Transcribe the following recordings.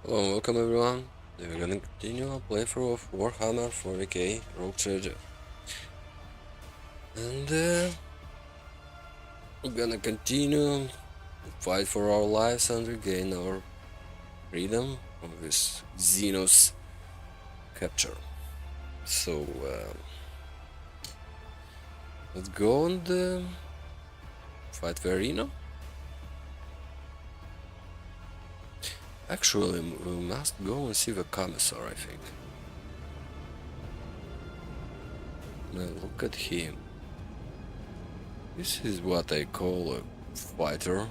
Hello and welcome everyone. Today we're gonna continue our playthrough of Warhammer 40k Rogue Trader. And we're gonna continue to fight for our lives and regain our freedom from this Xenos capture. So let's go and fight the arena. Actually, we must go and see the commissar, I think. Now look at him. This is what I call a fighter.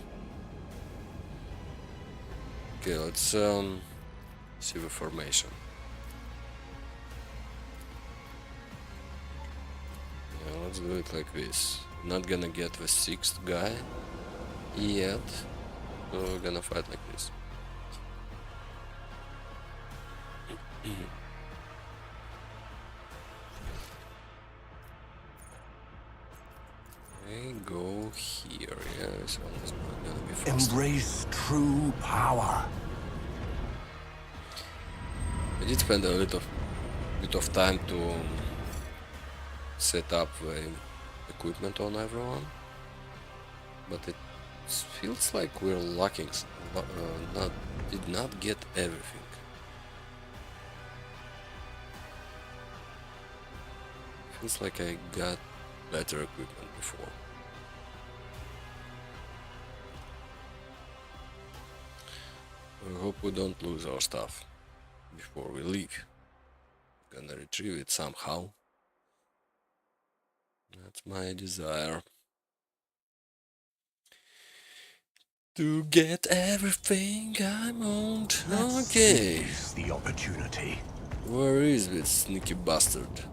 Okay, let's see the formation. Yeah, let's do it like this. Not gonna get the sixth guy yet, so we're gonna fight like this. Okay, go here. Yeah, so it's not gonna be fast. Embrace true power. I did spend a little bit of time to set up the equipment on everyone, but it feels like we're lacking. Did not get everything. Feels like I got better equipment before. I hope we don't lose our stuff before we leave. Gonna retrieve it somehow. That's my desire. To get everything I want. Okay. Seize the opportunity. Where is this sneaky bastard?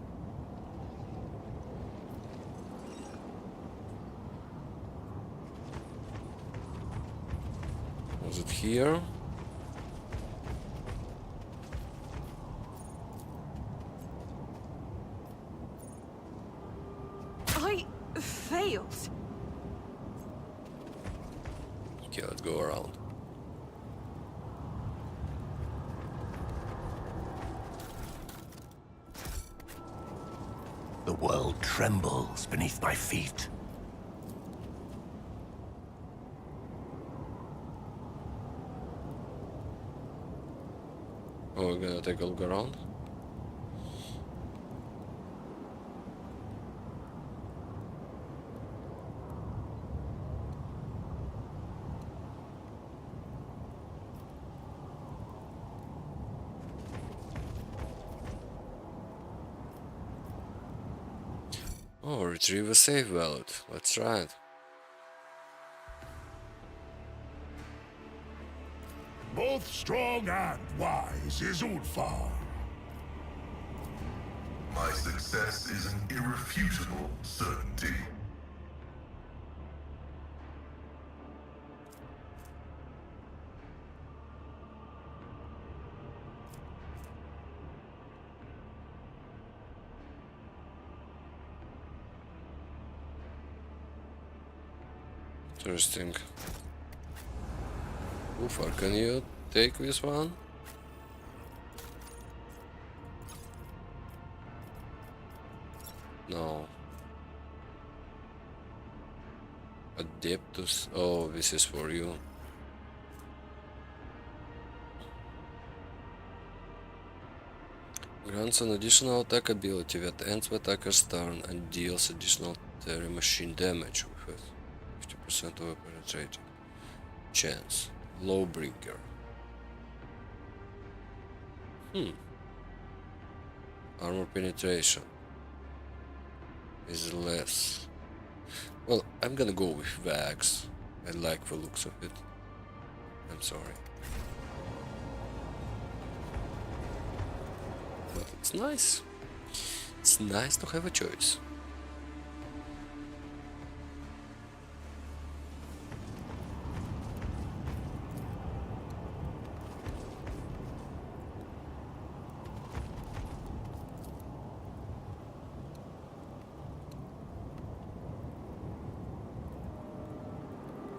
Was it here? I failed. Okay, let's go around. The world trembles beneath my feet. Oh, we're gonna take a look around. Oh, retrieve a save wallet. Let's try it. Both strong and wise is Ulfar. My success is an irrefutable certainty. Interesting. Ufar, can you take this one? No. Adeptus. Oh, this is for you. Grants an additional attack ability that ends the attacker's turn and deals additional Terry machine damage with 50% of a penetrating chance. Lawbringer. Armor penetration is less. Well, I'm gonna go with the axe. I like the looks of it. I'm sorry. But it's nice. It's nice to have a choice.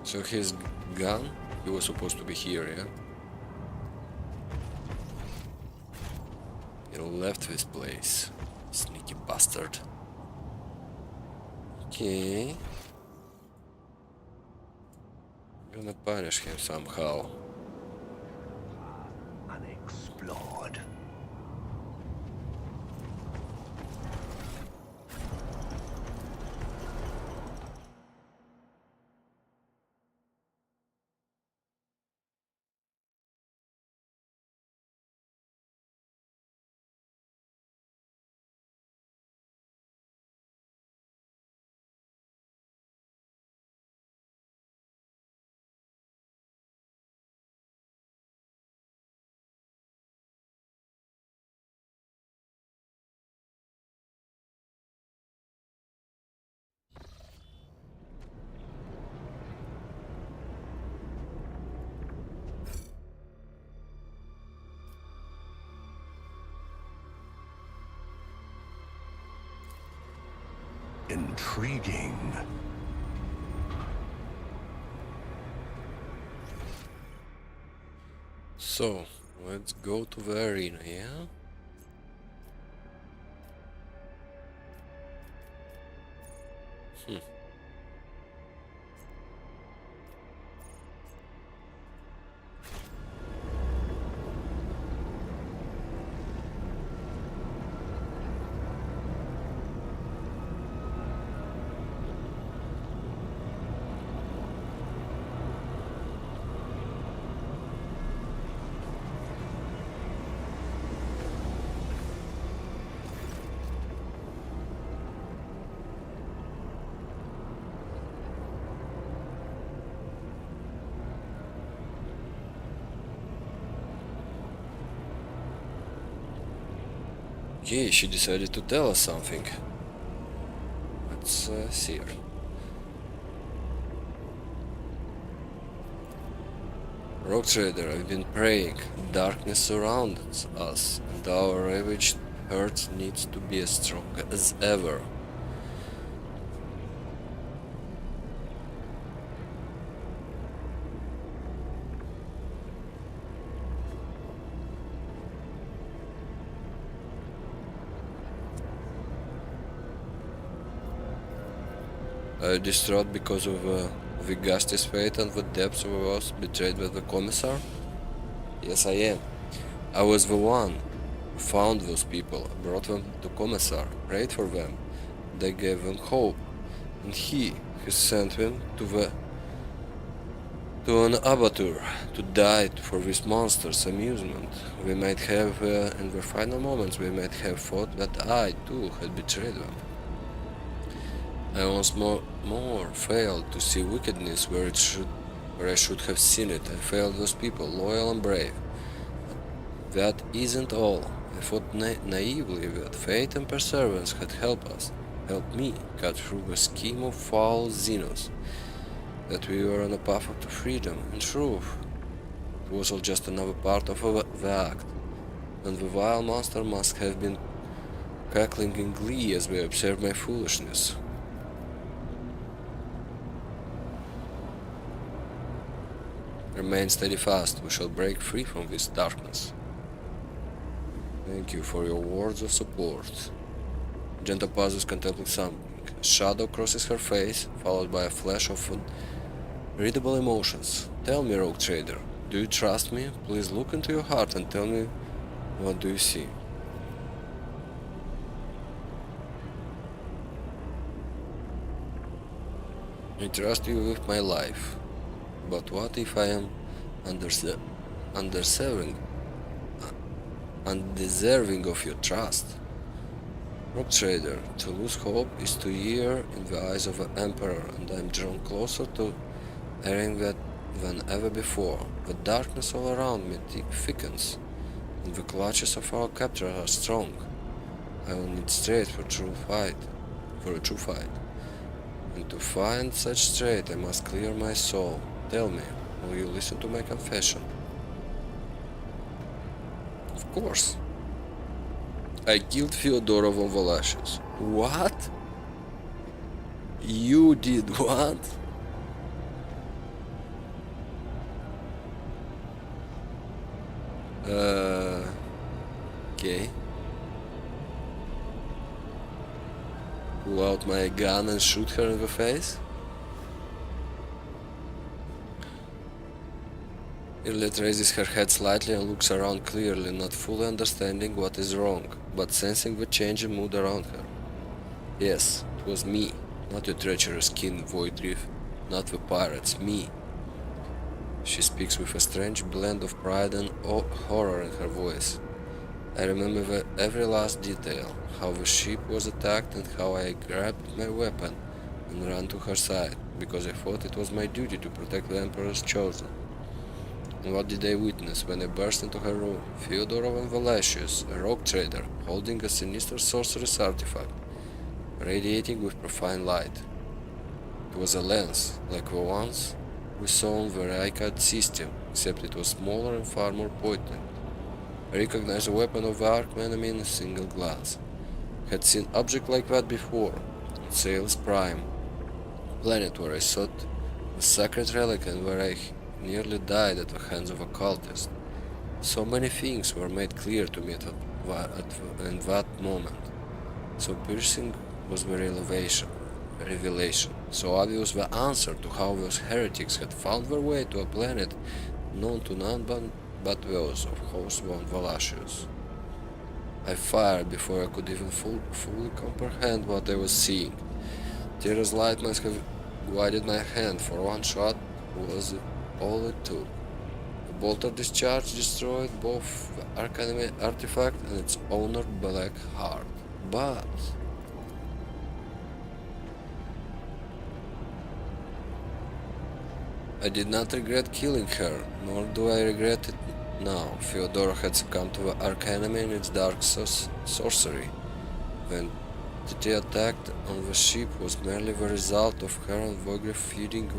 So his gun, he was supposed to be here, yeah? He left this place. Sneaky bastard. Okay. Gonna punish him somehow. Unexplored. Intriguing. So, let's go to the arena, yeah? Okay, she decided to tell us something. Let's see her. Rogue Trader, I've been praying. Darkness surrounds us, and our ravaged heart needs to be as strong as ever. Are you distraught because of Vigasti's fate and the depths of us betrayed by the Commissar? Yes, I am. I was the one who found those people, brought them to Commissar, prayed for them. They gave them hope, and he sent them to an abattoir to die for this monster's amusement. We might have, in their final moments, we might have thought that I too had betrayed them. I once more failed to see wickedness where I should have seen it. I failed those people, loyal and brave. That isn't all. I thought naively that fate and perseverance had helped me cut through the scheme of foul Xenos, that we were on a path to freedom and truth. It was all just another part of the act, and the vile monster must have been cackling in glee as we observed my foolishness. Remain steadfast, we shall break free from this darkness. Thank you for your words of support. Gentle pauses contemplating something. A shadow crosses her face, followed by a flash of unreadable emotions. Tell me, Rogue Trader, do you trust me? Please look into your heart and tell me, what do you see? I trust you with my life. But what if I am undeserving of your trust? Rogue Trader, to lose hope is to err in the eyes of the Emperor, and I am drawn closer to erring than ever before. The darkness all around me thickens, and the clutches of our captors are strong. I will need strength for a true fight. And to find such strength, I must clear my soul. Tell me, will you listen to my confession? Of course. I killed Fyodora von Volashis. What? You did what? Okay. pull out my gun and shoot her in the face? Irlet raises her head slightly and looks around clearly, not fully understanding what is wrong, but sensing the change in mood around her. Yes, it was me, not your treacherous kin, Voidgrief, not the pirates, me. She speaks with a strange blend of pride and horror in her voice. I remember every last detail, how the ship was attacked and how I grabbed my weapon and ran to her side, because I thought it was my duty to protect the Emperor's chosen. And what did I witness when I burst into her room? Fyodor von Valasius, a rogue trader, holding a sinister sorceress artifact, radiating with profane light. It was a lens, like the ones we saw on the Raikad system, except it was smaller and far more potent. I recognized the weapon of the Archenemy in a single glance. Had seen object like that before, on Sales Prime, planet where I sought the sacred relic and where I nearly died at the hands of a cultist. So many things were made clear to me in that moment. So piercing was the revelation. So obvious the answer to how those heretics had found their way to a planet known to none but those of Host von Valasius. I fired before I could even fully comprehend what I was seeing. Tira's light must have guided my hand, for one shot was all it took. The bolter discharge destroyed both the Archenemy artifact and its owner, Black Heart. But I did not regret killing her, nor do I regret it now. Fyodora had succumbed to the Archenemy and its dark sorcery. The entity attacked on the ship was merely the result of her and Voidgrief feuding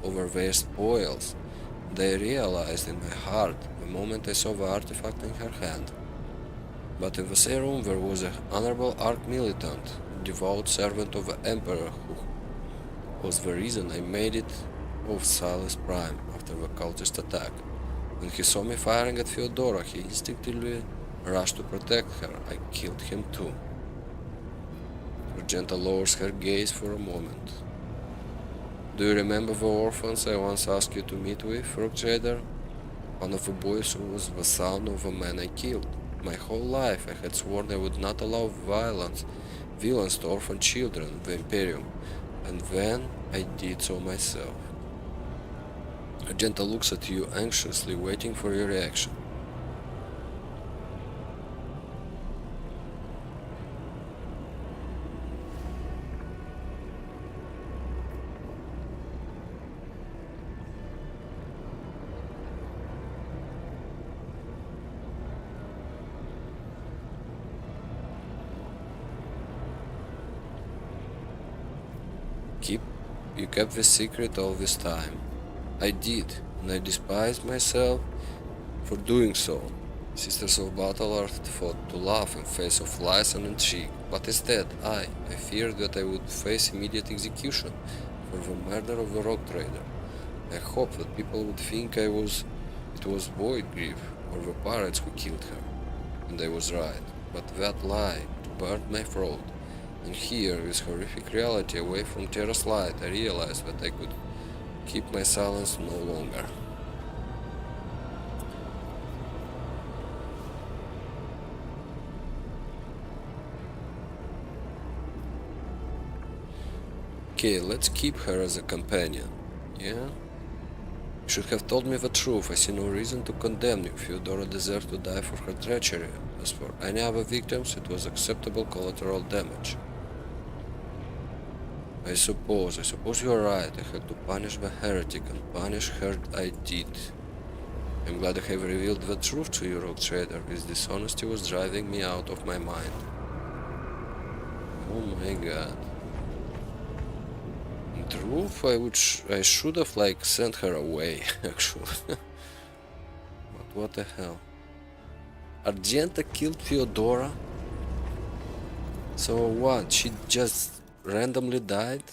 over their spoils. They realized in my heart the moment I saw the artifact in her hand. But in the same room there was an honorable arch-militant, devout servant of the Emperor, who was the reason I made it off Silas Prime after the cultist attack. When he saw me firing at Fyodora, he instinctively rushed to protect her. I killed him too. Argenta lowers her gaze for a moment. Do you remember the orphans I once asked you to meet with, Rogue Trader? One of the boys who was the son of a man I killed. My whole life I had sworn I would not allow violence to orphan children in the Imperium, and then I did so myself. Argenta looks at you anxiously, waiting for your reaction. You kept the secret all this time. I did, and I despised myself for doing so. Sisters of Battle are thought to laugh in face of lies and intrigue, but instead I feared that I would face immediate execution for the murder of the rogue trader. I hoped that people would think it was Voidgrief or the pirates who killed her. And I was right, but that lie burned my throat. And here, with horrific reality away from Terra's light, I realized that I could keep my silence no longer. Okay, let's keep her as a companion. Yeah? You should have told me the truth. I see no reason to condemn you. Fyodora deserved to die for her treachery. As for any other victims, it was acceptable collateral damage. I suppose you are right. I had to punish the heretic, and punish her I did. I'm glad I have revealed the truth to you, Rogue Trader. His dishonesty was driving me out of my mind. Oh my god. In truth, I should have sent her away, actually. But what the hell? Argenta killed Fyodora? So what? She just randomly died?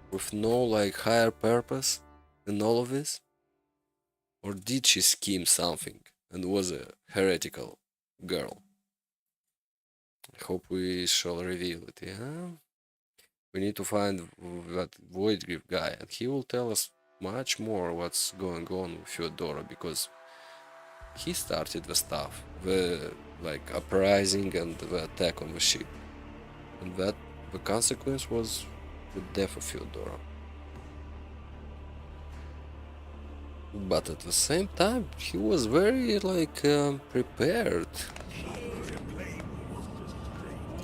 With no higher purpose in all of this? Or did she scheme something and was a heretical girl? I hope we shall reveal it, yeah? We need to find that Voidgrief guy, and he will tell us much more what's going on with Fyodora, because he started the stuff, the like uprising and the attack on the ship, and that the consequence was the death of Fyodora. But at the same time, he was very like prepared.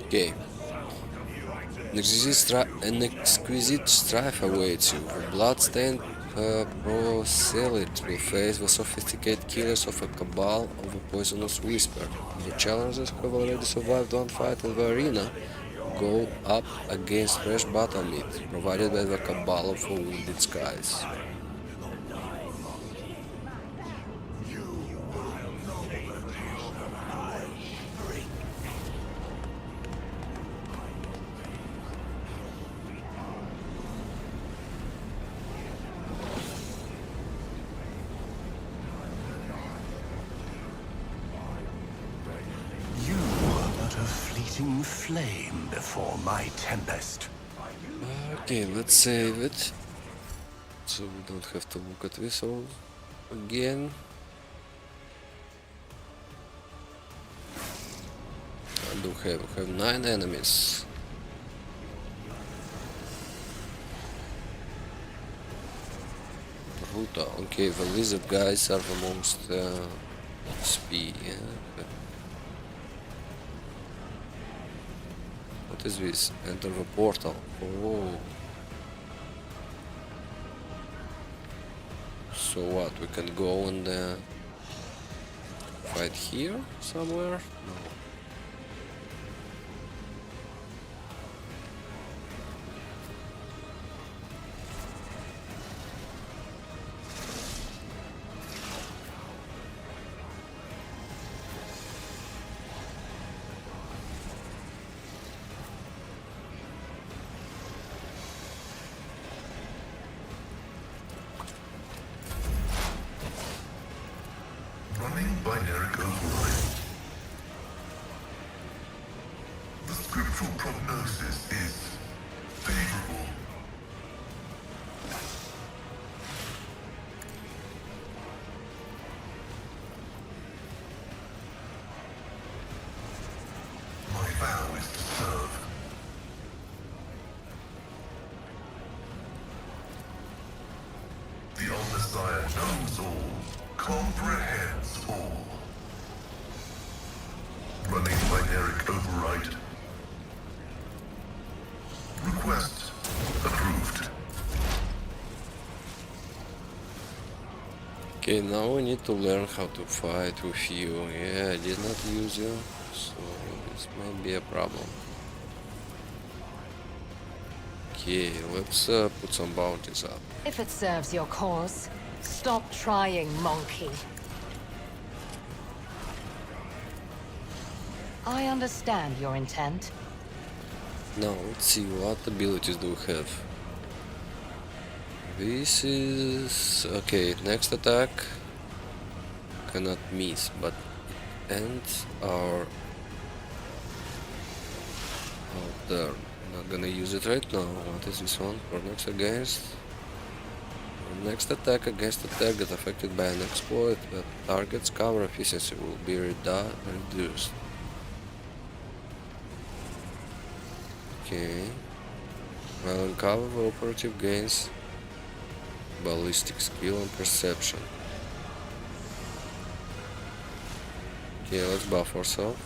Okay. An exquisite strife awaits you. The blood-stained proselyte will face the sophisticated killers of a cabal of a poisonous whisper. The challengers who have already survived one fight in the arena go up against fresh battle meat, provided by the cabal of the wounded skies. You are but a fleeting flame before my tempest. Okay, let's save it, so we don't have to look at this all again. I do have 9 enemies. Ruta. Okay, the lizard guys are the most speed. Yeah. What is this? Enter the portal. Oh. So what? We can go and fight here somewhere? No. Running binary override. The scriptural prognosis is favorable. My vow is to serve. The Omnissiah knows all, comprehends all. Running binary override. Request approved. Okay, now we need to learn how to fight with you. Yeah, I did not use you, so this might be a problem. Okay, let's put some bounties up. If it serves your cause, stop trying, monkey. I understand your intent. Now, let's see, what abilities do we have? This is... okay, next attack cannot miss, but it ends our turn. Not gonna use it right now. What is this one? For next against... next attack against a target affected by an exploit, the target's cover efficiency will be reduced. Okay. While in cover, the operative gains ballistic skill and perception. Okay, let's buff ourselves.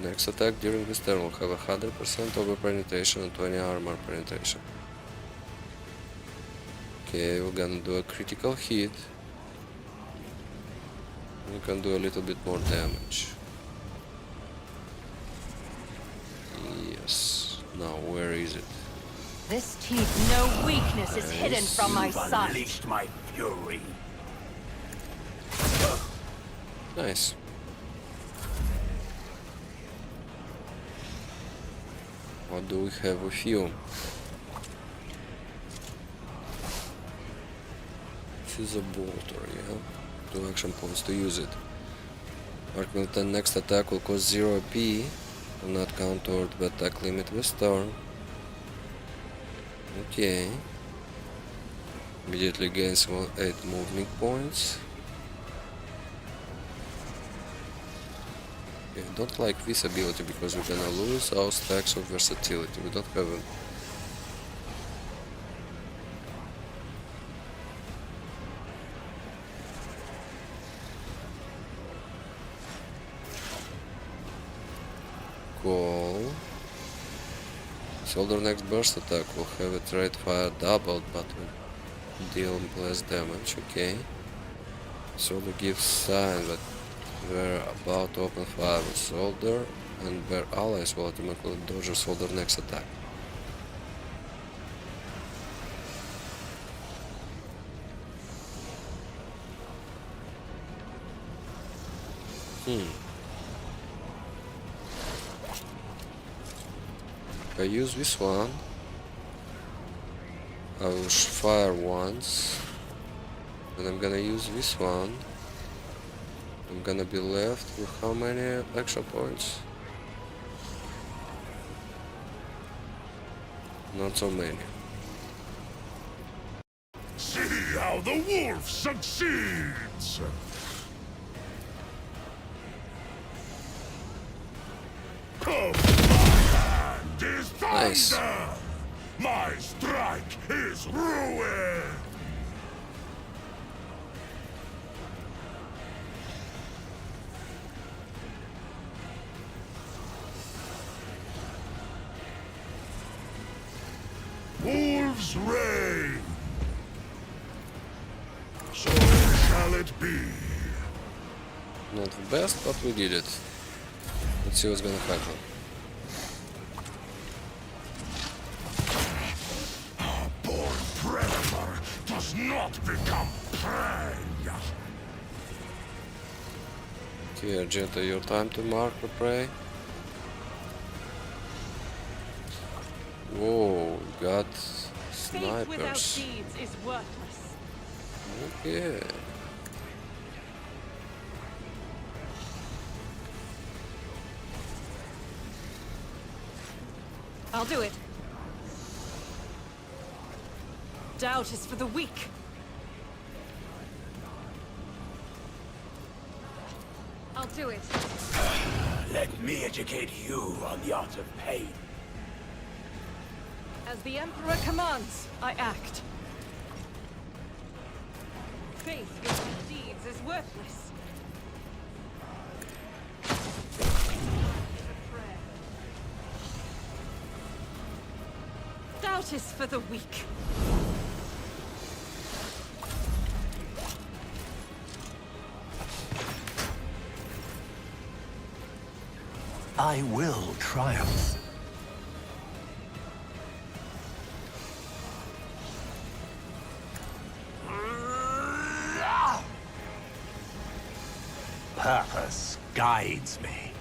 Next attack during this turn will have 100% over penetration and 20 armor penetration. Okay, we're gonna do a critical hit. We can do a little bit more damage. Yes. Now, where is it? This teeth, no weakness is hidden from my sight. Unleashed my fury. Nice. What do we have with you? This is a bolter, yeah? 2 action points to use it. Arc Militant next attack will cost 0 AP, will not count toward the attack limit with Storm. Okay. Immediately gains 8 movement points. Okay, I don't like this ability because we're gonna lose our stacks of versatility. We don't have a call. Soldier next burst attack will have a trade fire doubled but will deal less damage. Okay. Soldier gives sign that we're about to open fire with Soldier and their allies will automatically dodge Soldier next attack. If I use this one, I will fire once, and I'm gonna use this one. I'm gonna be left with how many extra points? Not so many. See how the wolf succeeds! Come, my hand is thunder! Nice. My strike is ruin! Wolves reign! So shall it be. Not the best, but we did it. Let's see what's gonna happen. A born predator does not become prey. Okay, Argenta, your time to mark the prey. Whoa, got Faith without snipers. deeds is worthless. Okay. I'll do it. Doubt is for the weak. I'll do it. Let me educate you on the art of pain. As the Emperor commands, I act. Faith without deeds is worthless. Doubt is for the weak. I will triumph. Purpose guides me.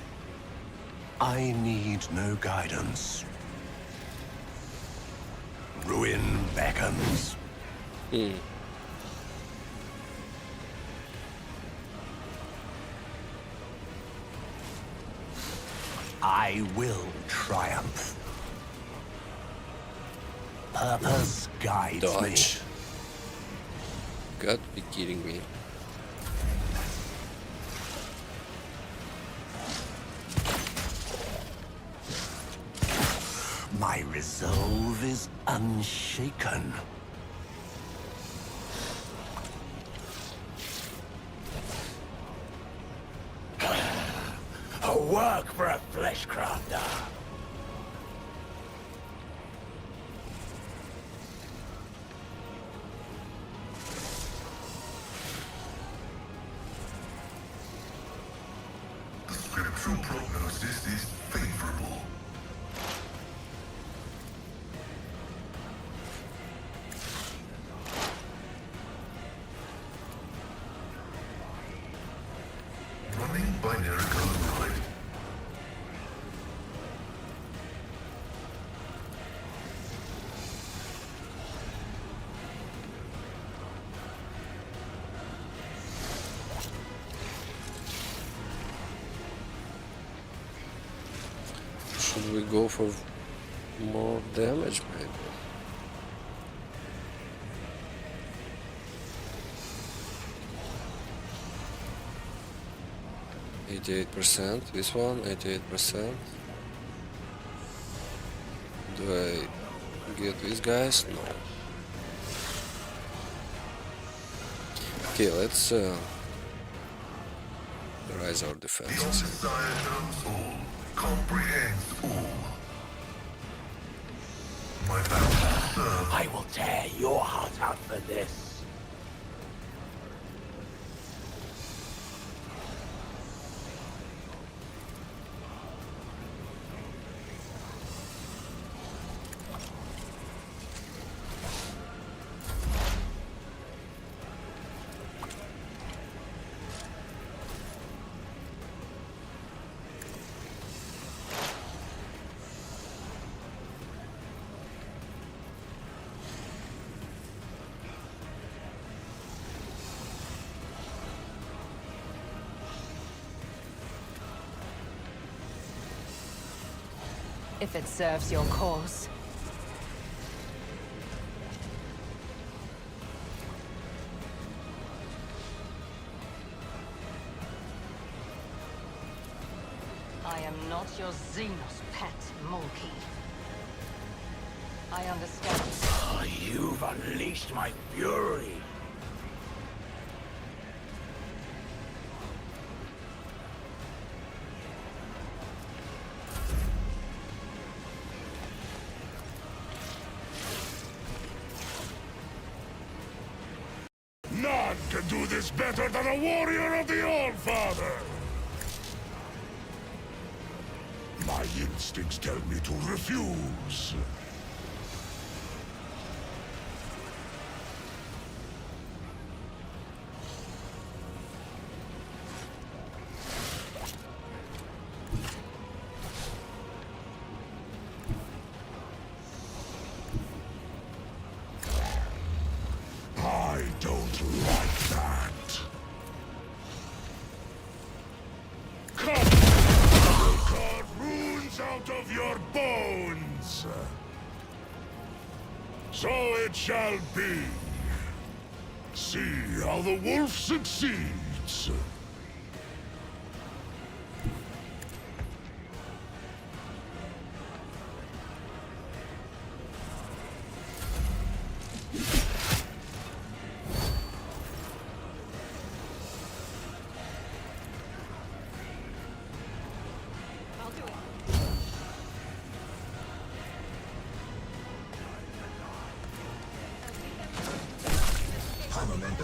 I need no guidance. Ruin beckons. I will triumph. Purpose guides me. Dodge. Got to be kidding me. My resolve is unshaken. A work for a fleshcrafter. The scriptural prognosis is favorable. Running binary code right. Should we go for more damage, maybe? %. This one, 88%. Do I get these guys? No. Okay, let's raise our The defenses. Omnissiah knows all, comprehends all. My vow to serve. I will tear your heart out for this. If it serves your cause. I am not your Xenos pet, monkey. I understand. You've unleashed my fury. None can do this better than a warrior of the All-Father! My instincts tell me to refuse. I don't like that. Come! I'll carve runes out of your bones! So it shall be. See how the wolf succeeds. I'll do it.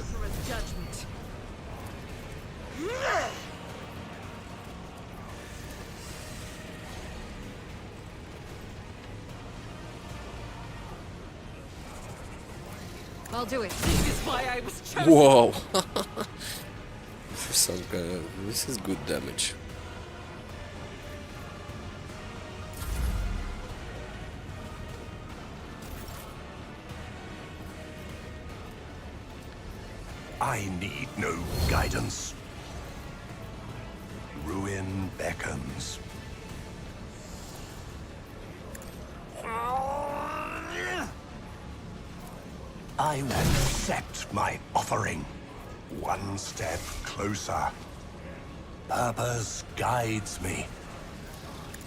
For a judgment. I'll do it. This is why I was chosen. Whoa! This is some kind of, this is good damage. I need no guidance. Ruin beckons. I will accept my offering. One step closer. Purpose guides me.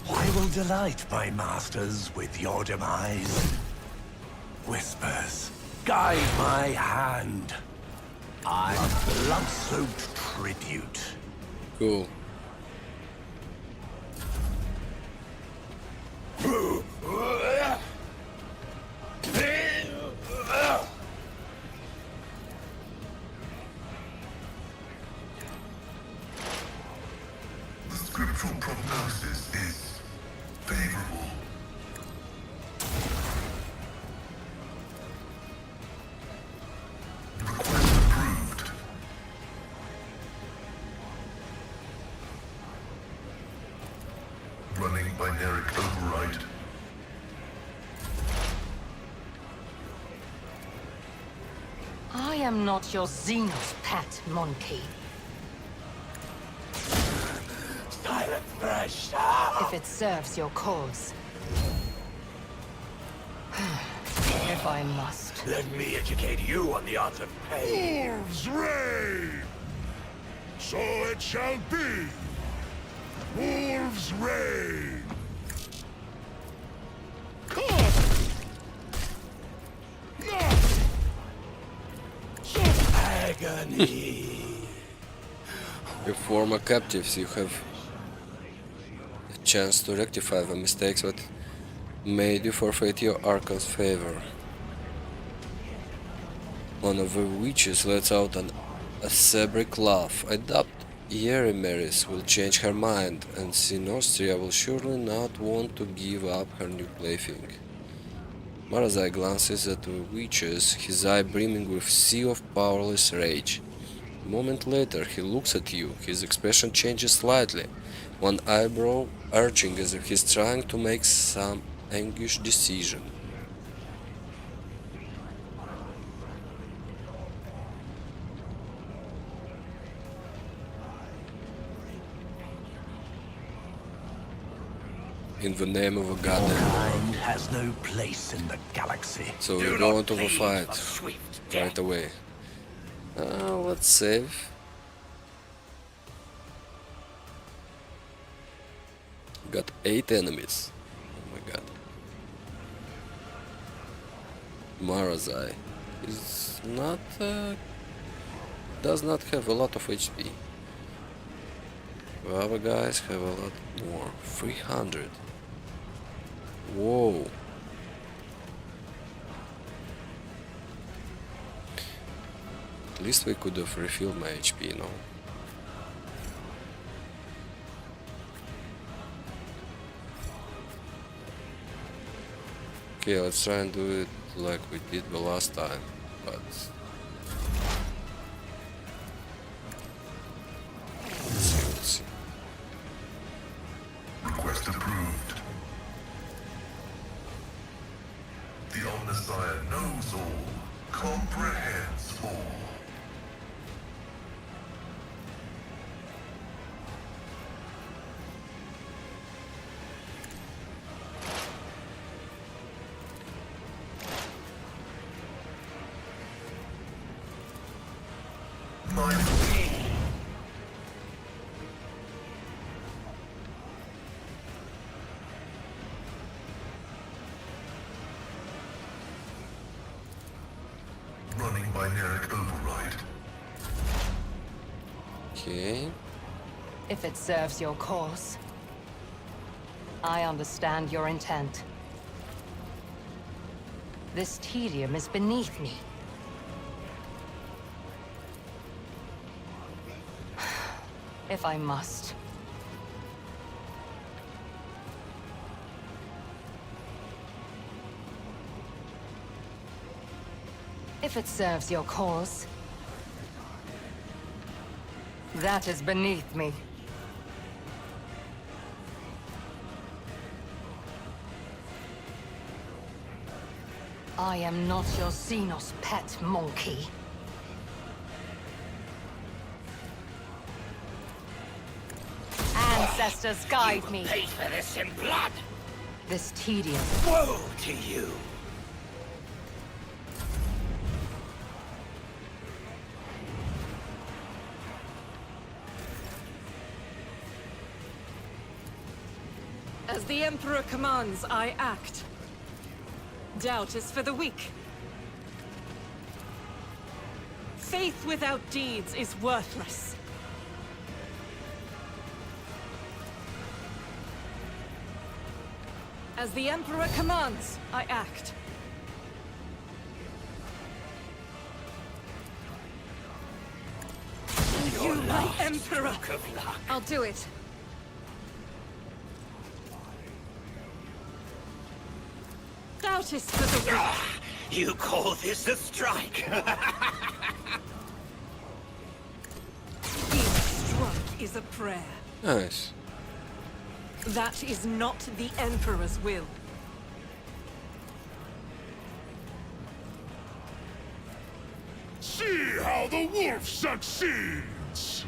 I will delight my masters with your demise. Whispers guide my hand. I'm blood-soaked tribute. Cool. The scriptural prognosis is favorable. Request approved. Running binary override. I am not your Xenos pet, monkey. Silent prey. If it serves your cause. If I must. Let me educate you on the art of pain. Wolves reign! So it shall be! Wolves reign! Come! Not! So Agony. With former captives, you have a chance to rectify the mistakes that made you forfeit your Archon's favor. One of the witches lets out an acerbic laugh. I doubt Yerimeris will change her mind, and Sinostria will surely not want to give up her new plaything. Marazai glances at the witches, his eye brimming with sea of powerless rage. A moment later, he looks at you. His expression changes slightly, one eyebrow arching as if he's trying to make some anguished decision. In the name of a god. Kind has no place in the galaxy. So we're going to the fight right away. Let's save. Got 8 enemies. Oh my god. Marazai is not does not have a lot of HP. The other guys have a lot more. 300. Whoa. At least we could have refilled my HP, no? Okay, let's try and do it like we did the last time, but... Let's see. Request approved. The Omnissiah knows all, comprehends all. Running binaric override. Okay. If it serves your cause. I understand your intent. This tedium is beneath me. If I must. If it serves your cause. That is beneath me. I am not your Xenos pet monkey. Ancestors guide me. Pay for this in blood. This tedium. Woe to you. As the Emperor commands, I act. Doubt is for the weak. Faith without deeds is worthless. As the Emperor commands, I act. You, my Emperor! I'll do it. Doubt is for the weak. You call this a strike? Each stroke is a prayer. Nice. That is not the Emperor's will. see how the wolf succeeds!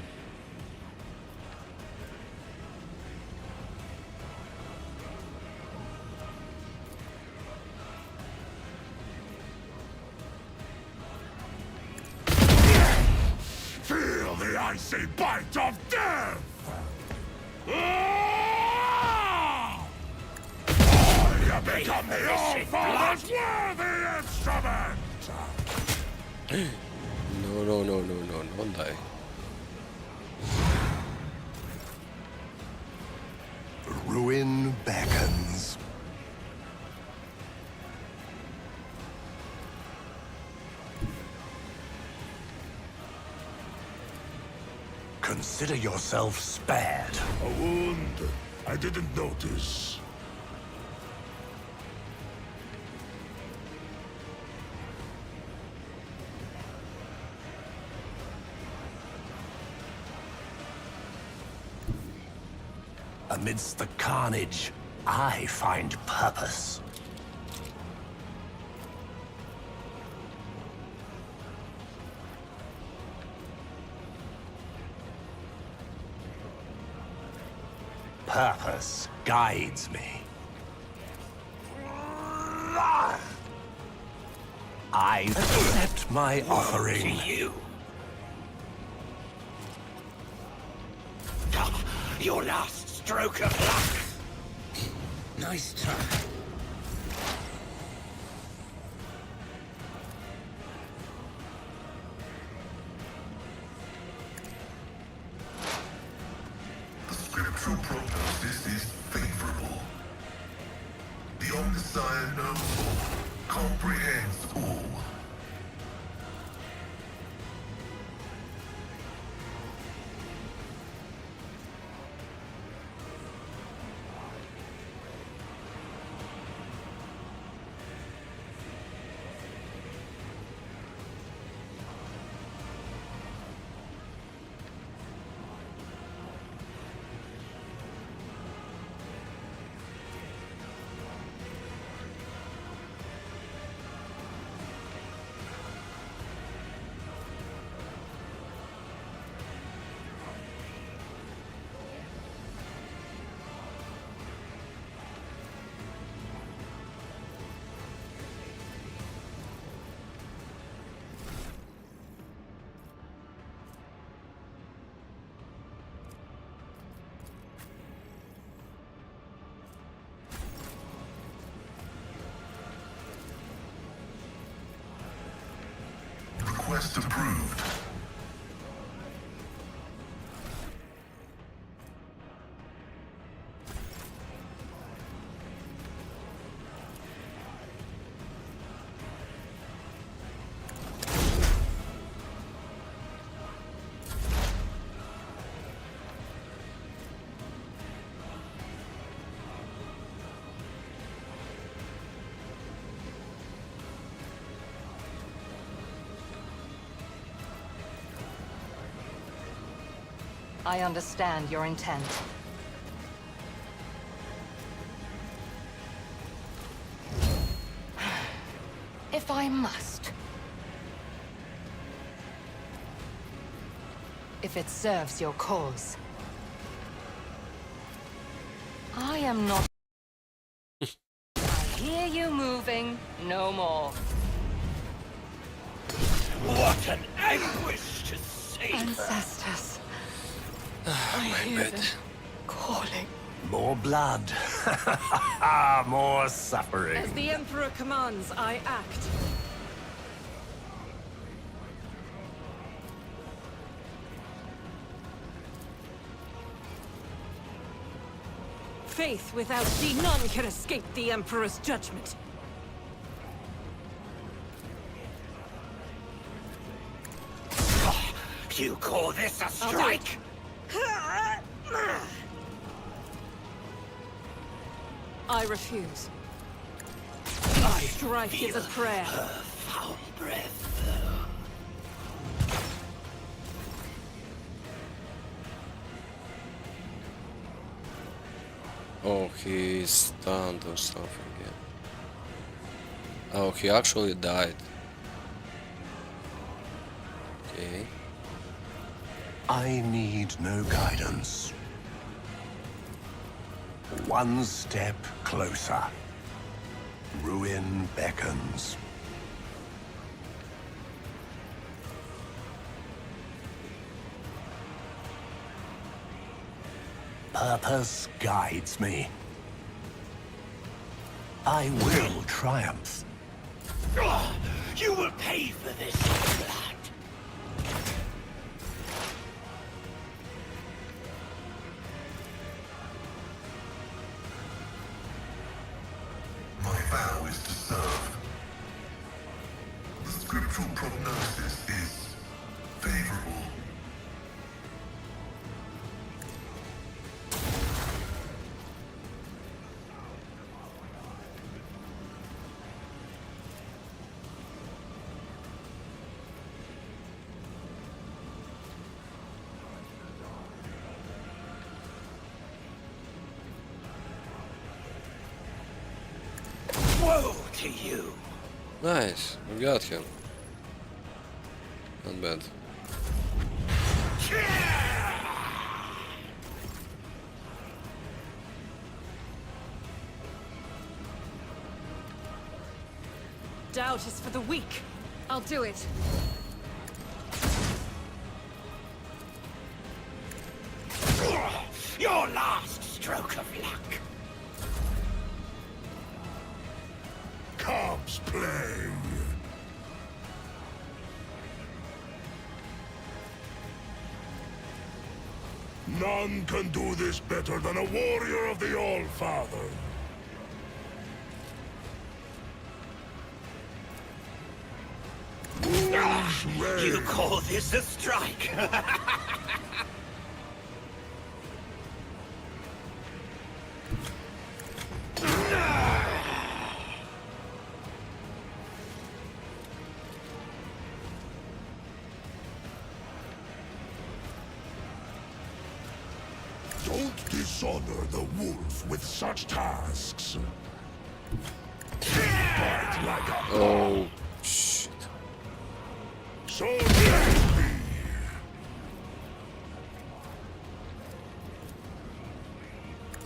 icy bite of death! Ah! I have become the All-Father's worthy instrument! No, don't die. Ruin beckons. Consider yourself spared. A wound. I didn't notice. Amidst the carnage, I find purpose. Purpose guides me. I accept my offering. You. Your last stroke of luck. Nice try. The scriptural prognosis is favorable. The Omnissiah knows all, comprehends all. Request approved. I understand your intent. If I must. If it serves your cause. I am not... I hear you moving. No more. What an anguish to see! Ancestors. I hear bed. them calling. More blood. More suffering. As the Emperor commands, I act. Faith without thee, none can escape the Emperor's judgment. You call this a I'll do strike? it. I refuse. Each strike is a prayer. Foul breath. Oh, he's stunned or something, yeah. Oh, he actually died. Okay. I need no guidance. One step closer. Ruin beckons. Purpose guides me. I will triumph. You will pay for this, blood. My vow is to serve. The scriptural prognosis is favorable. Woe to you! Nice, we got him. Not bad. Doubt is for the weak. I'll do it. Your last stroke of luck. Cubs playing. None can do this better than a warrior of the All-Father. You call this a strike? Don't dishonor the wolf with such tasks. Bite like a Oh, shit. so let it be.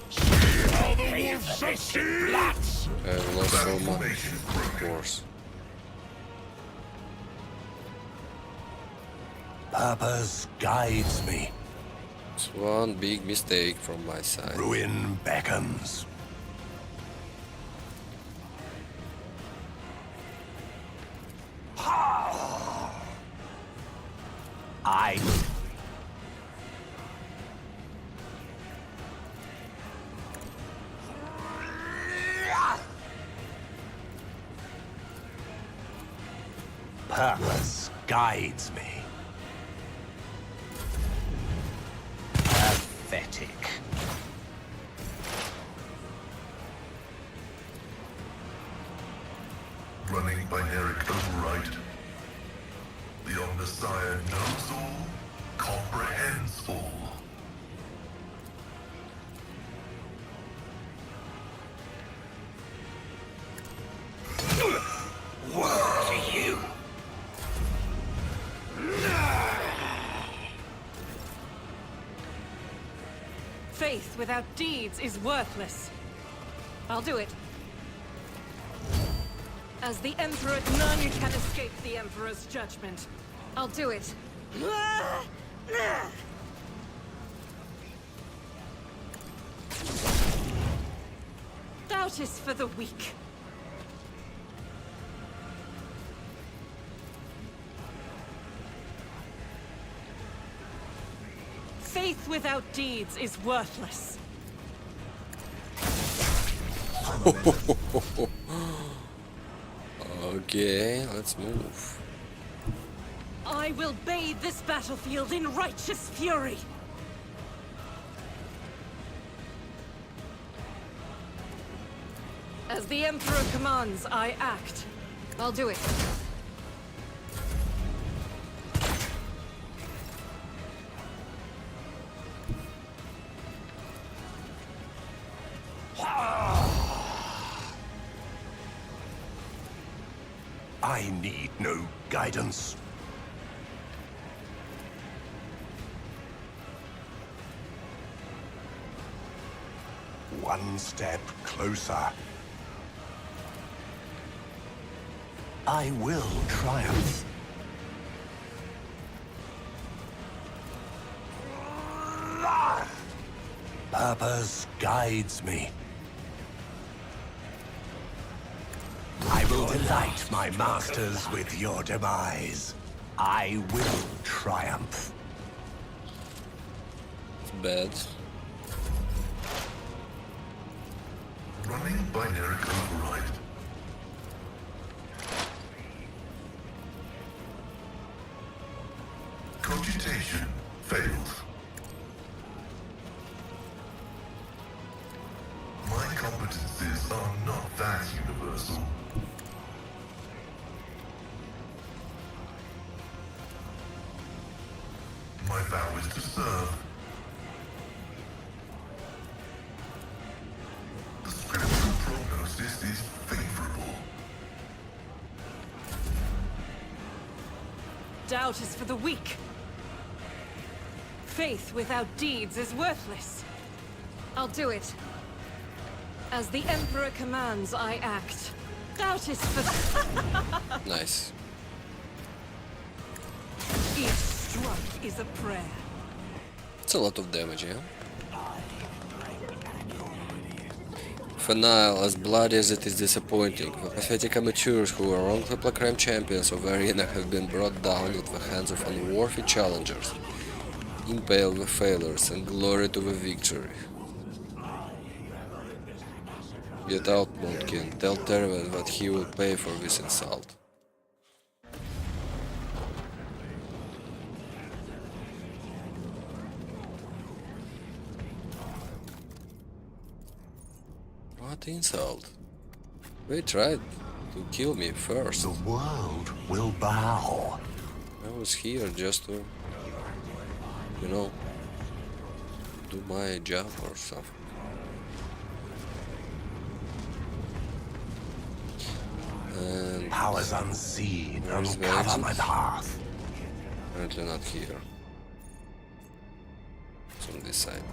See how the wolf succeeds. I have lost so much, of course. Purpose guides me. It's one big mistake from my side. Ruin beckons. I... Purpose guides me. Pathetic. Running binaric override. The Omnissiah knows all, comprehends all. Woe to you! Faith without deeds is worthless. I'll do it. As the Emperor, none can escape the Emperor's judgment. I'll do it. Doubt is for the weak. Faith without deeds is worthless. Okay, let's move. I will bathe this battlefield in righteous fury. As the Emperor commands, I act. I'll do it. I need no guidance. One step closer. I will triumph. purpose guides me. I will delight my masters with your demise. I will triumph. It's bad. Running binary override. Cogitation failed. My competencies are not that universal. My vow is to serve. The spiritual prognosis is favorable. Doubt is for the weak. Faith without deeds is worthless. I'll do it. As the Emperor commands, I act. Doubt is for the... Nice. Each strike is a prayer. It's a lot of damage, yeah? Finale, as bloody as it is disappointing, the pathetic amateurs who were wrongly proclaimed champions of the arena have been brought down at the hands of unworthy challengers. Impale the failures and glory to the victory. Get out, Montkin. Tell Terran that he will pay for this insult. What insult? They tried to kill me first. The world will bow. I was here just to, you know, do my job or something. And Powers unseen Where's the uncover exit? my path. apparently not here. It's on this side.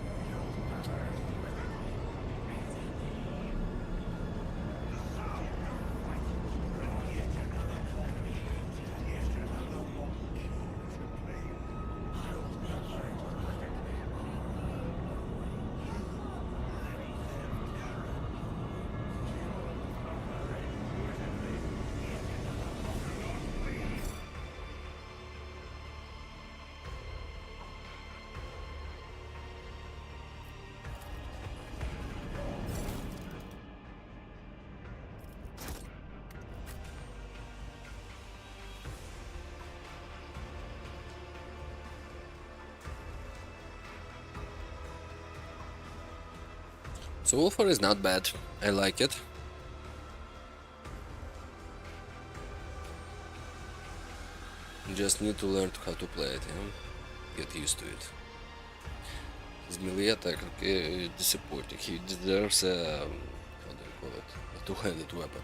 So Wolfer is not bad. I like it. You just need to learn how to play it, get used to it. His melee attack is disappointing. He deserves a how do you call it? A two-handed weapon.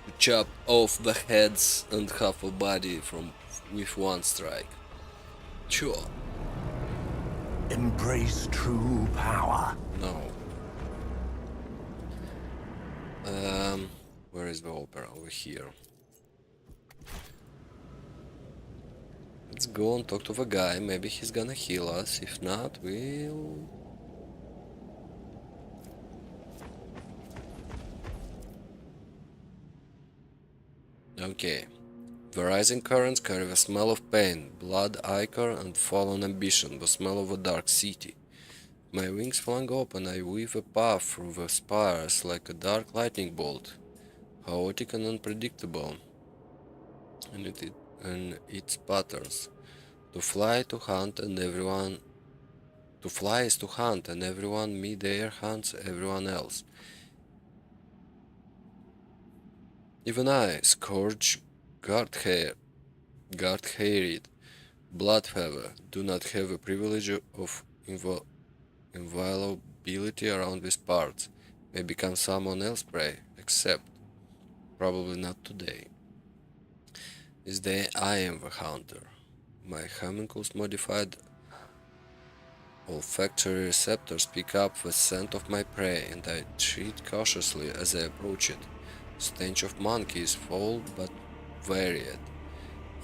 To chop off the heads and half a body from with one strike. Sure. Embrace true power. No. Where is the opera? Over here. Let's go and talk to the guy. Maybe he's gonna heal us. If not, we'll... Okay. The rising currents carry the smell of pain, blood, ichor, and fallen ambition, the smell of a dark city. My wings flung open, I weave a path through the spires like a dark lightning bolt, chaotic and unpredictable in its patterns. To fly is to hunt, and everyone mid-air hunts everyone else. Even I, Scourge, guard-haired, bloodfeather, do not have the privilege of inviolability around these parts. May become someone else's prey, except probably not today. This day I am the hunter. My homunculus modified olfactory receptors pick up the scent of my prey, and I tread cautiously as I approach it. Stench of monkey is foul but varied,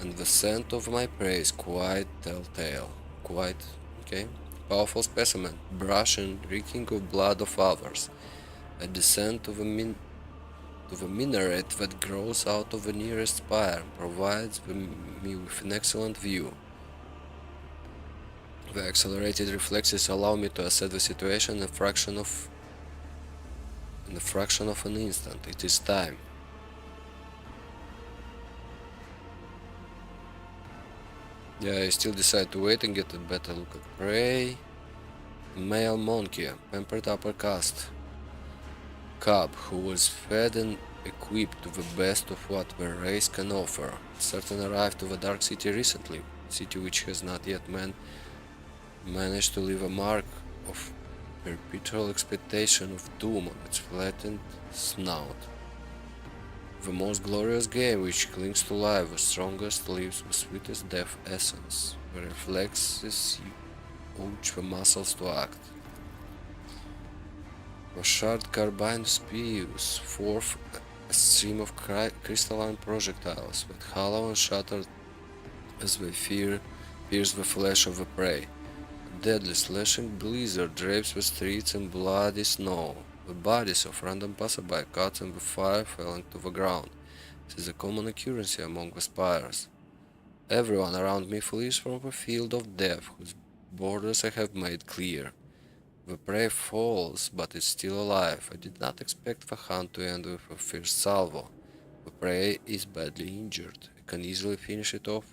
and the scent of my prey is quite telltale. powerful specimen, brush and reeking of blood of others. I descend to the minaret that grows out of the nearest spire and provides me with an excellent view. The accelerated reflexes allow me to assess the situation in a fraction of an instant. It is time. Yeah, I still decide to wait and get a better look at prey. Male monkey, pampered upper caste. Cub, who was fed and equipped to the best of what the race can offer. Certain arrived to the Dark City recently, city which has not yet managed to leave a mark of perpetual expectation of doom on its flattened snout. The most glorious game which clings to life, the strongest lives the sweetest death essence. The reflexes urge the muscles to act. The shard carbine spews forth a stream of crystalline projectiles that hollow and shatter as they pierce the flesh of the prey. A deadly slashing blizzard drapes the streets in bloody snow. The bodies of random passerby caught in the fire falling to the ground. It is a common occurrence among the spires. Everyone around me flees from the field of death, whose borders I have made clear. The prey falls, but is still alive. I did not expect the hunt to end with a first salvo. The prey is badly injured. I can easily finish it off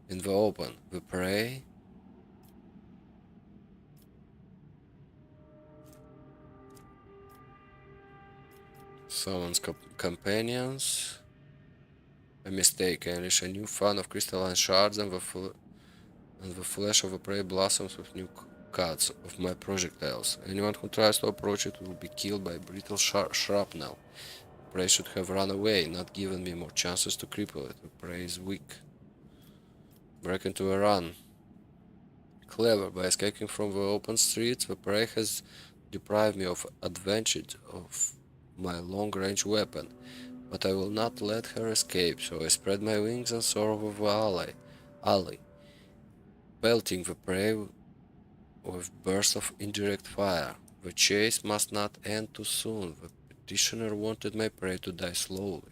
in the open. The prey... Summons companions. A mistake. I unleash a new fan of crystalline shards and the flesh of the prey blossoms with new cuts of my projectiles. Anyone who tries to approach it will be killed by brittle shrapnel. The prey should have run away, not given me more chances to cripple it. The prey is weak. Break into a run. Clever. By escaping from the open streets, the prey has deprived me of advantage of my long-range weapon, but I will not let her escape, so I spread my wings and soar over the alley, pelting the prey with bursts of indirect fire. The chase must not end too soon. The petitioner wanted my prey to die slowly.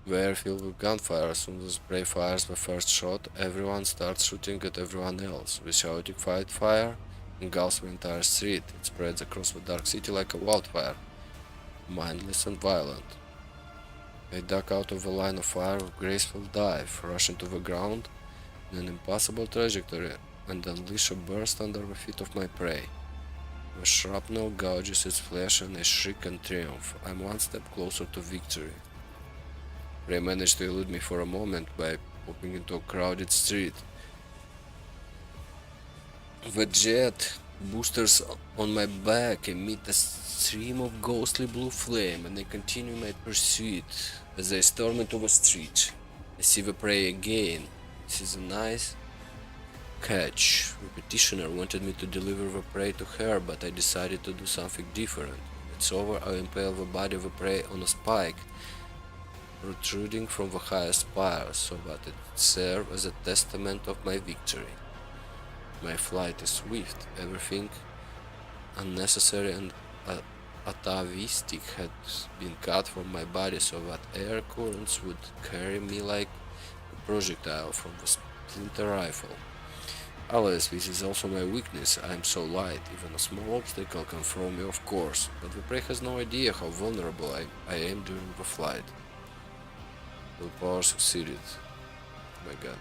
The air filled with gunfire. As soon as prey fires the first shot, everyone starts shooting at everyone else. The chaotic fire engulfs the entire street. It spreads across the dark city like a wildfire, mindless and violent. I duck out of the line of fire with graceful dive, rush into the ground in an impossible trajectory, and unleash a burst under the feet of my prey. The shrapnel gouges its flesh and I shriek in triumph. I'm one step closer to victory. Prey managed to elude me for a moment by popping into a crowded street. The jet boosters on my back emit a stream of ghostly blue flame, and I continue my pursuit. As I storm into the street, I see the prey again. This is a nice catch. The petitioner wanted me to deliver the prey to her, but I decided to do something different. When it's over, I impale the body of the prey on a spike protruding from the highest spire, so that it serves as a testament of my victory. My flight is swift. Everything unnecessary and atavistic had been cut from my body so that air currents would carry me like a projectile from the splinter rifle. Alas, this is also my weakness. I am so light, even a small obstacle can throw me off course, but the prey has no idea how vulnerable I am during the flight. Willpower succeeded. Oh my god.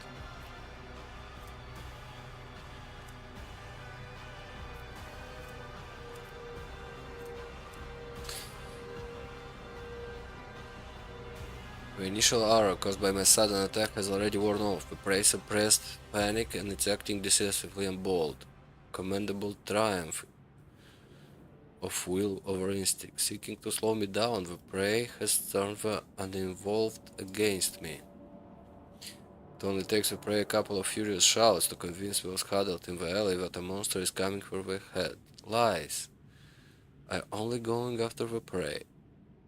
The initial arrow caused by my sudden attack has already worn off. The prey suppressed panic and it's acting decisively and bold. Commendable triumph of will over instinct. Seeking to slow me down, the prey has turned the uninvolved against me. only takes a prey a couple of furious shouts to convince those huddled in the alley that a monster is coming for their head. Lies. I'm only going after the prey.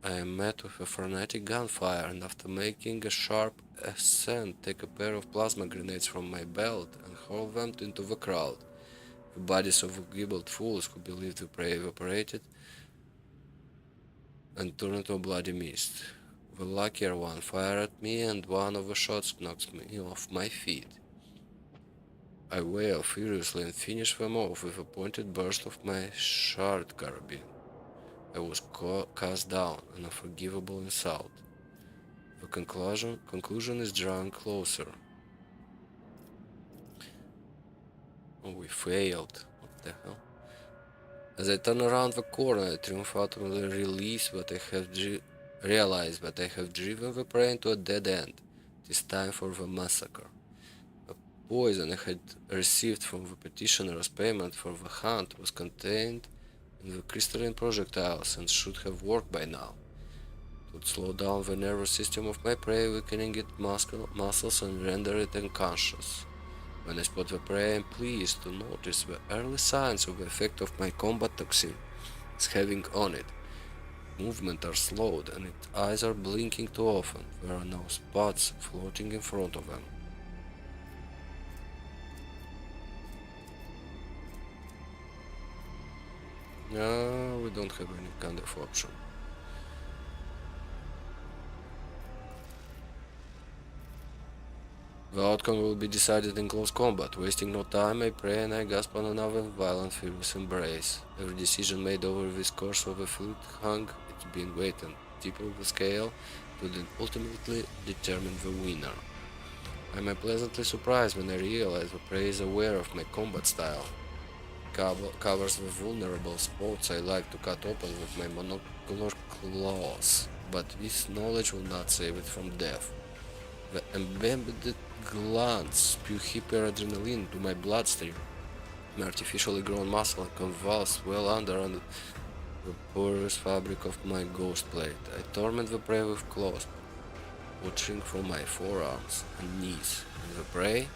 I am met with a frenetic gunfire, and after making a sharp ascent, take a pair of plasma grenades from my belt and hurl them into the crowd. The bodies of the gibbled fools who believe the prey evaporated and turn into a bloody mist. The luckier one fire at me, and one of the shots knocks me off my feet. I wail furiously and finish them off with a pointed burst of my shard carbine. I was cast down, an unforgivable insult. The conclusion is drawing closer. Oh, we failed. What the hell? As I turn around the corner, I triumphantly realize that I have driven the prey into a dead end. It is time for the massacre. The poison I had received from the petitioner as payment for the hunt was contained in the crystalline projectiles and should have worked by now. It would slow down the nervous system of my prey, weakening its muscles and render it unconscious. When I spot the prey, I am pleased to notice the early signs of the effect of my combat toxin is having on it. Movements are slowed and its eyes are blinking too often. There are no spots floating in front of them. No, we don't have any kind of option. The outcome will be decided in close combat. Wasting no time, I pray and I gasp on another violent, furious embrace. Every decision made over this course of a fleet hung, it's being weighed and tipped the scale to then ultimately determine the winner. I am pleasantly surprised when I realize the prey is aware of my combat style. Covers the vulnerable spots I like to cut open with my monocular claws, but this knowledge will not save it from death. The embedded glands spew hyperadrenaline into my bloodstream. My artificially grown muscle convulses well under the porous fabric of my ghost plate. I torment the prey with claws, watching from my forearms and knees, and the prey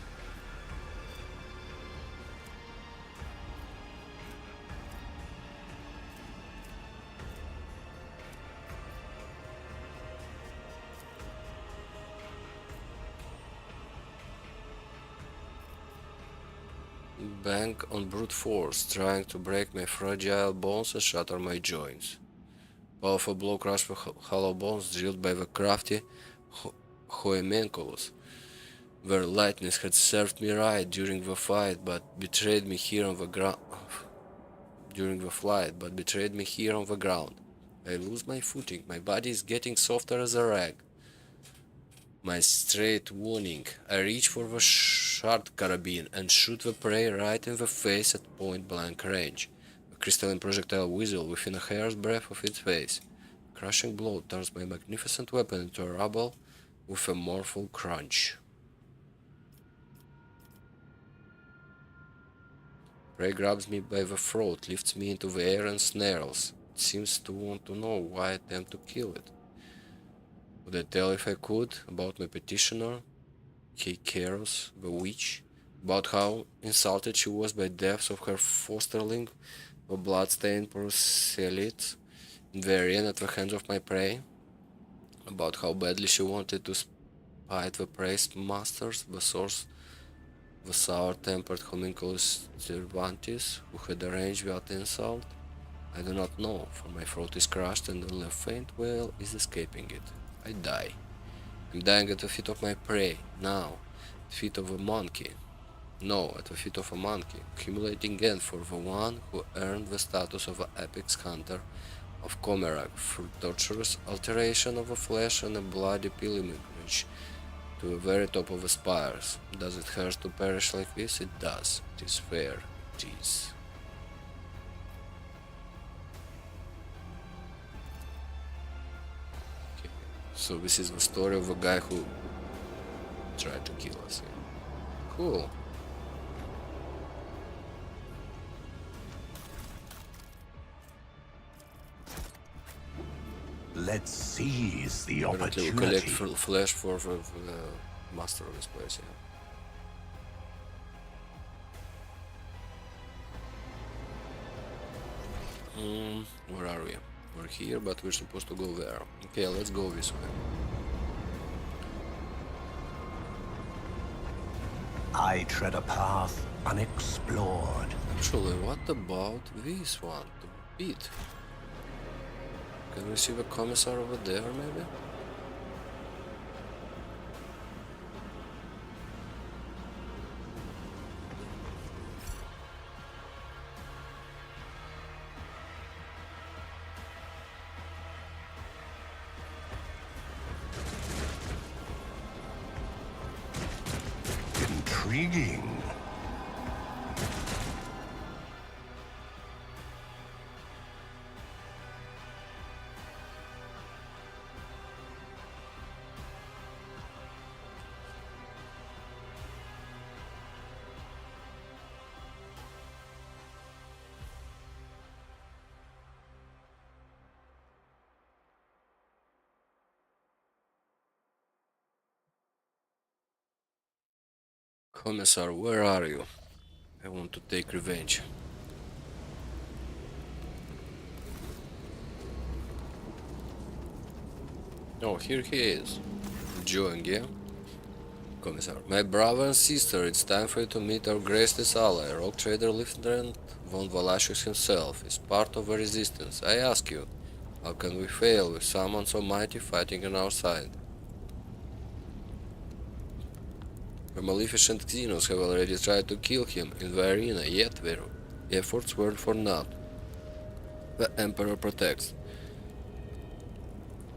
bank on brute force, trying to break my fragile bones and shatter my joints. Powerful blow crushed the hollow bones drilled by the crafty Hoemenculus. Their lightness had served me right during the fight, but betrayed me here on the ground. I lose my footing. My body is getting softer as a rag. My straight warning. I reach for the shard carbine and shoot the prey right in the face at point-blank range. A crystalline projectile whizzles within a hair's breadth of its face. A crushing blow turns my magnificent weapon into a rubble with a mournful crunch. Prey grabs me by the throat, lifts me into the air and snarls. It seems to want to know why I attempt to kill it. Would I tell if I could about my petitioner, Keikeros, the witch, about how insulted she was by deaths of her fosterling, the blood-stained proselytes, in the arena at the hands of my prey, about how badly she wanted to spite the praised masters, the sour-tempered homunculus Cervantes, who had arranged that insult? I do not know, for my throat is crushed and only a faint wail is escaping it. I die. I'm dying at the feet of my prey, now, at the feet of a monkey. No, at the feet of a monkey, accumulating again for the one who earned the status of an apex hunter of Comerag through torturous alteration of the flesh and a bloody pilgrimage to the very top of the spires. Does it hurt to perish like this? It does. It is fair. It is. So this is the story of a guy who tried to kill us. Yeah. Cool. Let's seize the Apparently we collect opportunity. flesh for the master of this place, yeah. Where are we? We're here, but we're supposed to go there. Okay, let's go this way. I tread a path unexplored. Actually, what about this one? The pit. Can we see the commissar over there, maybe? Intriguing. Commissar, where are you? I want to take revenge. Oh, here he is. Join, yeah? Commissar, my brother and sister, it's time for you to meet our graceless ally, rogue trader Lieutenant von Valacius himself. Is part of the resistance. I ask you, how can we fail with someone so mighty fighting on our side? The maleficent Xenos have already tried to kill him in the arena, yet their efforts were for naught. The Emperor protects.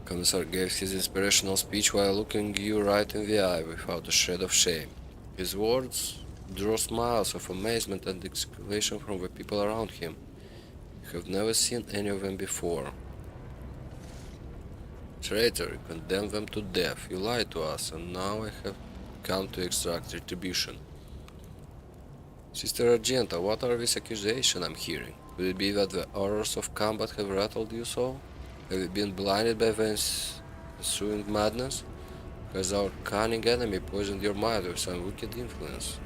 Commissar gave his inspirational speech while looking you right in the eye without a shred of shame. His words drew smiles of amazement and exclamation from the people around him. You have never seen any of them before. Traitor, you condemned them to death. You lied to us, and now I have come to extract retribution. Sister Argenta, what are these accusations I'm hearing? Could it be that the horrors of combat have rattled you so? Have you been blinded by the ensuing madness? Has our cunning enemy poisoned your mind with some wicked influence?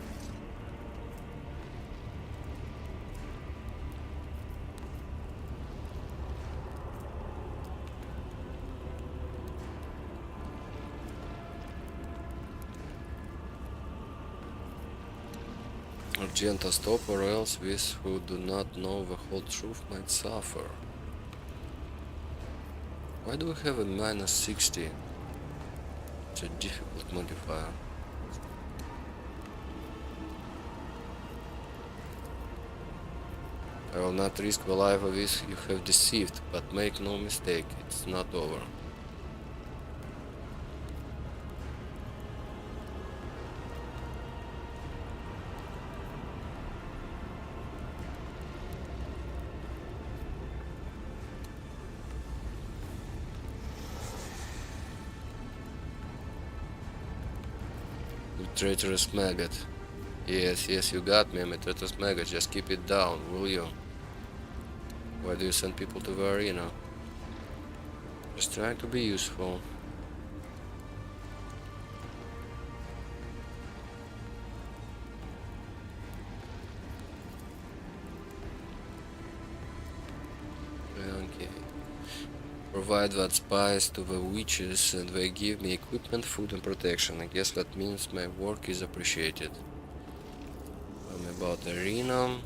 Argenta, stop, or else these who do not know the whole truth might suffer. Why do we have a minus 60? It's a difficult modifier. I will not risk the life of these you have deceived, but make no mistake, it's not over. You traitorous maggot. Yes, you got me, I'm a traitorous maggot. Just keep it down, will you? Why do you send people to the arena? Just trying to be useful. Okay. Provide that spies to the witches and they give me equipment, food and protection. I guess that means my work is appreciated. Tell me about the arena.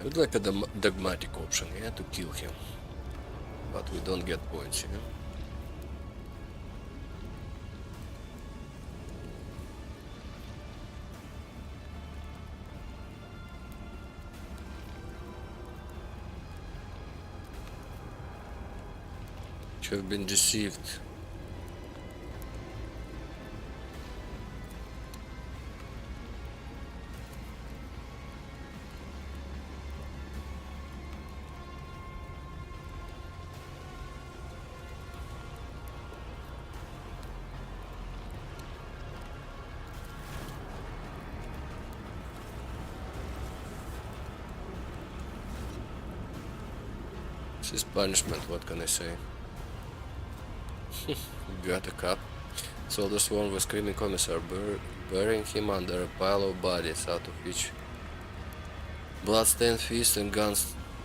Would like a dogmatic option, yeah, to kill him. But we don't get points, yeah? You have been deceived. This is punishment, what can I say? Got a cup. Soldiers swarm with screaming commissar, burying him under a pile of bodies, out of which blood-stained fists and gun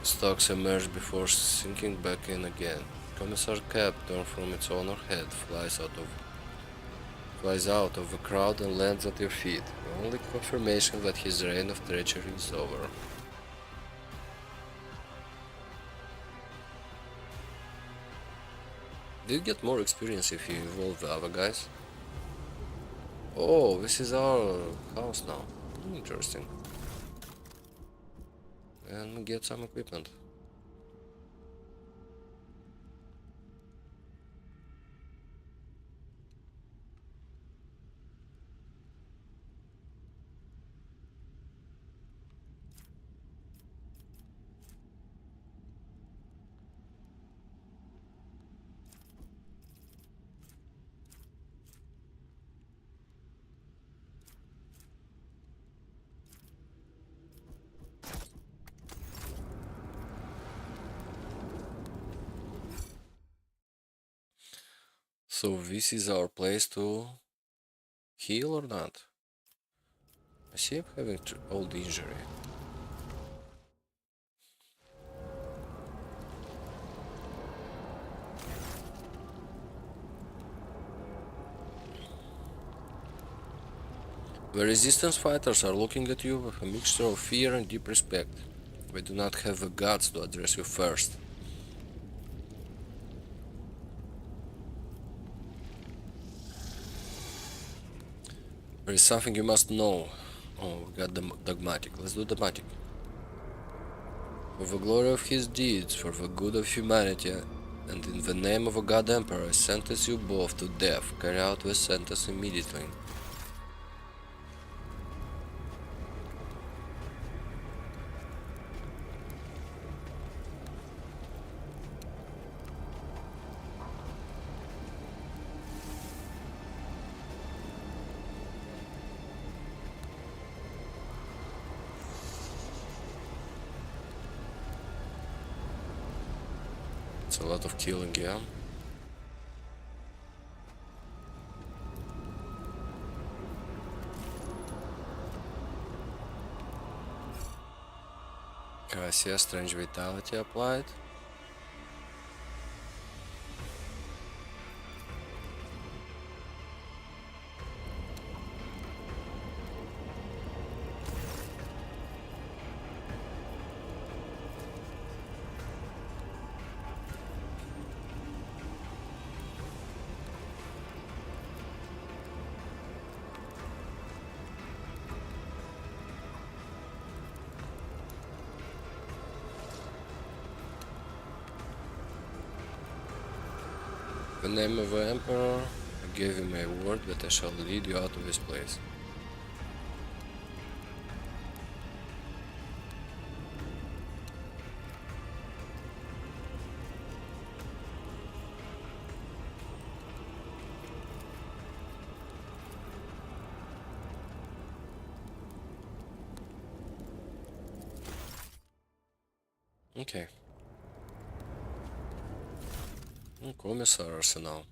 stocks emerge before sinking back in again. Commissar's cap, torn from its owner's head, flies out of the crowd and lands at your feet. The only confirmation that his reign of treachery is over. Do you get more experience if you involve the other guys? Oh, this is our house now. Interesting. And get some equipment. So this is our place to heal or not? I see I'm having old injury. The resistance fighters are looking at you with a mixture of fear and deep respect. They do not have the guts to address you first. There is something you must know. Oh, we got the dogmatic. Let's do dogmatic. For the glory of his deeds, for the good of humanity, and in the name of a God Emperor, I sentence you both to death. Carry out the sentence immediately. It's a lot of killing, yeah. I see a strange vitality applied. In the name of the Emperor, I gave him a word that I shall lead you out of this place. Okay. Commissar Arsenal.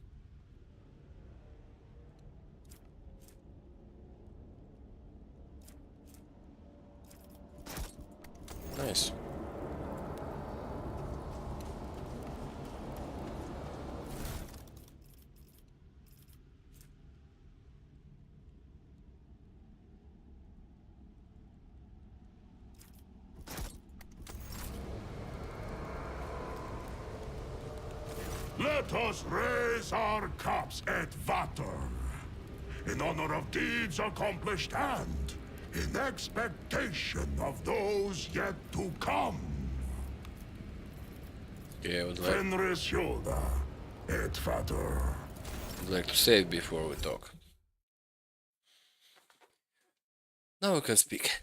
Nice. Let us raise our cups at Vater, in honor of deeds accomplished and in expectation of those yet to come. Okay, Fenris Yoda, et Vater. I'd like to save before we talk. Now we can speak.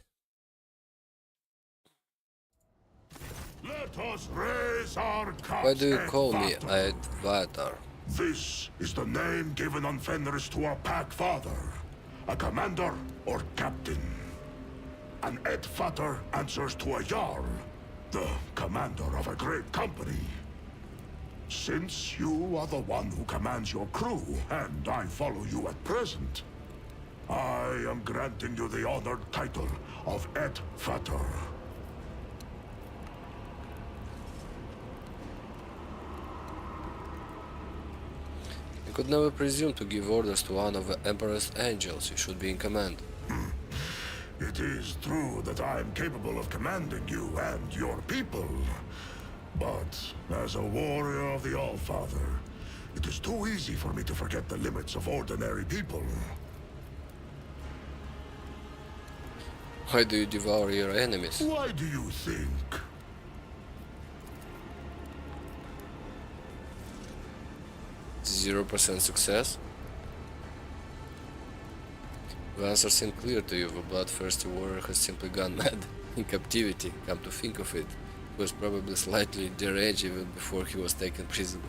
Let us raise our cups. Why do you at call me Vater. Advatar? This is the name given on Fenris to a pack father, a commander or captain. An Edvater answers to a Jarl, the commander of a great company. Since you are the one who commands your crew, and I follow you at present, I am granting you the honored title of Edvater. You could never presume to give orders to one of the Emperor's angels. You should be in command. It is true that I am capable of commanding you and your people. But as a warrior of the All-Father, it is too easy for me to forget the limits of ordinary people. Why do you devour your enemies? Why do you think? 0% success? The answer seemed clear to you. The bloodthirsty warrior has simply gone mad in captivity. Come to think of it, he was probably slightly deranged even before he was taken prisoner.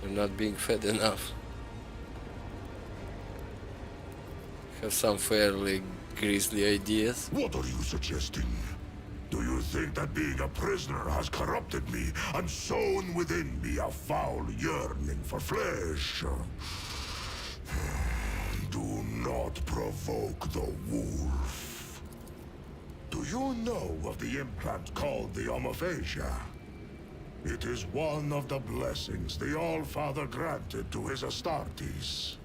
You're not being fed enough. Have some fairly grisly ideas. What are you suggesting? Do you think that being a prisoner has corrupted me and sown within me a foul yearning for flesh? Do not provoke the wolf. Do you know of the implant called the omophagia? It is one of the blessings the All-Father granted to his Astartes.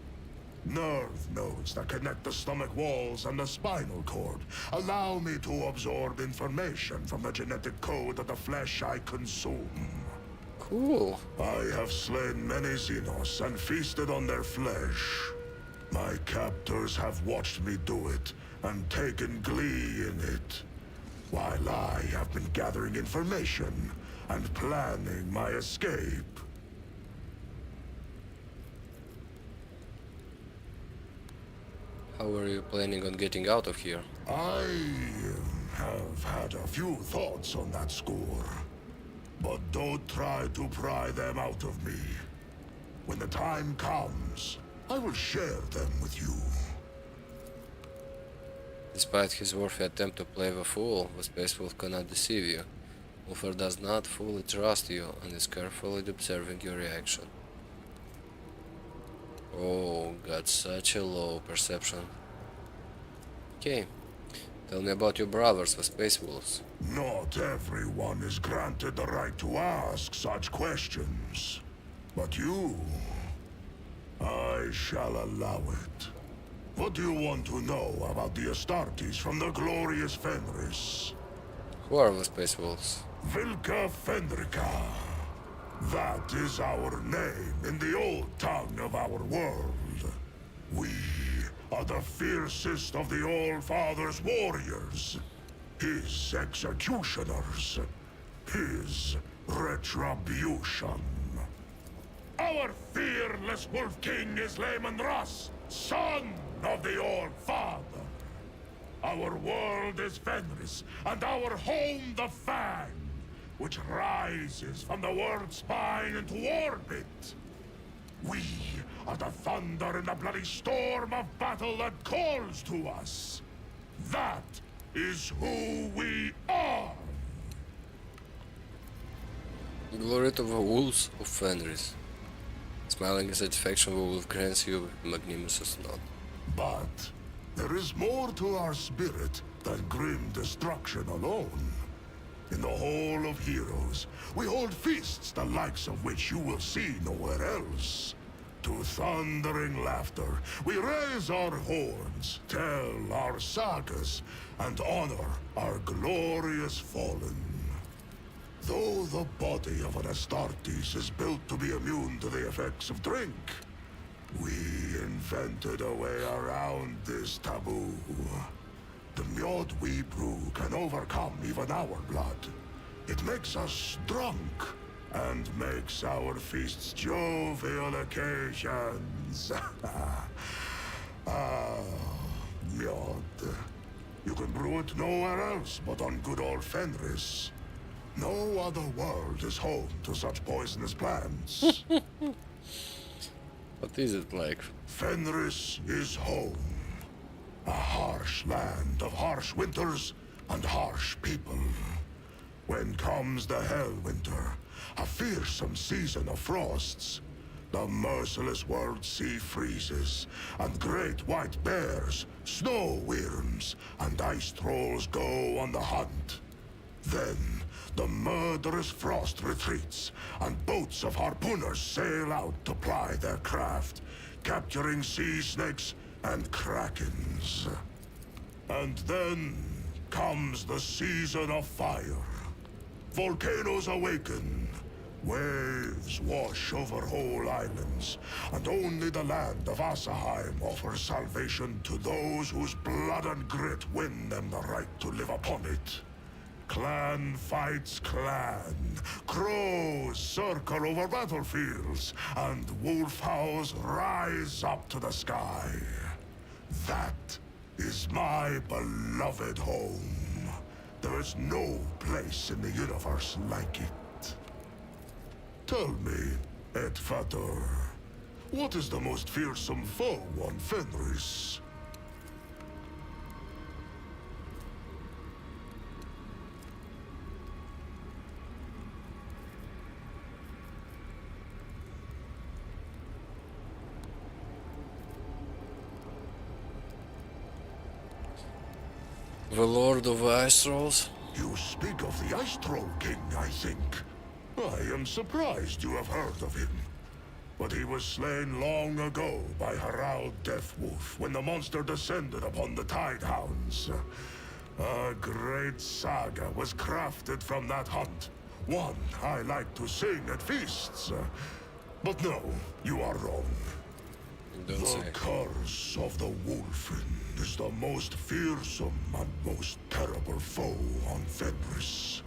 Nerve nodes that connect the stomach walls and the spinal cord allow me to absorb information from the genetic code of the flesh I consume. Cool. I have slain many Xenos and feasted on their flesh. My captors have watched me do it and taken glee in it, while I have been gathering information and planning my escape. How are you planning on getting out of here? I have had a few thoughts on that score, but don't try to pry them out of me. When the time comes, I will share them with you. Despite his worthy attempt to play the fool, the Space Wolf cannot deceive you. Wolfer does not fully trust you and is carefully observing your reaction. Oh, got such a low perception. Okay, tell me about your brothers, the Space Wolves. Not everyone is granted the right to ask such questions. But you, I shall allow it. What do you want to know about the Astartes from the glorious Fenris? Who are the Space Wolves? Vilka Fenrika. That is our name in the old tongue of our world. We are the fiercest of the All-Father's warriors. His executioners. His retribution. Our fearless Wolf King is Lehman Russ, son of the All-Father. Our world is Fenris, and our home the Fang, which rises from the world's spine into orbit. We are the thunder in the bloody storm of battle that calls to us. That is who we are. Glory to the Wolves of Fenris. Smiling in satisfaction, the wolf grants you a magnanimous nod. But there is more to our spirit than grim destruction alone. In the Hall of Heroes, we hold feasts the likes of which you will see nowhere else. To thundering laughter, we raise our horns, tell our sagas, and honor our glorious fallen. Though the body of an Astartes is built to be immune to the effects of drink, we invented a way around this taboo. The mead we brew can overcome even our blood. It makes us drunk, and makes our feasts jovial occasions. Mead. You can brew it nowhere else but on good old Fenris. No other world is home to such poisonous plants. What is it like? Fenris is home. A harsh land of harsh winters and harsh people. When comes the Hell Winter, a fearsome season of frosts, the merciless world sea freezes, and great white bears, snow wyrms, and ice trolls go on the hunt. Then, the murderous frost retreats, and boats of harpooners sail out to ply their craft, capturing sea snakes and krakens. And then comes the season of fire. Volcanoes awaken. Waves wash over whole islands, and only the land of Asaheim offers salvation to those whose blood and grit win them the right to live upon it. Clan fights clan. Crows circle over battlefields, and wolf howls rise up to the sky. That is my beloved home. There is no place in the universe like it. Tell me, Edfator, what is the most fearsome foe on Fenris? The Lord of Ice Trolls? You speak of the Ice Troll King, I think. I am surprised you have heard of him. But he was slain long ago by Harald Deathwolf when the monster descended upon the Tidehounds. A great saga was crafted from that hunt. One I like to sing at feasts. But no, you are wrong. Don't The say. curse of the Wolfen is the most fearsome and most terrible foe on Fenris.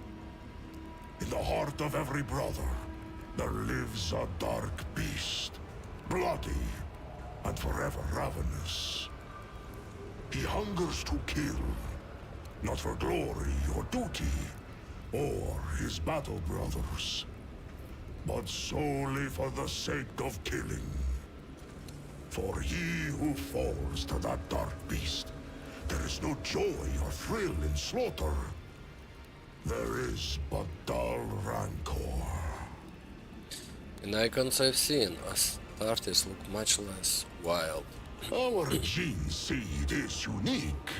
In the heart of every brother, there lives a dark beast, bloody and forever ravenous. He hungers to kill, not for glory or duty, or his battle brothers, but solely for the sake of killing. For he who falls to that dark beast, there is no joy or thrill in slaughter. There is but dull rancor. In icons I've seen, Astartes look much less wild. Our gene seed is unique.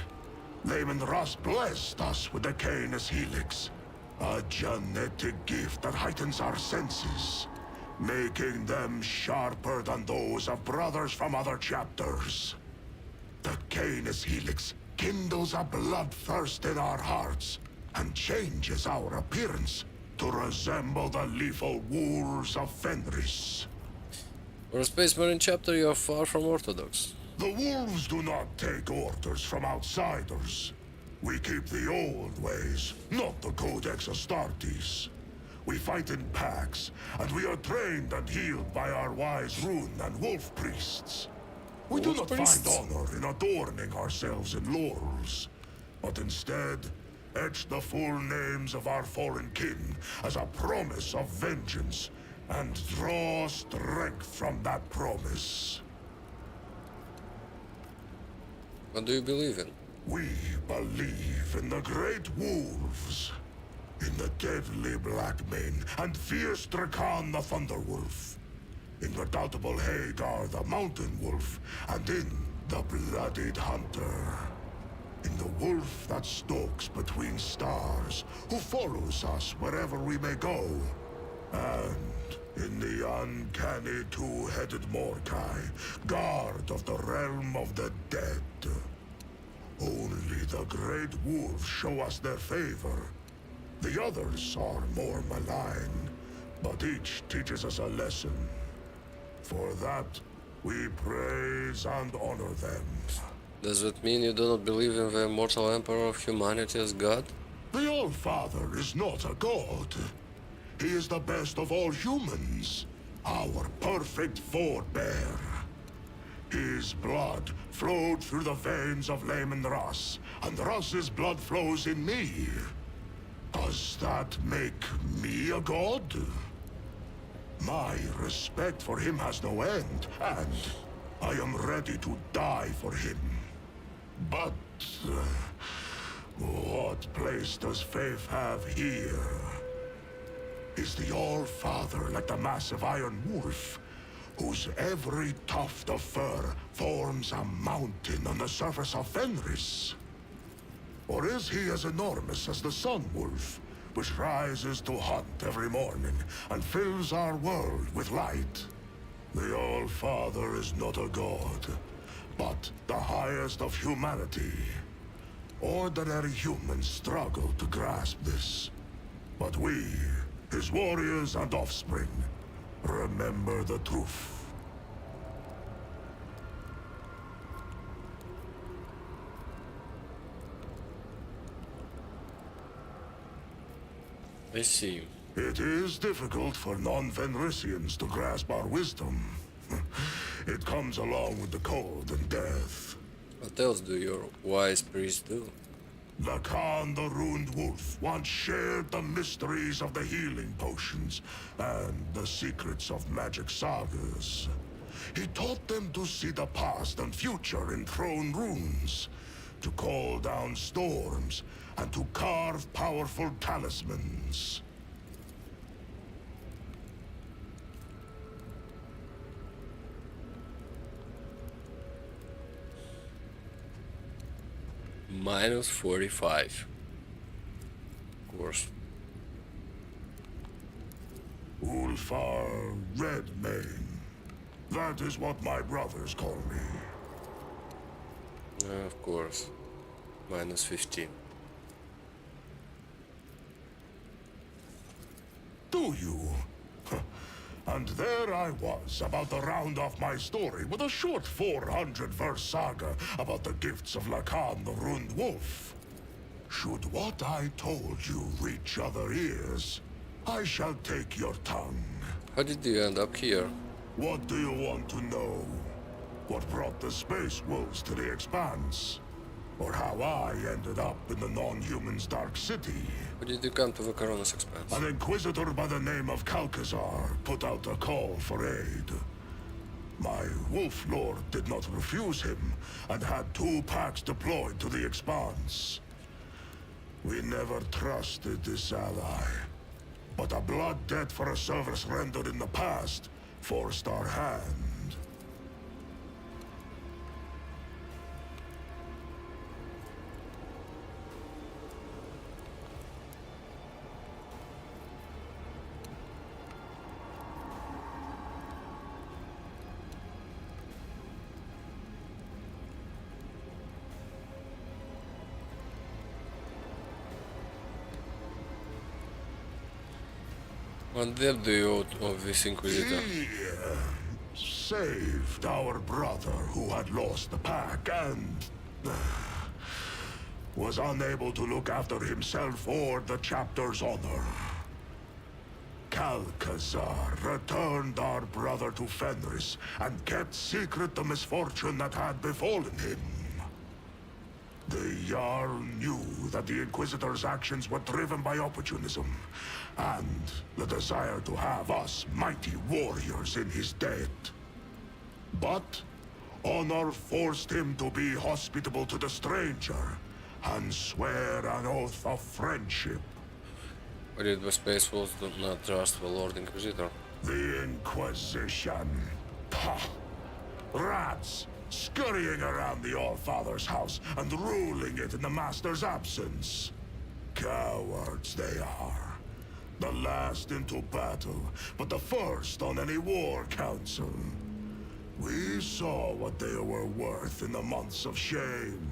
Lehman Russ blessed us with the Canis Helix, a genetic gift that heightens our senses, making them sharper than those of brothers from other chapters. The Canis Helix kindles a bloodthirst in our hearts and changes our appearance to resemble the lethal wolves of Fenris. For a Space Marine chapter, you are far from orthodox. The wolves do not take orders from outsiders. We keep the old ways, not the Codex Astartes. We fight in packs, and we are trained and healed by our wise rune and wolf priests. We do not find honor in adorning ourselves in laurels, but instead etch the full names of our fallen kin as a promise of vengeance, and draw strength from that promise. What do you believe in? We believe in the great wolves, in the deadly Blackmane and fierce Drakan the Thunderwolf, in redoubtable Hagar the Mountain Wolf, and in the Bloodied Hunter. In the wolf that stalks between stars, who follows us wherever we may go. And In the uncanny two-headed Mordecai, guard of the realm of the dead. Only the great wolves show us their favor. The others are more malign, but each teaches us a lesson. For that, we praise and honor them. Does that mean you do not believe in the immortal emperor of humanity as God? The All-Father is not a god. He is the best of all humans, our perfect forebear. His blood flowed through the veins of Layman Russ, and Russ's blood flows in me. Does that make me a god? My respect for him has no end, and I am ready to die for him. But what place does faith have here? Is the All-Father like the massive Iron Wolf, whose every tuft of fur forms a mountain on the surface of Fenris? Or is he as enormous as the Sun Wolf, which rises to hunt every morning and fills our world with light? The All-Father is not a god, but the highest of humanity. Ordinary humans struggle to grasp this. But we, his warriors and offspring, remember the truth. I see. It is difficult for non-Fenrisians to grasp our wisdom. It comes along with the cold and death. What else do your wise priests do? Lacan the Ruined Wolf once shared the mysteries of the healing potions and the secrets of magic sagas. He taught them to see the past and future in throne runes, to call down storms, and to carve powerful talismans. Minus 45. Of course. Ulfar Redmane. That is what my brothers call me. Of course. Minus 15. Do you? And there I was, about to round off my story with a short 400-verse saga about the gifts of Lacan the Ruined Wolf. Should what I told you reach other ears, I shall take your tongue. How did you end up here? What do you want to know? What brought the space wolves to the Expanse? Or how I ended up in the non-human's dark city? How did you come to the Corona's Expanse? An inquisitor by the name of Calcazar put out a call for aid. My wolf lord did not refuse him, and had 2 packs deployed to the Expanse. We never trusted this ally, but a blood debt for a service rendered in the past forced our hand. What debt do you owe this Inquisitor? He saved our brother who had lost the pack and was unable to look after himself or the chapter's honor. Calcazar returned our brother to Fenris and kept secret the misfortune that had befallen him. The Jarl knew that the Inquisitor's actions were driven by opportunism, and the desire to have us mighty warriors in his debt. But honor forced him to be hospitable to the stranger, and swear an oath of friendship. Why did the Space Wolves do not trust the Lord Inquisitor? The Inquisition. Pah! Rats! Scurrying around the All-Father's house and ruling it in the Master's absence. Cowards they are. The last into battle, but the first on any war council. We saw what they were worth in the months of shame.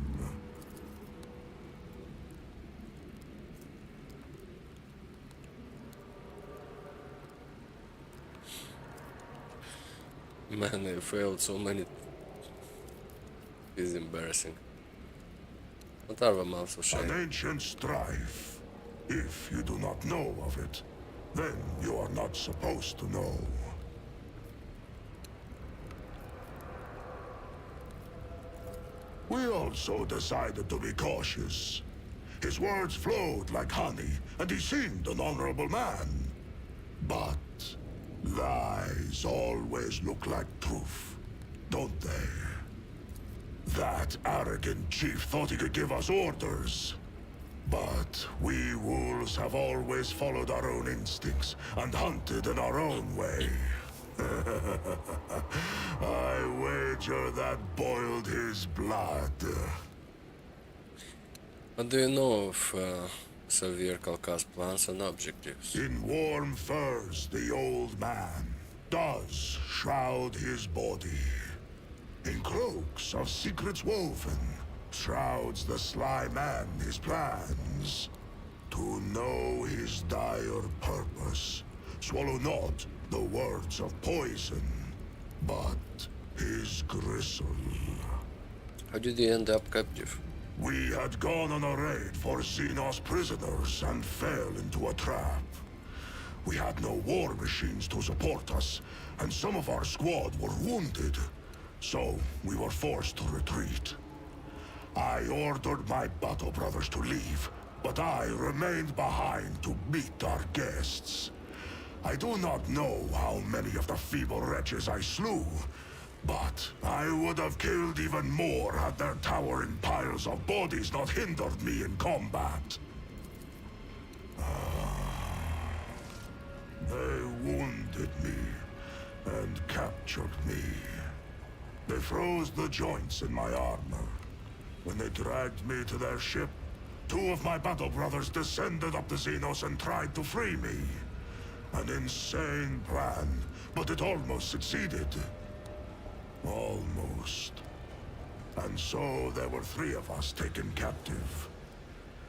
Man, I failed so many. It's embarrassing. What are the months of An shame? ancient strife. If you do not know of it, then you are not supposed to know. We also decided to be cautious. His words flowed like honey, and he seemed an honorable man. But lies always look like truth, don't they? That arrogant chief thought he could give us orders. But we wolves have always followed our own instincts and hunted in our own way. I wager that boiled his blood. What do you know of Xavier Calca's plans and objectives? In warm furs, the old man does shroud his body. In cloaks of secrets woven, shrouds the sly man his plans. To know his dire purpose, swallow not the words of poison, but his gristle. How did he end up captive? We had gone on a raid for Xenos prisoners and fell into a trap. We had no war machines to support us, and some of our squad were wounded. So we were forced to retreat. I ordered my battle brothers to leave, but I remained behind to meet our guests. I do not know how many of the feeble wretches I slew, but I would have killed even more had their towering piles of bodies not hindered me in combat. They wounded me and captured me. They froze the joints in my armor. When they dragged me to their ship, two of my battle brothers descended up the Xenos and tried to free me. An insane plan, but it almost succeeded. Almost. And so there were 3 of us taken captive.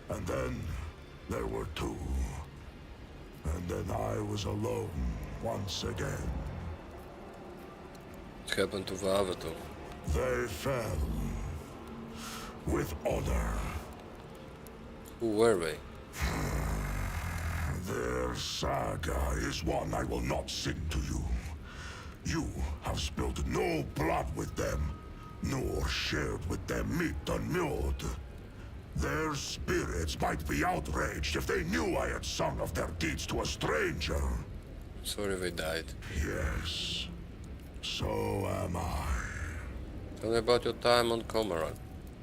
And then there were 2. And then I was alone once again. What happened to the other two? They fell. With honor. Who were they? Their saga is one I will not sing to you. You have spilled no blood with them, nor shared with them meat unmewed. Their spirits might be outraged if they knew I had sung of their deeds to a stranger. Sorry they died. Yes, so am I. Tell me about your time on Comaran.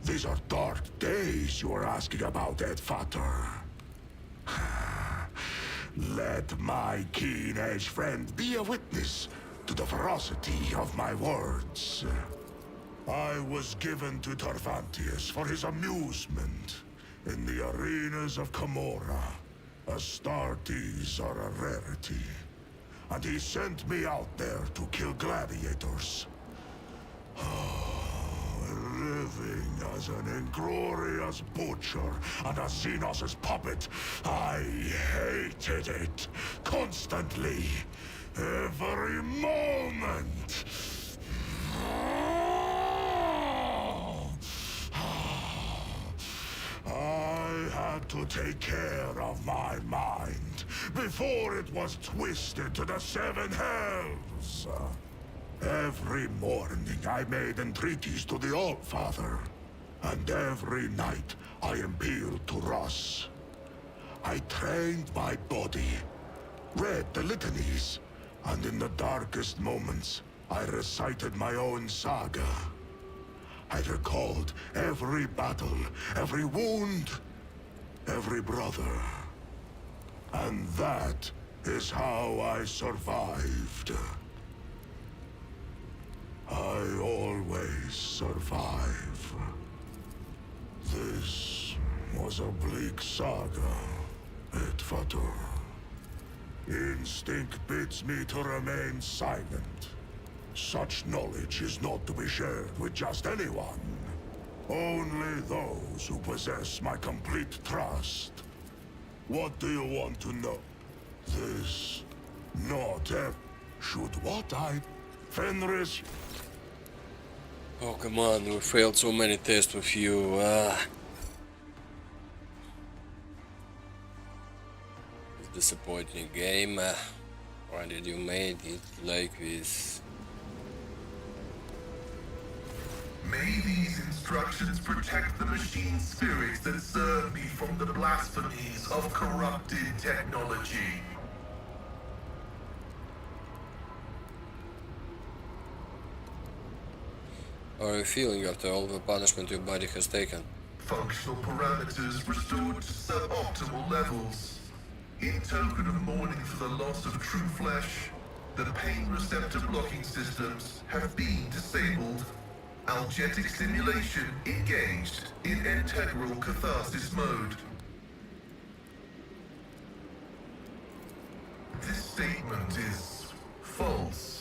These are dark days you are asking about, Ed Fatter. Let my keen-edged friend be a witness to the ferocity of my words. I was given to Tarvantius for his amusement in the arenas of Camorra. Astartes are a rarity, and he sent me out there to kill gladiators. Living as an inglorious butcher and a Xenos' puppet, I hated it constantly, every moment. I had to take care of my mind before it was twisted to the 7 hells. Every morning I made entreaties to the All-Father, and every night I appealed to Ross. I trained my body, read the litanies, and in the darkest moments, I recited my own saga. I recalled every battle, every wound, every brother. And that is how I survived. I always survive. This was a bleak saga, Edvator. Instinct bids me to remain silent. Such knowledge is not to be shared with just anyone. Only those who possess my complete trust. What do you want to know? This. Not ever. Should what I... Fenris... Oh, come on, we failed so many tests with you. It's disappointing game. Why did you make it like this? May these instructions protect the machine spirits that serve me from the blasphemies of corrupted technology. How are you feeling after all the punishment your body has taken? Functional parameters restored to suboptimal levels. In token of mourning for the loss of true flesh, the pain receptor blocking systems have been disabled. Algetic stimulation engaged in integral catharsis mode. This statement is false.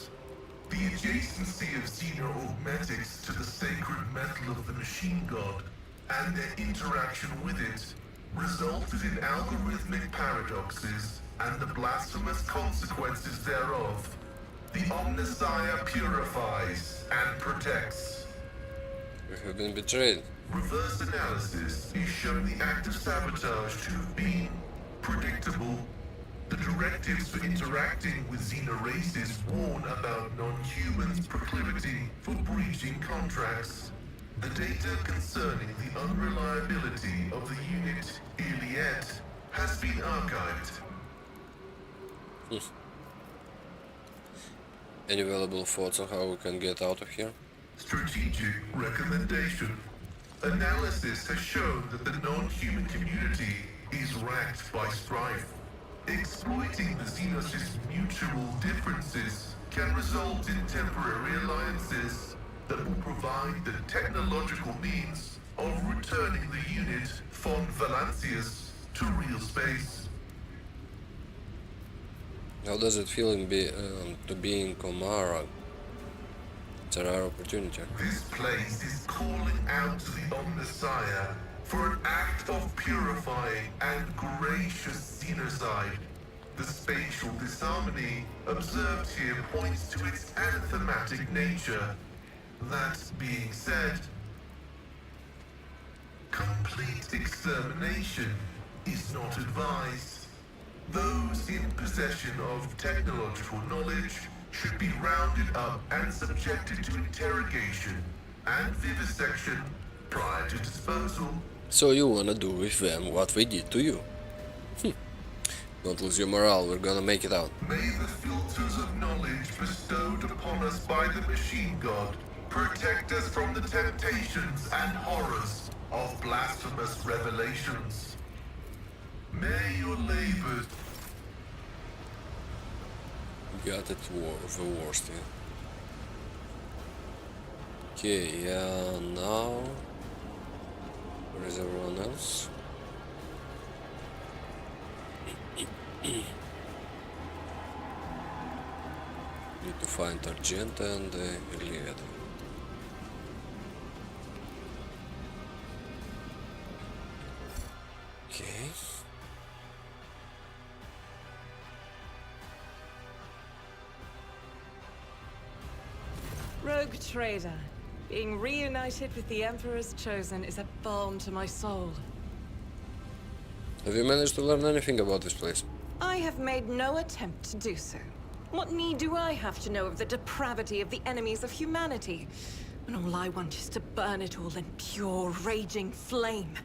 The adjacency of xeno-augmetics to the sacred metal of the machine god and their interaction with it resulted in algorithmic paradoxes and the blasphemous consequences thereof. The Omnissiah purifies and protects. We have been betrayed. Reverse analysis is showing the act of sabotage to have been predictable. The directives for interacting with xenoraces warn about non-humans' proclivity for breaching contracts. The data concerning the unreliability of the unit Iliet has been archived. Any valuable thoughts on how we can get out of here? Strategic recommendation. Analysis has shown that the non-human community is racked by strife. Exploiting the Xenos' mutual differences can result in temporary alliances that will provide the technological means of returning the unit von Valancius to real space. How does it feel to be in Komara? It's a rare opportunity. This place is calling out to the Omnissiah for an act of purifying and gracious xenocide. The spatial disharmony observed here points to its anathematic nature. That being said, complete extermination is not advised. Those in possession of technological knowledge should be rounded up and subjected to interrogation and vivisection prior to disposal. So you wanna do with them what we did to you? Don't lose your morale, we're gonna make it out. May the filters of knowledge bestowed upon us by the machine god protect us from the temptations and horrors of blasphemous revelations. May your labors... Got it, the worst, yeah. Okay, now... Where is everyone else? Need to find Argenta and Iliad. Okay. Rogue trader. Being reunited with the Emperor's Chosen is a balm to my soul. Have you managed to learn anything about this place? I have made no attempt to do so. What need do I have to know of the depravity of the enemies of humanity? When all I want is to burn it all in pure, raging flame.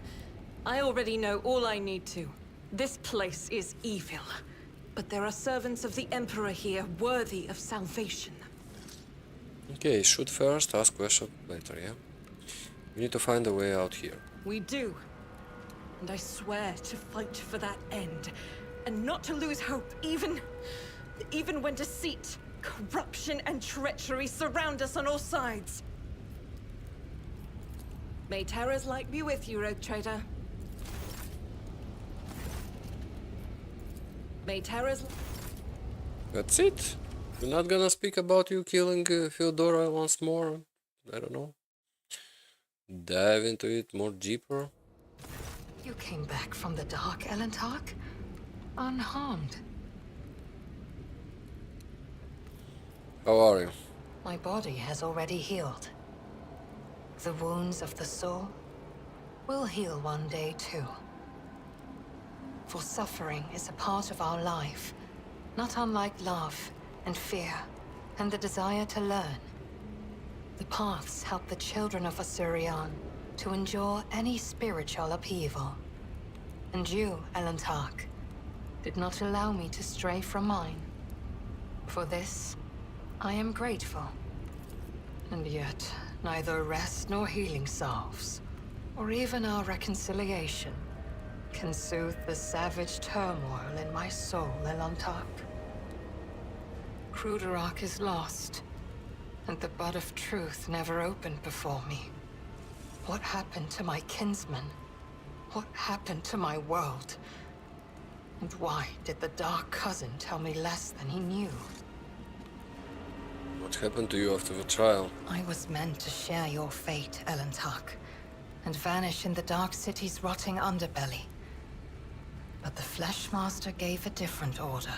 I already know all I need to. This place is evil. But there are servants of the Emperor here worthy of salvation. Okay, shoot first, ask question later, yeah? We need to find a way out here. We do. And I swear to fight for that end. And not to lose hope, even when deceit, corruption, and treachery surround us on all sides. May Terra's light be with you, Rogue Trader. May Terra's... That's it? You're not gonna speak about you killing Theodora once more? I don't know. Dive into it more deeper? You came back from the dark, Elentark? Unharmed. How are you? My body has already healed. The wounds of the soul will heal one day too. For suffering is a part of our life, not unlike love and fear and the desire to learn. The paths help the children of Asurion to endure any spiritual upheaval. And you, Elentark, did not allow me to stray from mine. For this, I am grateful. And yet, neither rest nor healing salves, or even our reconciliation, can soothe the savage turmoil in my soul, Elentark. Kruderak is lost, and the bud of truth never opened before me. What happened to my kinsmen? What happened to my world? And why did the Dark Cousin tell me less than he knew? What happened to you after the trial? I was meant to share your fate, Elentark, and vanish in the Dark City's rotting underbelly. But the Fleshmaster gave a different order.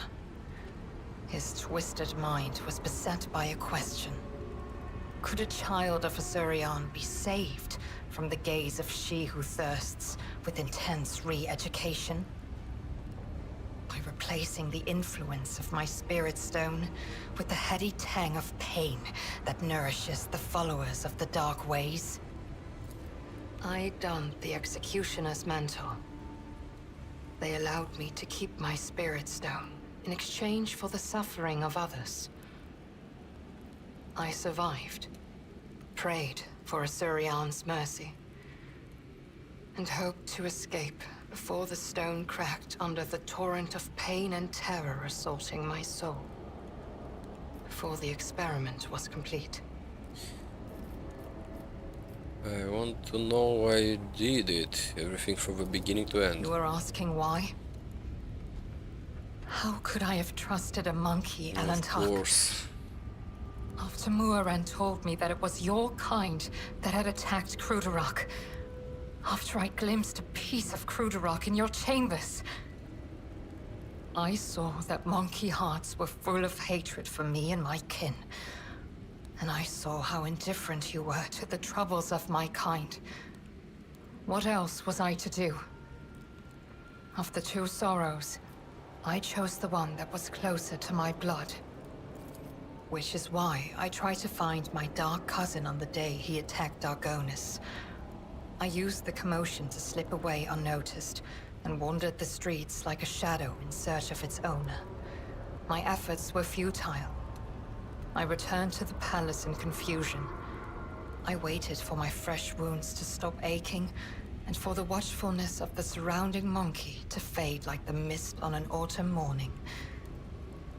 His twisted mind was beset by a question. Could a child of Asurion be saved from the gaze of she who thirsts with intense re-education? By replacing the influence of my spirit stone with the heady tang of pain that nourishes the followers of the dark ways? I donned the executioner's mantle. They allowed me to keep my spirit stone in exchange for the suffering of others. I survived, prayed for Asurion's mercy, and hoped to escape before the stone cracked under the torrent of pain and terror assaulting my soul. Before the experiment was complete. I want to know why you did it. Everything from the beginning to end. You are asking why? How could I have trusted a monkey, Of Elentark? course. After Muaren told me that it was your kind that had attacked Kruderak. After I glimpsed a piece of Kruderak in your chambers. I saw that monkey hearts were full of hatred for me and my kin. And I saw how indifferent you were to the troubles of my kind. What else was I to do? Of the two sorrows, I chose the one that was closer to my blood. Which is why I tried to find my dark cousin on the day he attacked Argonis. I used the commotion to slip away unnoticed, and wandered the streets like a shadow in search of its owner. My efforts were futile. I returned to the palace in confusion. I waited for my fresh wounds to stop aching, and for the watchfulness of the surrounding monkey to fade like the mist on an autumn morning.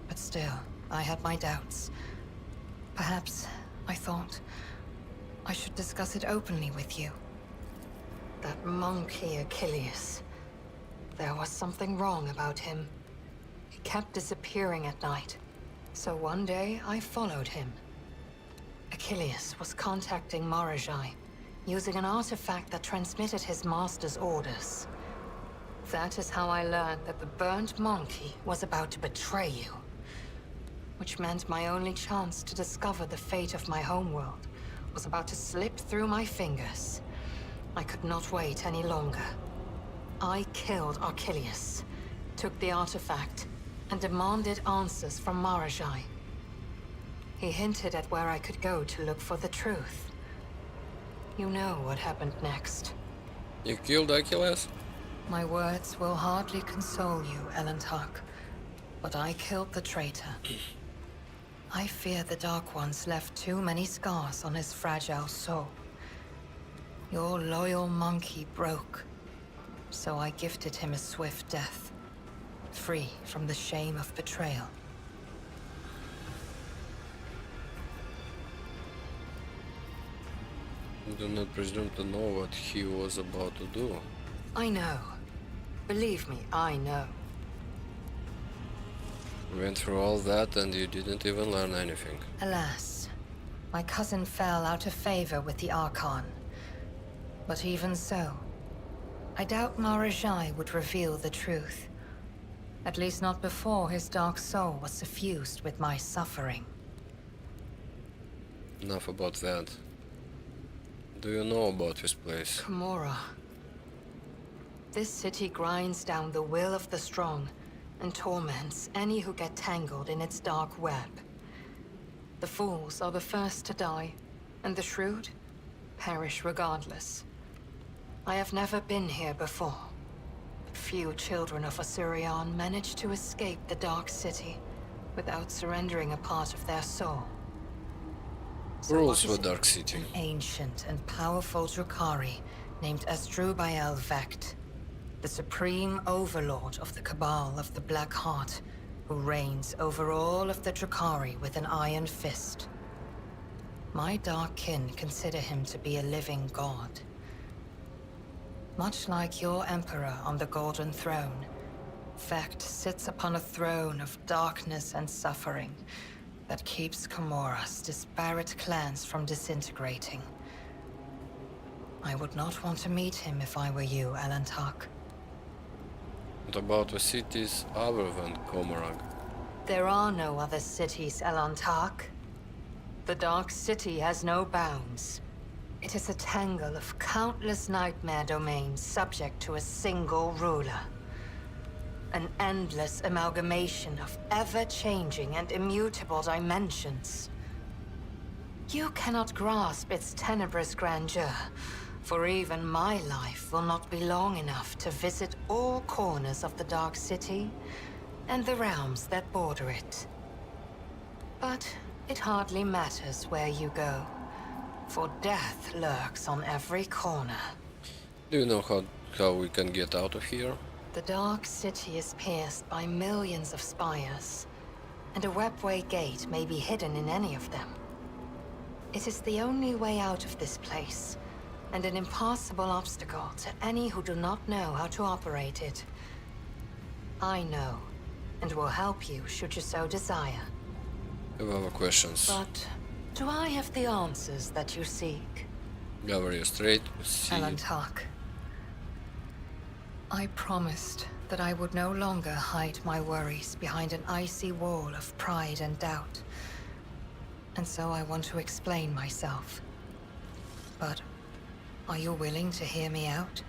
But still, I had my doubts. Perhaps, I thought, I should discuss it openly with you. That monkey Achilles. There was something wrong about him. He kept disappearing at night. So one day, I followed him. Achilles was contacting Marajai, using an artifact that transmitted his master's orders. That is how I learned that the burnt monkey was about to betray you. Which meant my only chance to discover the fate of my homeworld was about to slip through my fingers. I could not wait any longer. I killed Achilles, took the artifact, and demanded answers from Marajai. He hinted at where I could go to look for the truth. You know what happened next. You killed Achilles? My words will hardly console you, Elentark, but I killed the traitor. I fear the Dark Ones left too many scars on his fragile soul. Your loyal monkey broke, so I gifted him a swift death, free from the shame of betrayal. You do not presume to know what he was about to do. I know. Believe me, I know. We went through all that and you didn't even learn anything. Alas, my cousin fell out of favor with the Archon. But even so, I doubt Marajai would reveal the truth. At least not before his dark soul was suffused with my suffering. Enough about that. Do you know about this place? Kamora. This city grinds down the will of the strong and torments any who get tangled in its dark web. The fools are the first to die, and the shrewd perish regardless. I have never been here before, but few children of Osirion manage to escape the Dark City without surrendering a part of their soul. So Rules what is for Dark City. an ancient and powerful Drukhari named Asdrubael Vecht, the supreme overlord of the Cabal of the Black Heart, who reigns over all of the Drukhari with an iron fist. My dark kin consider him to be a living god. Much like your Emperor on the Golden Throne, Vecht sits upon a throne of darkness and suffering that keeps Comora's disparate clans from disintegrating. I would not want to meet him if I were you, Alantak. What about the cities other than Komarag? There are no other cities, Alantak. The Dark City has no bounds. It is a tangle of countless nightmare domains subject to a single ruler. An endless amalgamation of ever-changing and immutable dimensions. You cannot grasp its tenebrous grandeur, for even my life will not be long enough to visit all corners of the Dark City and the realms that border it. But it hardly matters where you go, for death lurks on every corner. Do you know how we can get out of here? The Dark City is pierced by millions of spires, and a webway gate may be hidden in any of them. It is the only way out of this place, and an impassable obstacle to any who do not know how to operate it. I know, and will help you should you so desire. I have other questions. But do I have the answers that you seek? Gather you straight. See. Alantak. I promised that I would no longer hide my worries behind an icy wall of pride and doubt. And so I want to explain myself. But are you willing to hear me out?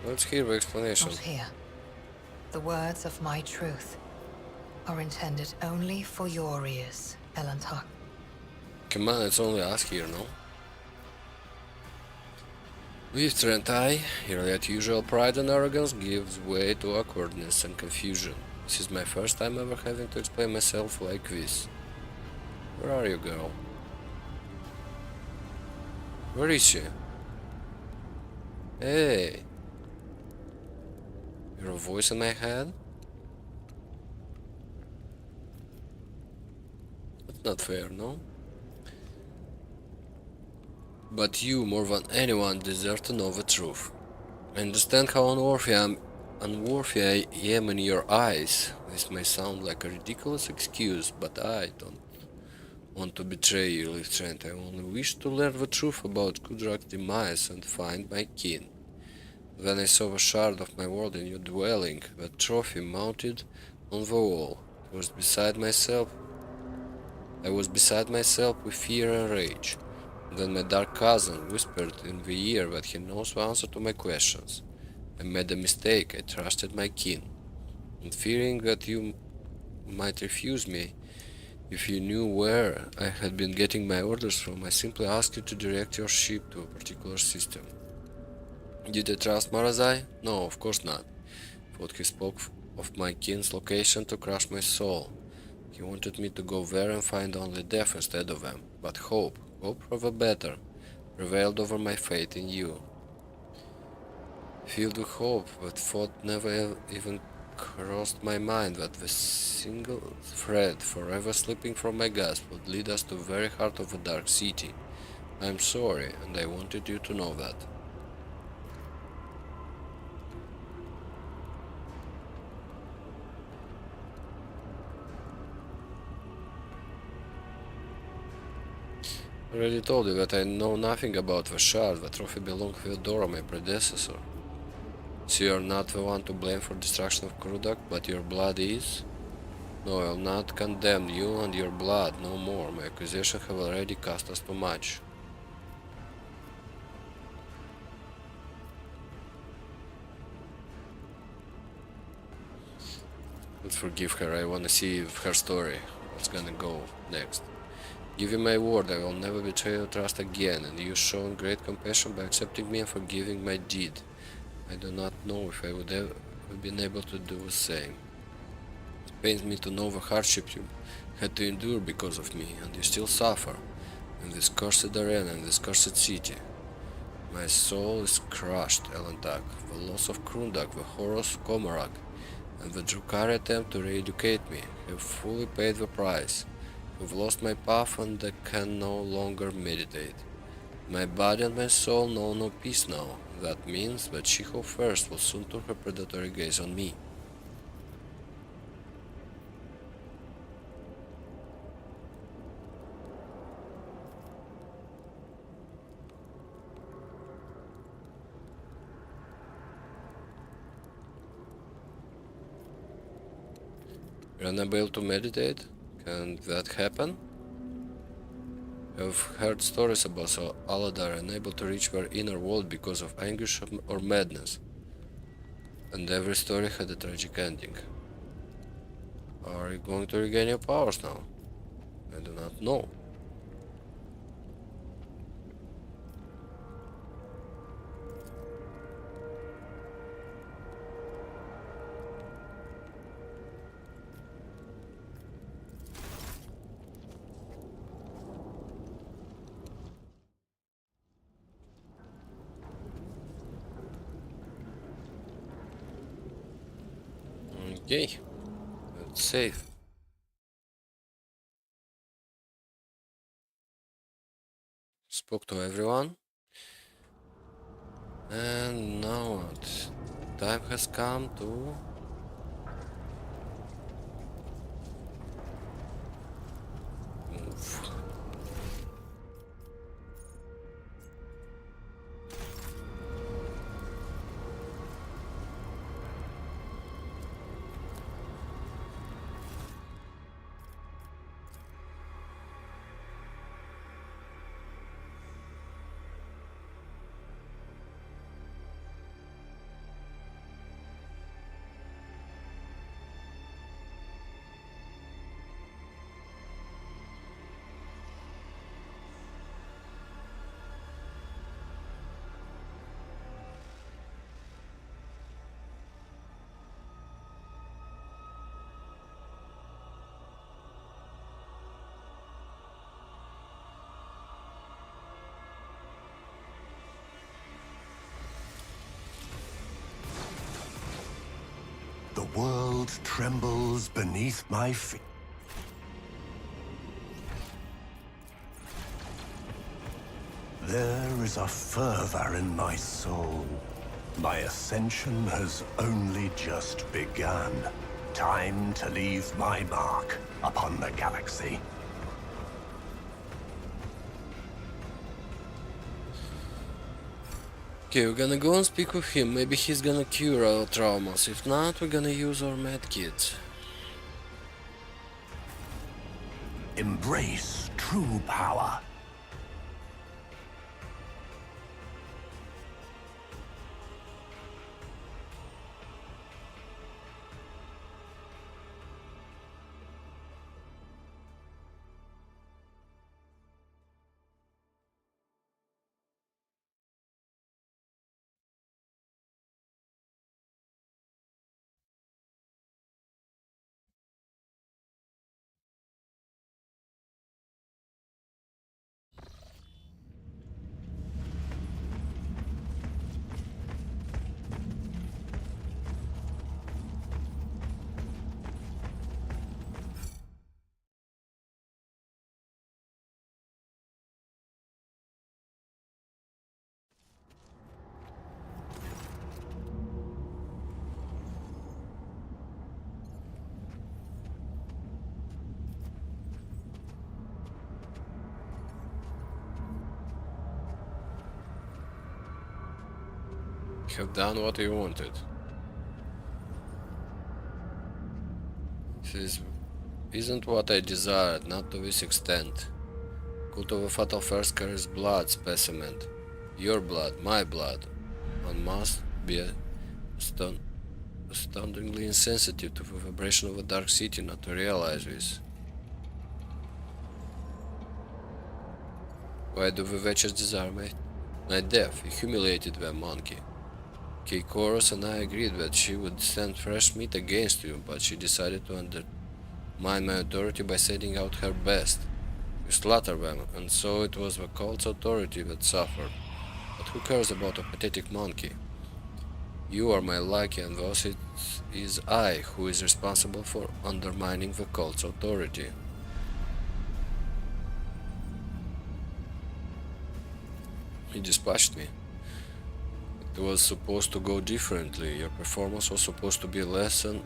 Let's hear the explanation. Not here. The words of my truth are intended only for your ears, Alantak. Come on, it's only us here, no? With Trent I, your yet usual pride and arrogance gives way to awkwardness and confusion. This is my first time ever having to explain myself like this. Where are you, girl? Where is she? Hey! You're a voice in my head? That's not fair, no? But you, more than anyone, deserve to know the truth. I understand how unworthy I am in your eyes. This may sound like a ridiculous excuse, but I don't want to betray you, Lieutenant. I only wish to learn the truth about Kudrak's demise and find my kin. When I saw the shard of my world in your dwelling, the trophy mounted on the wall, I was beside myself with fear and rage. Then my dark cousin whispered in the ear that he knows the answer to my questions. I made a mistake. I trusted my kin. And fearing that you might refuse me if you knew where I had been getting my orders from, I simply asked you to direct your ship to a particular system. Did I trust Marazai? No, of course not. Thought he spoke of my kin's location to crush my soul. He wanted me to go there and find only death instead of them. But hope for the better, prevailed over my faith in you. Filled with hope, that thought never even crossed my mind that the single thread forever slipping from my grasp would lead us to the very heart of the Dark City. I am sorry, and I wanted you to know that. Already told you that I know nothing about the shard. The trophy belonged to Theodora, my predecessor. So you're not the one to blame for destruction of Krudak, but your blood is? No, I'll not condemn you and your blood, no more. My accusations have already cost us too much. Let's forgive her. I wanna see her story. What's gonna go next. Give you my word, I will never betray your trust again, and you shown great compassion by accepting me and forgiving my deed. I do not know if I would have been able to do the same. It pains me to know the hardship you had to endure because of me, and you still suffer in this cursed arena, in this cursed city. My soul is crushed, Elentak. The loss of Krundak, the horrors of Komarak, and the Drukari attempt to re-educate me have fully paid the price. I've lost my path and I can no longer meditate. My body and my soul know no peace now. That means that she who first will soon turn her predatory gaze on me. You're unable to meditate? Can that happen? I've heard stories about how Aladar are unable to reach their inner world because of anguish or madness. And every story had a tragic ending. Are you going to regain your powers now? I do not know. Okay, let's save. Spoke to everyone. And now what? Time has come to... move. The world trembles beneath my feet. There is a fervor in my soul. My ascension has only just begun. Time to leave my mark upon the galaxy. Okay, we're gonna go and speak with him. Maybe he's gonna cure our traumas. If not, we're gonna use our medkit. Embrace true power. have done what you wanted. This isn't what I desired, not to this extent. Cult of a Fatal First carries blood specimen. Your blood, my blood. One must be astoundingly insensitive to the vibration of a dark city not to realize this. Why do the wretches desire my death? You humiliated them, monkey. Kay Koros and I agreed that she would send fresh meat against you, but she decided to undermine my authority by sending out her best. You slaughtered them, and so it was the cult's authority that suffered. But who cares about a pathetic monkey? You are my lackey, and thus it is I who is responsible for undermining the cult's authority. He dispatched me. It was supposed to go differently. Your performance was supposed to be a lesson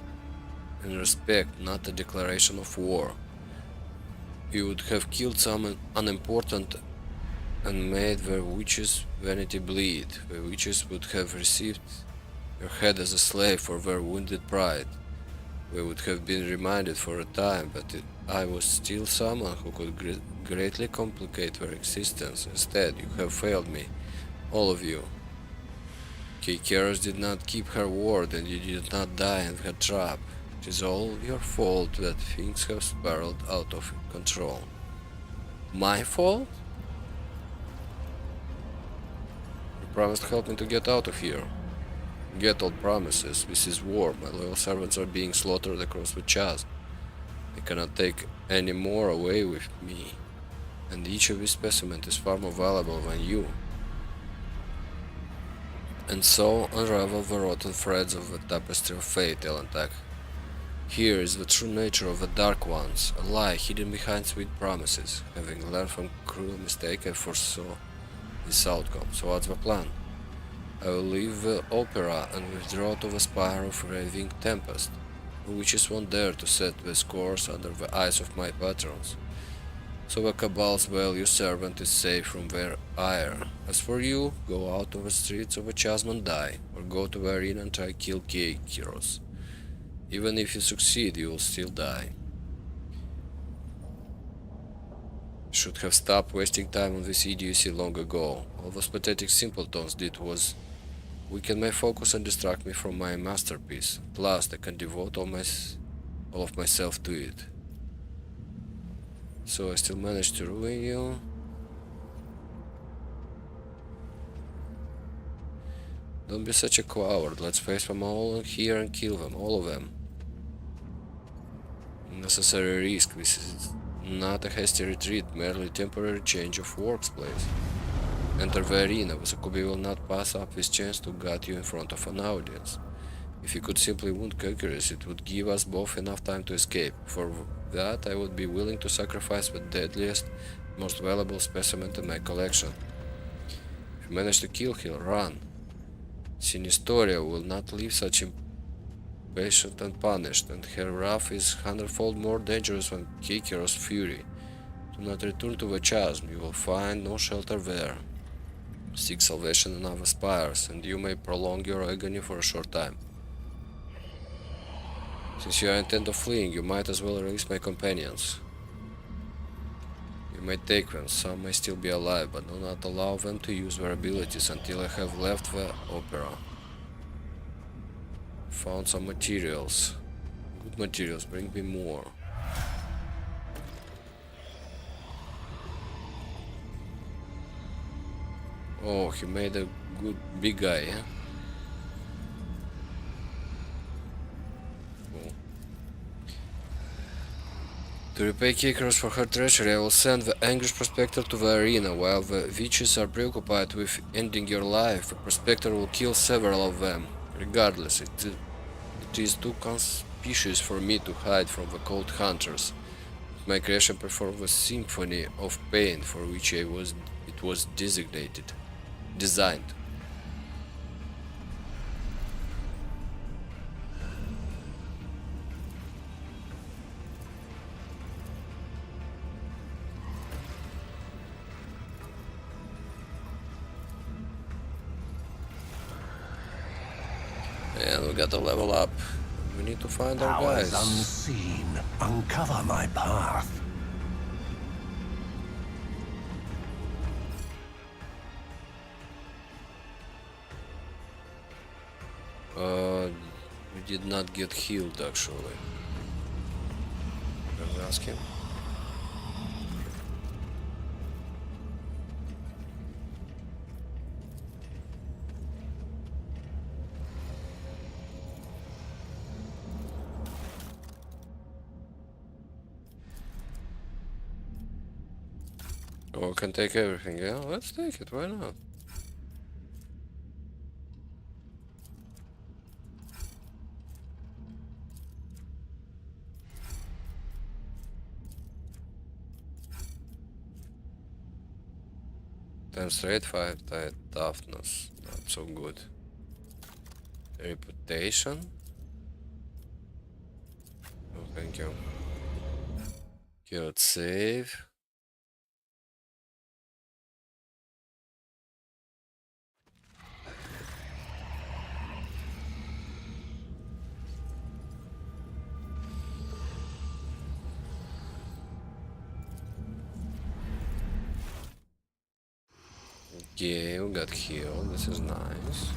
in respect, not a declaration of war. You would have killed some unimportant and made the witches' vanity bleed. The witches would have received your head as a slave for their wounded pride. They would have been reminded for a time that I was still someone who could greatly complicate their existence. Instead, you have failed me, all of you. Kay Koros did not keep her word, and you did not die in her trap. It is all your fault that things have spiraled out of control. My fault? You promised to help me to get out of here. Get old promises. This is war. My loyal servants are being slaughtered across the chasm. I cannot take any more away with me, and each of these specimens is far more valuable than you. And so unravel the rotten threads of the tapestry of fate, Elantak. Here is the true nature of the Dark Ones, a lie hidden behind sweet promises. Having learned from cruel mistake, I foresaw this outcome. So what's the plan? I will leave the opera and withdraw to the spire of raving tempest. The witches won't dare to set the scores under the eyes of my patrons. So the Cabal's value servant is safe from their ire. As for you, go out on the streets of the chasm and die, or go to the arena and try kill Kay Koros. Even if you succeed, you will still die. Should have stopped wasting time on this idiocy long ago. All those pathetic simpletons did was weaken my focus and distract me from my masterpiece. At last I can devote all of myself to it. So I still managed to ruin you. Don't be such a coward. Let's face them all here and kill them, all of them. Necessary risk. This is not a hasty retreat, merely temporary change of workplace. Enter the arena. The Succubi will not pass up this chance to gut you in front of an audience. If you could simply wound Kokiris, it would give us both enough time to escape. For that, I would be willing to sacrifice the deadliest, most valuable specimen in my collection. If you manage to kill him, run. Sinistoria will not leave such impatient unpunished, and her wrath is 100-fold more dangerous than Kay Koros' fury. Do not return to the chasm, you will find no shelter there. Seek salvation in other spires, and you may prolong your agony for a short time. Since you are intent of fleeing, you might as well release my companions. You may take them, some may still be alive, but do not allow them to use their abilities until I have left the opera. Found some materials. Good materials, bring me more. Oh, he made a good big guy, yeah? Cool. To repay Kay Koros for her treachery, I will send the Anguished Prospector to the arena. While the witches are preoccupied with ending your life, the Prospector will kill several of them. Regardless, it is too conspicuous for me to hide from the cold hunters. My creation performed a symphony of pain for which it was designed. And we gotta level up. We need to find our Powers guys. unseen uncover my path. We did not get healed actually. Let's ask him. Oh, we can take everything, yeah? Let's take it, why not? Then straight fight, toughness, not so good. Reputation? Oh, thank you. Okay, let's save. Okay, we got healed, this is nice.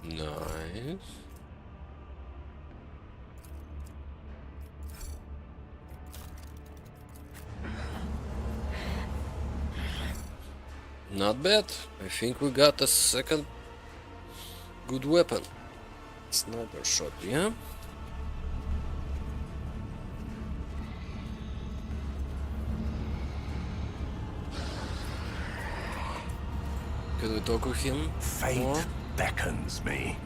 Nice. Not bad. I think we got a second good weapon. Sniper shot, yeah? Can we talk with him Fate more? beckons me.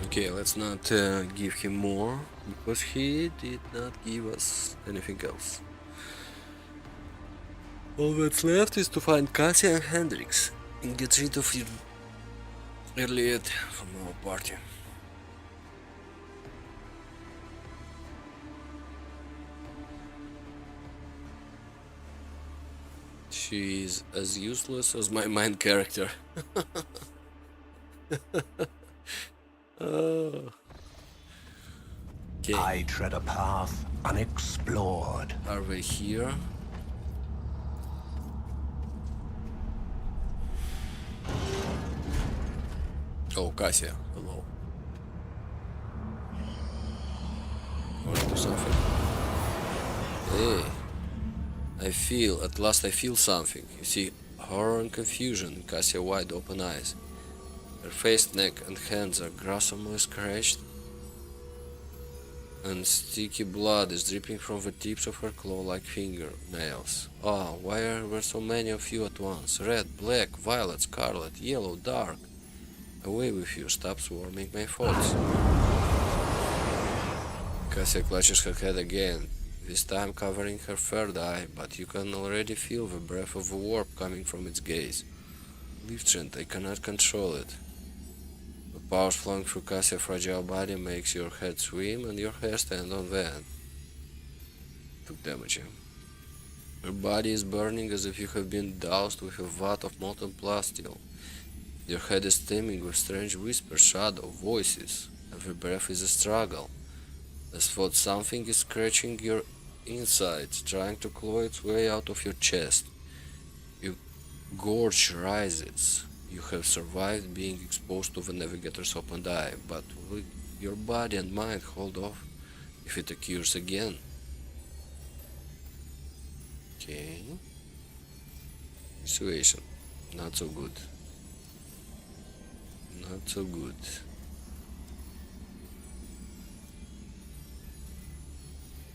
Okay, let's not give him more, because he did not give us anything else. All that's left is to find Cassia and Hendrix and get rid of your early from our party. She is as useless as my main character. Oh. Okay, I tread a path unexplored. are we here? Oh, Cassia, hello. Want to do something? Hey, at last I feel something. You see horror and confusion in Cassia's wide open eyes. Her face, neck and hands are gruesomely scratched, and sticky blood is dripping from the tips of her claw-like fingernails. Ah, why are there so many of you at once? Red, black, violet, scarlet, yellow, dark. Away with you, stop swarming my thoughts. Cassia clutches her head again, this time covering her third eye, but you can already feel the breath of the warp coming from its gaze. Lieutenant, I cannot control it. The power flowing through Cassia's fragile body makes your head swim and your hair stand on end. Took damage. Your body is burning as if you have been doused with a vat of molten plasteel. Your head is teeming with strange whispers, shadow, voices. Every breath is a struggle. As though something is scratching your insides, trying to claw its way out of your chest. Your gorge rises. You have survived being exposed to the navigator's open eye, but will your body and mind hold off if it occurs again? Okay. Situation. Not so good. Not so good.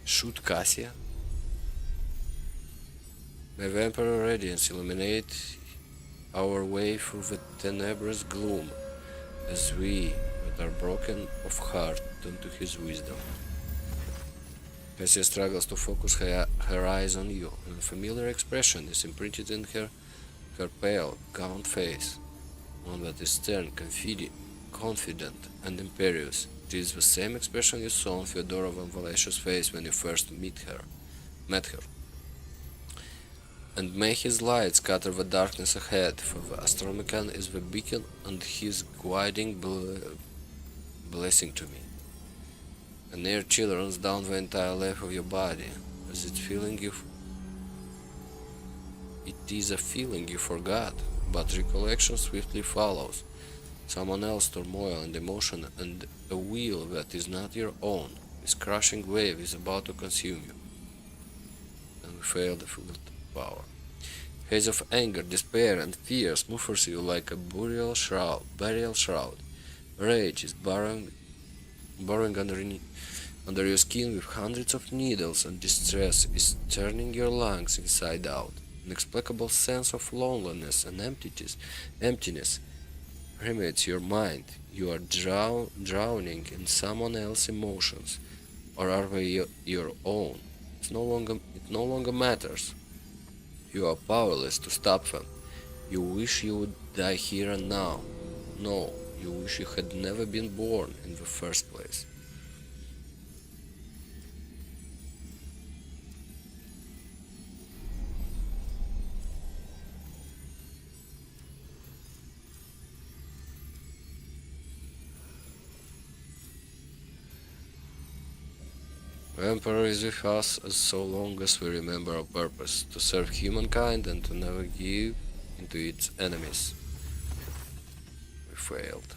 Shoot Cassia? May Vampire Radiance illuminate our way through the tenebrous gloom, as we, that are broken of heart, turn to his wisdom. Cassia struggles to focus her eyes on you, and a familiar expression is imprinted in her pale, gaunt face, one that is stern, confident, and imperious. It is the same expression you saw on Fyodora von Valesha's face when you first met her. And may his light scatter the darkness ahead, for the Astromecan is the beacon and his guiding blessing to me. An air chill runs down the entire length of your body, as it is a feeling you forgot, but recollection swiftly follows. Someone else's turmoil and emotion, and a will that is not your own. This crushing wave is about to consume you. And we fail the full power. Haze of anger, despair, and fear smothers you like a burial shroud. Rage is burrowing under your skin with hundreds of needles, and distress is turning your lungs inside out. An inexplicable sense of loneliness and emptiness permeates your mind. You are drowning in someone else's emotions, or are they your own? It no longer matters. You are powerless to stop them. You wish you would die here and now. No, you wish you had never been born in the first place. The Emperor is with us as so long as we remember our purpose, to serve humankind and to never give into its enemies. We failed.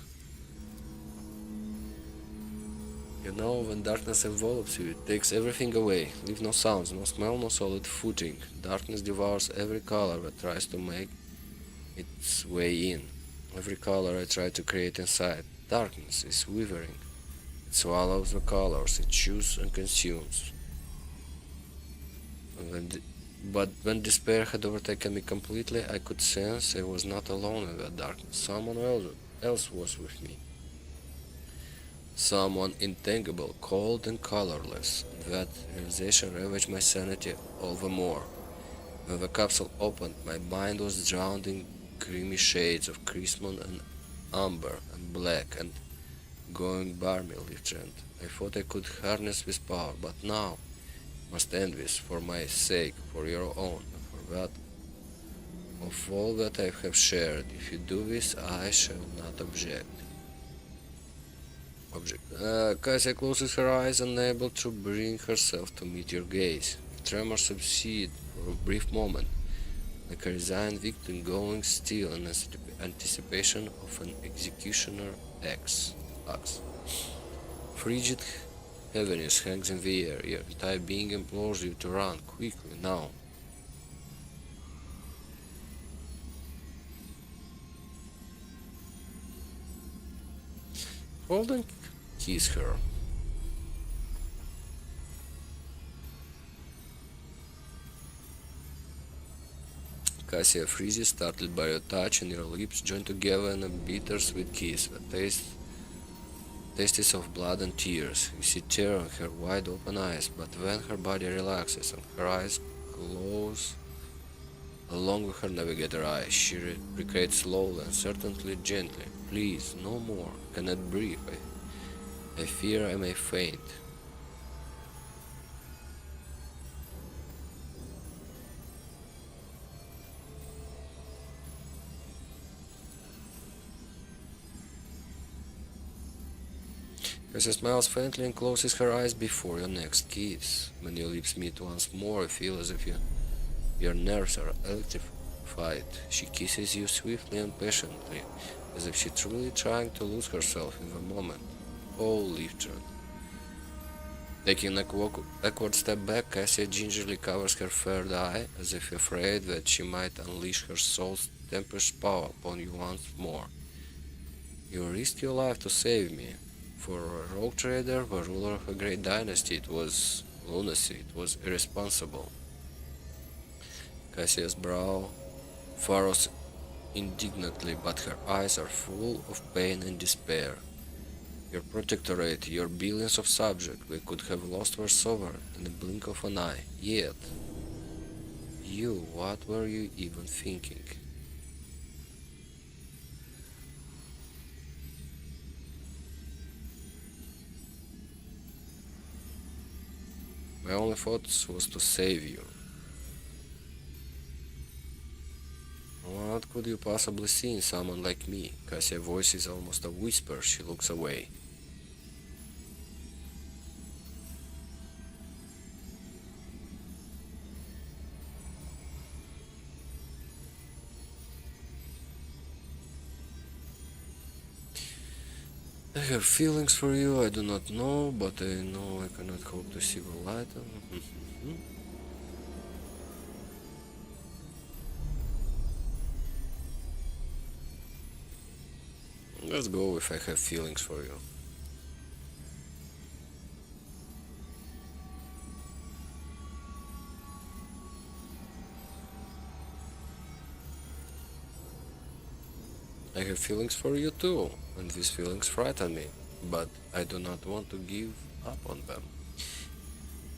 You know, when darkness envelops you, it takes everything away. Leave no sounds, no smell, no solid footing. Darkness devours every color that tries to make its way in. Every color I try to create inside. Darkness is withering. It swallows the colors, it chews and consumes. But when despair had overtaken me completely, I could sense I was not alone in that darkness. Someone else was with me. Someone intangible, cold and colorless. And that realization ravaged my sanity all the more. When the capsule opened, my mind was drowned in creamy shades of crimson and amber and black and going balmy lieutenant. I thought I could harness this power, but now must end this for my sake, for your own, and for that of all that I have shared. If you do this, I shall not object. Cassia closes her eyes, unable to bring herself to meet your gaze. The tremor subsides for a brief moment, like a resigned victim going still in anticipation of an executioner axe. Frigid heaviness hangs in the air. Your entire being implores you to run quickly now. Hold and kiss her. Cassia freezes, startled by your touch, and your lips join together in a bittersweet kiss. The taste is of blood and tears. You see terror in her wide open eyes, but when her body relaxes and her eyes close along with her navigator eye, she recreates slowly and certainly gently. Please, no more. I cannot breathe. I fear I may faint. Cassia smiles faintly and closes her eyes before your next kiss. When your lips meet once more, you feel as if your nerves are electrified. She kisses you swiftly and passionately, as if she truly trying to lose herself in the moment. Oh, Liftron. Taking an awkward step back, Cassia gingerly covers her third eye, as if afraid that she might unleash her soul's tempest power upon you once more. You risked your life to save me. For a rogue trader, the ruler of a great dynasty, it was lunacy, it was irresponsible. Cassia's brow furrows indignantly, but her eyes are full of pain and despair. Your protectorate, your billions of subjects, we could have lost our sovereign in the blink of an eye. Yet, you, what were you even thinking? My only thought was to save you. What could you possibly see in someone like me? Cassia's voice is almost a whisper. She looks away. I have feelings for you, I do not know, but I know I cannot hope to see the light. Let's go if I have feelings for you. I have feelings for you too, and these feelings frighten me, but I do not want to give up on them.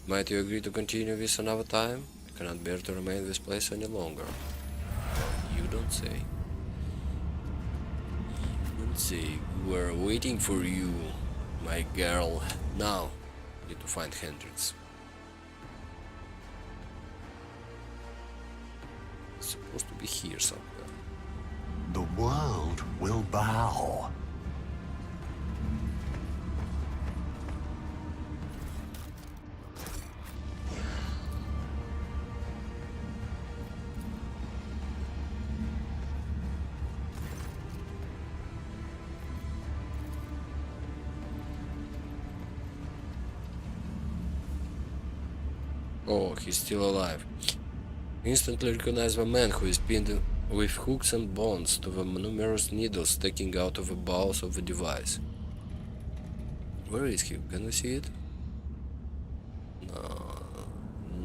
Might you agree to continue this another time? I cannot bear to remain in this place any longer. You don't say. You don't say. We're waiting for you, my girl. Now, need to find Hendrix. It's supposed to be here somewhere. The world will bow. Oh, he's still alive. Instantly recognize the man who is pinned with hooks and bonds to the numerous needles sticking out of the bowels of the device. Where is he? Can we see it? No,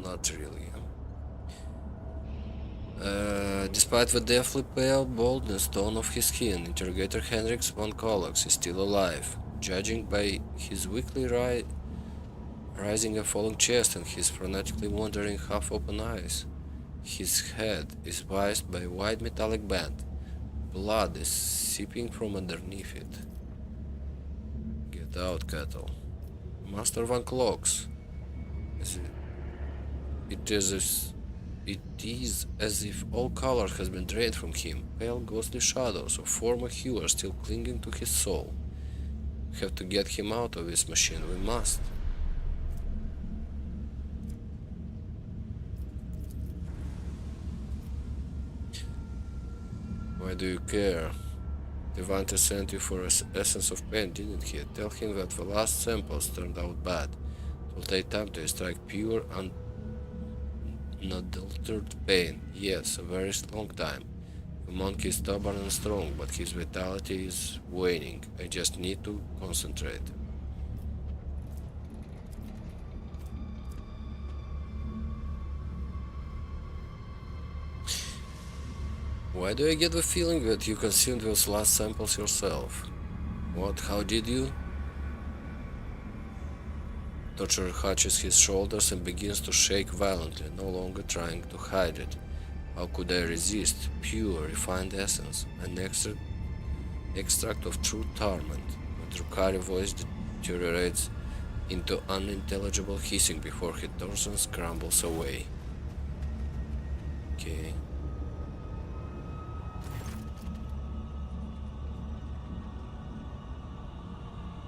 not really. Despite the deathly pale baldness tone of his skin, Interrogator Hendrix von Kollax is still alive. Judging by his weakly rising and falling chest and his frenetically wandering half-open eyes, his head is vised by a wide metallic band. Blood is seeping from underneath it. Get out, cattle. Master Van Cloaks. It is as if all color has been drained from him. Pale ghostly shadows of former hue are still clinging to his soul. We have to get him out of this machine. We must. Why do you care? Devante sent you for essence of pain, didn't he? Tell him that the last samples turned out bad. It will take time to extract pure, unadulterated pain. Yes, a very long time. The monkey is stubborn and strong, but his vitality is waning. I just need to concentrate. Why do I get the feeling that you consumed those last samples yourself? What? How did you? Torturer hunches his shoulders and begins to shake violently, no longer trying to hide it. How could I resist? Pure, refined essence, an extract of true torment. The Drukari voice deteriorates into unintelligible hissing before his torsion crumbles away. Okay.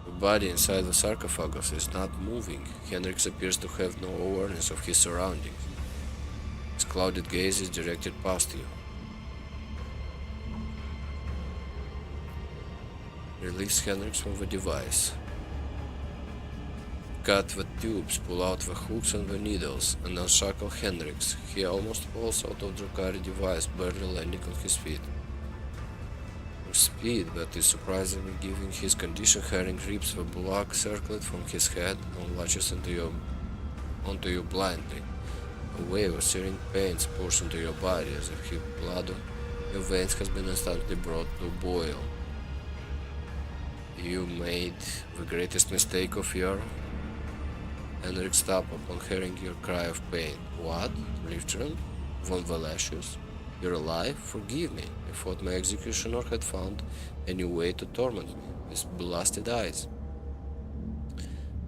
The body inside the sarcophagus is not moving. Hendrix appears to have no awareness of his surroundings. His clouded gaze is directed past you. Release Hendrix from the device. Cut the tubes, pull out the hooks and the needles, and unshackle Hendrix. He almost falls out of the Drukari device, barely landing on his feet. For a speed, but is surprisingly giving his condition. Herring rips the blood circlet from his head and latches onto you blindly. A wave of searing pain pours into your body as if his blood on your veins has been instantly brought to a boil. You made the greatest mistake of your... Henrik stopped upon hearing your cry of pain. What? Lieutenant? Von Valesius? You're alive? Forgive me. I thought my executioner had found a new way to torment me with blasted eyes.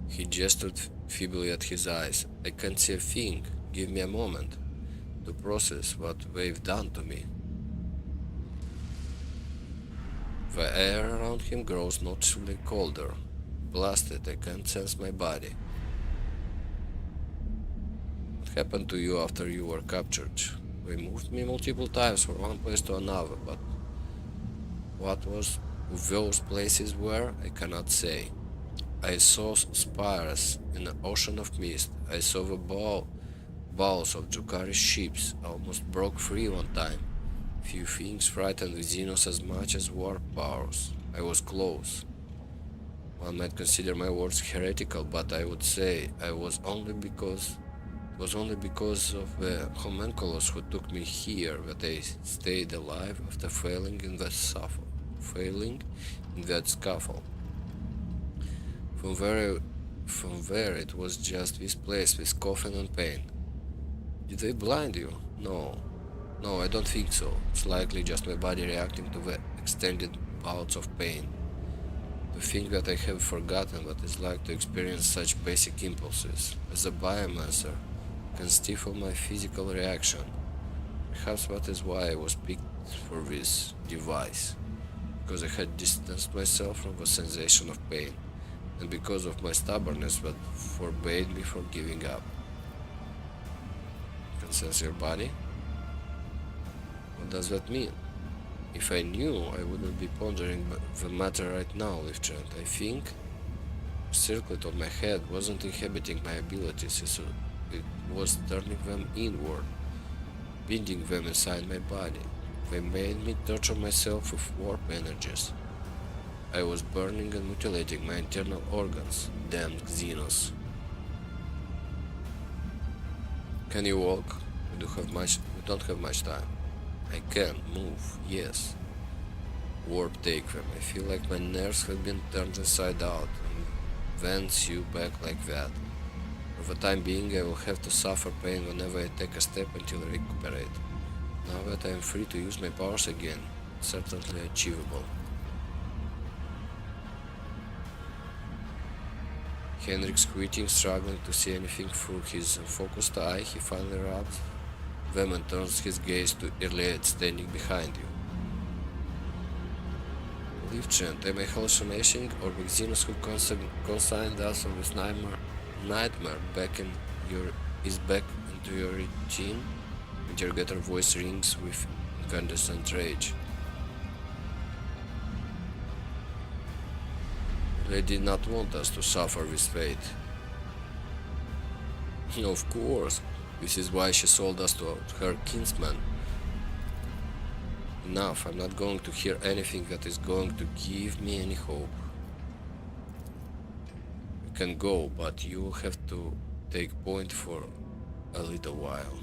He gestured feebly at his eyes. I can't see a thing. Give me a moment to process what they've done to me. The air around him grows noticeably colder. Blasted, I can't sense my body. What happened to you after you were captured? They moved me multiple times from one place to another, but what those places were, I cannot say. I saw spires in an ocean of mist. I saw the bowels of Drukhari's ships. I almost broke free one time. Few things frightened the Xenos as much as war powers. I was close. One might consider my words heretical, but I would say it was only because of the homunculus who took me here that I stayed alive after failing in that scuffle. From there it was just this place with coffin and pain. Did they blind you? No, I don't think so. It's likely just my body reacting to the extended bouts of pain. To think that I have forgotten what it's like to experience such basic impulses. As a biomancer, can stifle my physical reaction. Perhaps that is why I was picked for this device, because I had distanced myself from the sensation of pain, and because of my stubbornness that forbade me from giving up. You can sense your body? What does that mean? If I knew, I wouldn't be pondering the matter right now, Lieutenant. I think the circlet of my head wasn't inhibiting my abilities, it was turning them inward, binding them inside my body. They made me torture myself with warp energies. I was burning and mutilating my internal organs. Damned Xenos. Can you walk? We don't have much time. I can move, yes. Warp take them. I feel like my nerves have been turned inside out and then sew back like that. For the time being, I will have to suffer pain whenever I take a step until I recuperate. Now that I am free to use my powers again, it's certainly achievable. Henrik quitting, struggling to see anything through his focused eye, he finally rubs them and turns his gaze to Iliad standing behind you. Lieutenant, am I hallucinating, or the Xenos who consigned us on this nightmare is back into your routine? Interrogator voice rings with incandescent rage. They did not want us to suffer this fate. Of course, this is why she sold us to her kinsman. Enough, I'm not going to hear anything that is going to give me any hope. You can go, but you will have to take point for a little while.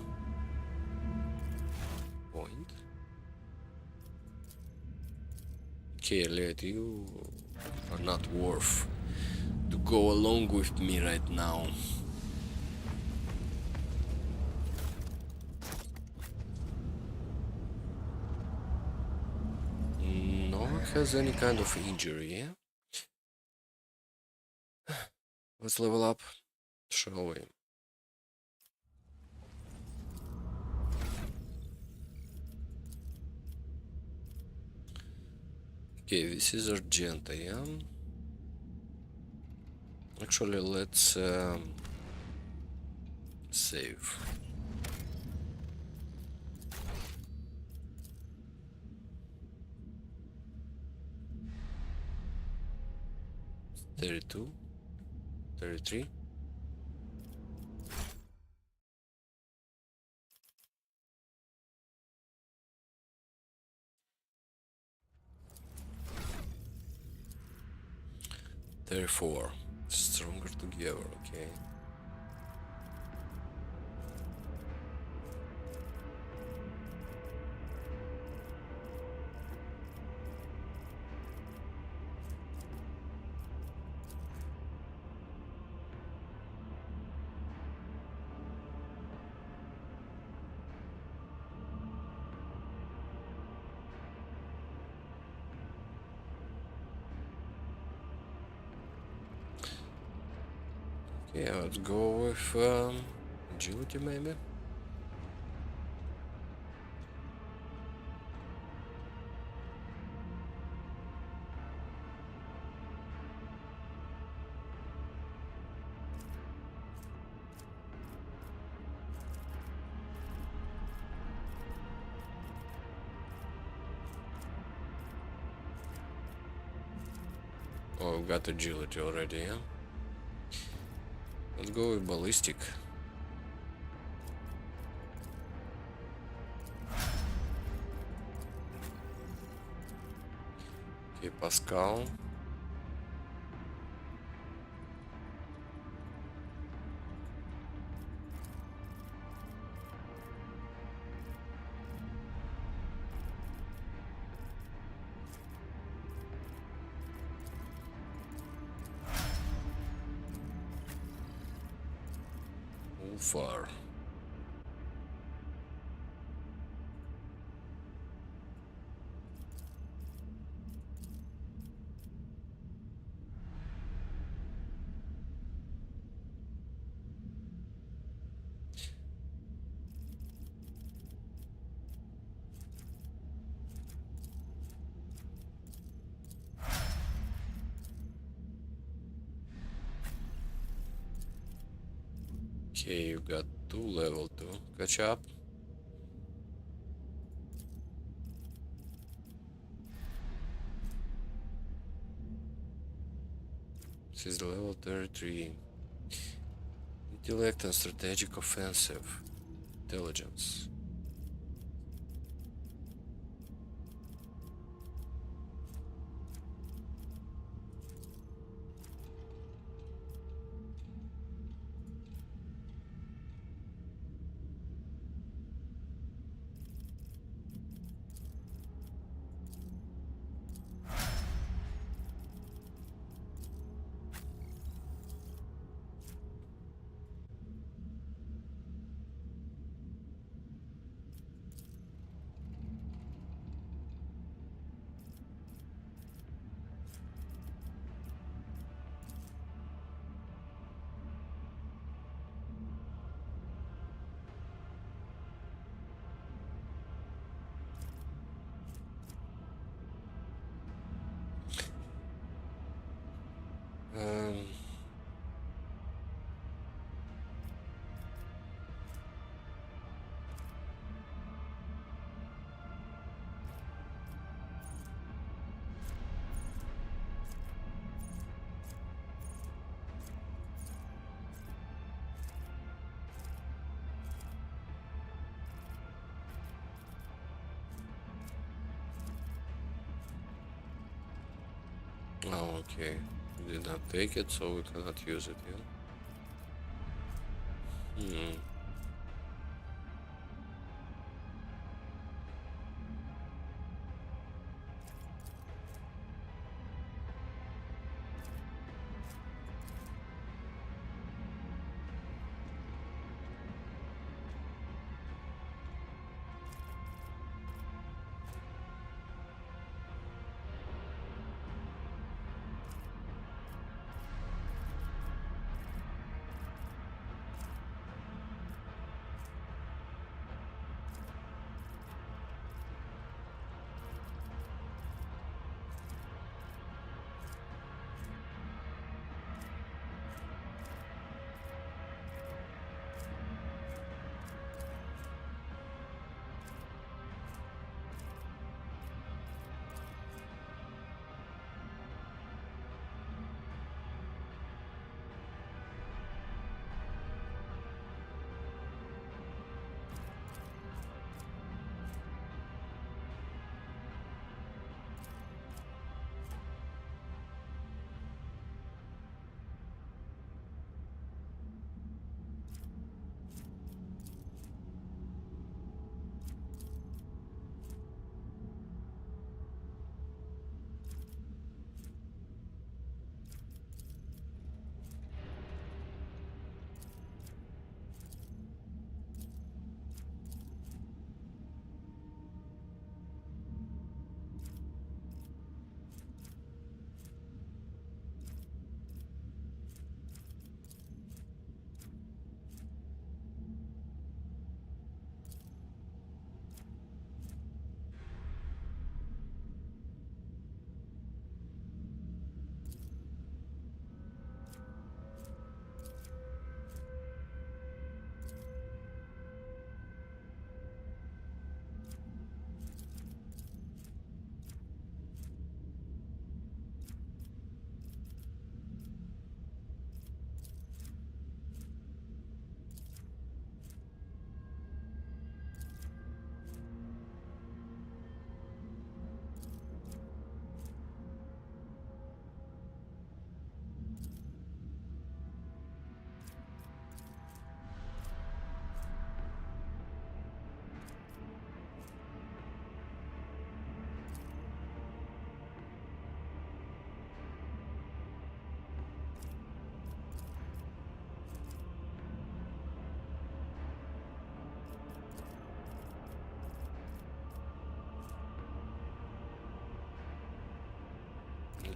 Point? Okay, Elliot, you are not worth to go along with me right now. No one has any kind of injury, yeah? Let's level up, shall we? Okay, this is Argenta, yeah? Actually, let's save. $32, $33. Therefore, stronger together, okay. Yeah, let's go with agility maybe. Oh, we got agility already, yeah? Let's go with ballistic. Okay, Pascal. Far. Okay, you got 2 level 2. Catch up. This is level 33. Intellect and strategic offensive. Intelligence. Um, oh, okay. We did not take it, so we cannot use it, yeah? Hmm.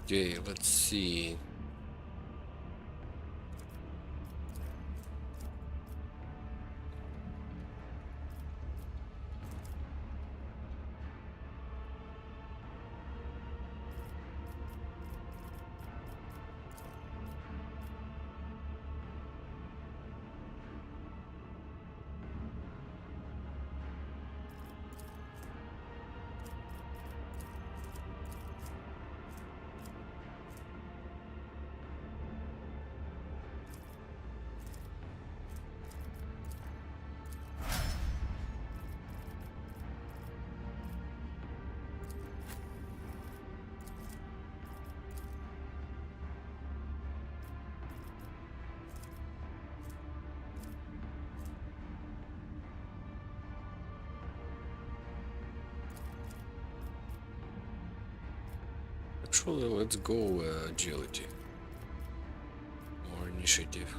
Okay, let's see. Actually, let's go agility or initiative.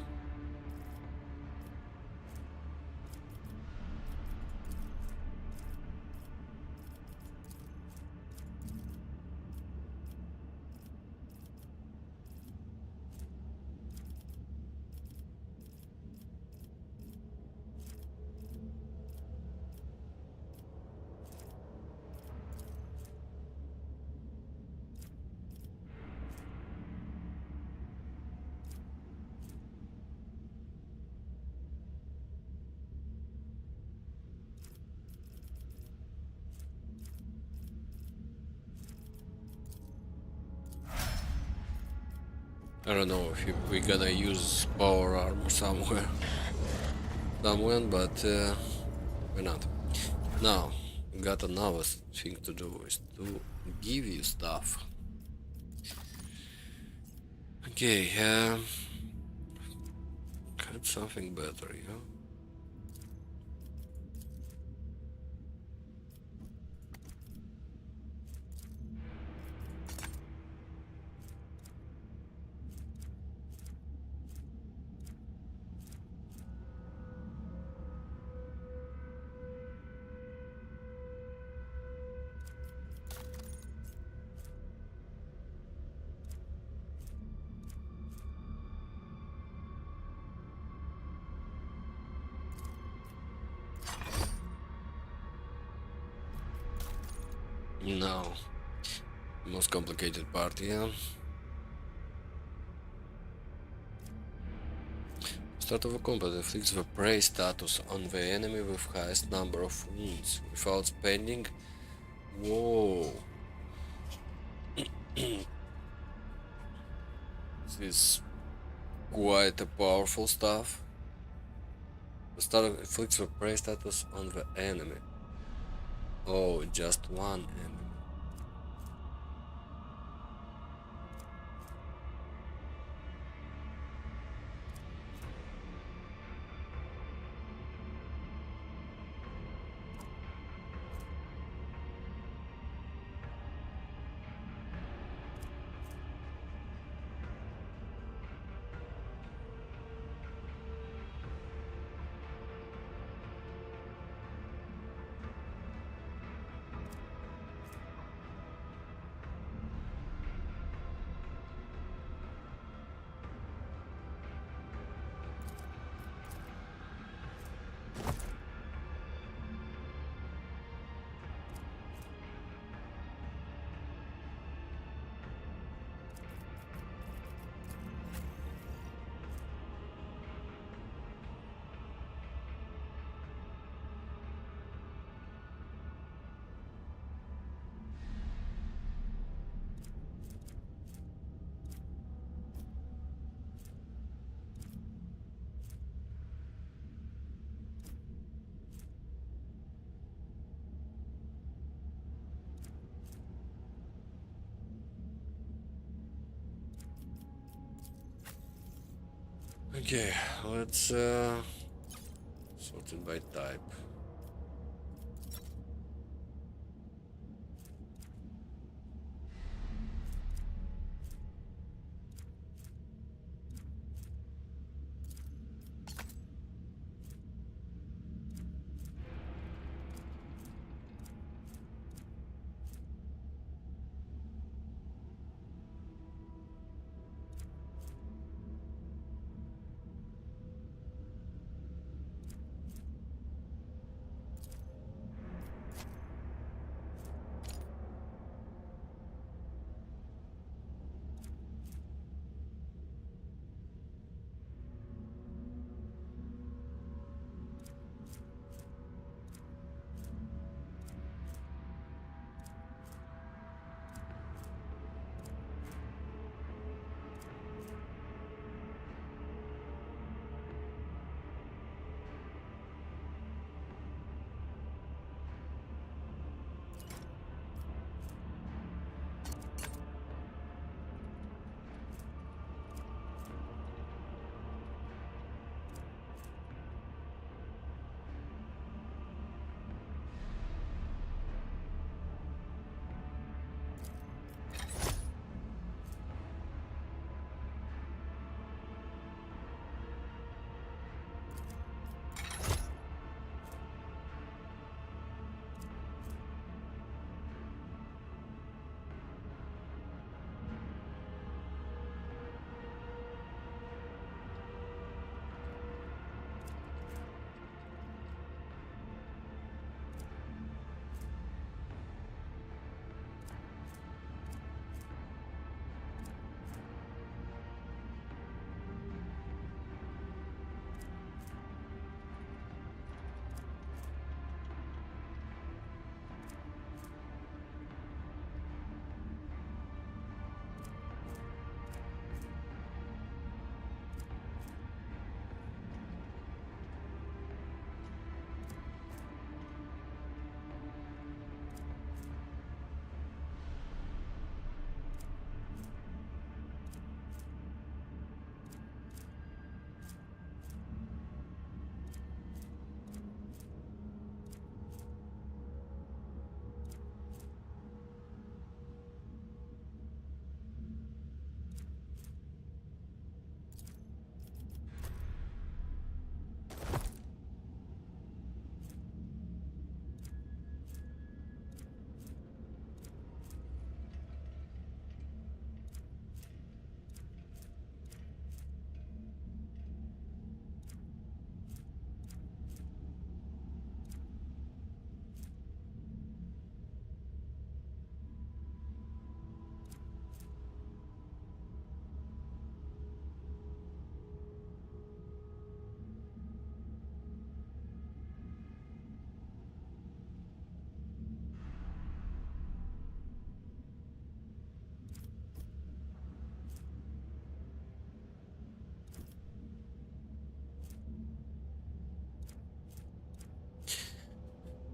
I don't know if we're gonna use power armor somewhere, but why not? Now, got another thing to do is to give you stuff. Okay, had something better, yeah? No. Most complicated part, yeah. Start of a combat inflicts the prey status on the enemy with highest number of wounds without spending. Whoa. This is quite a powerful stuff. The start inflicts the prey status on the enemy. Oh, just one enemy. Okay, let's sort it by type.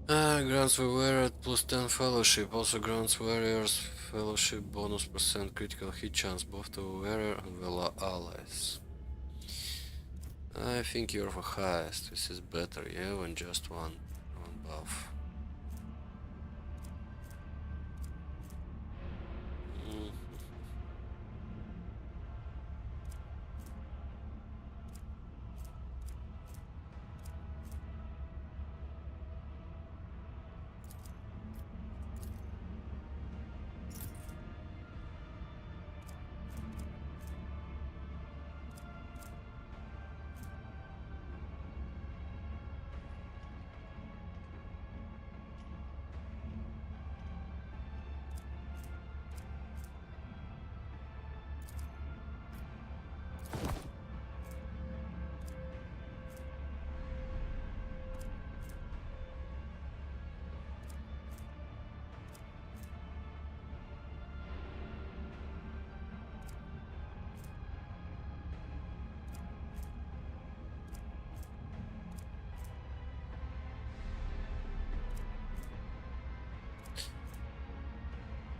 Grants the wearer plus 10 fellowship. Also grants warriors fellowship bonus percent critical hit chance both to the wearer and the allies. I think you're the highest. This is better, yeah, than just one buff.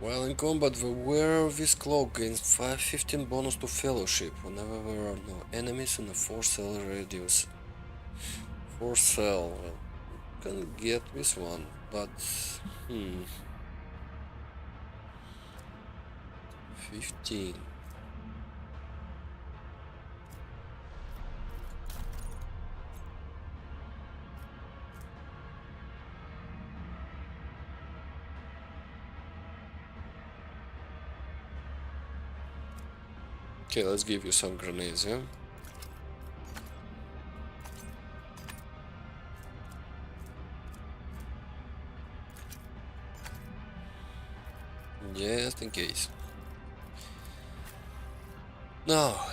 While in combat, the wearer of this cloak gains 15 bonus to fellowship whenever there are no enemies in a 4-cell radius. 4-cell, well, can get this one, but 15. Okay, let's give you some grenades, yeah? Just in case. Now,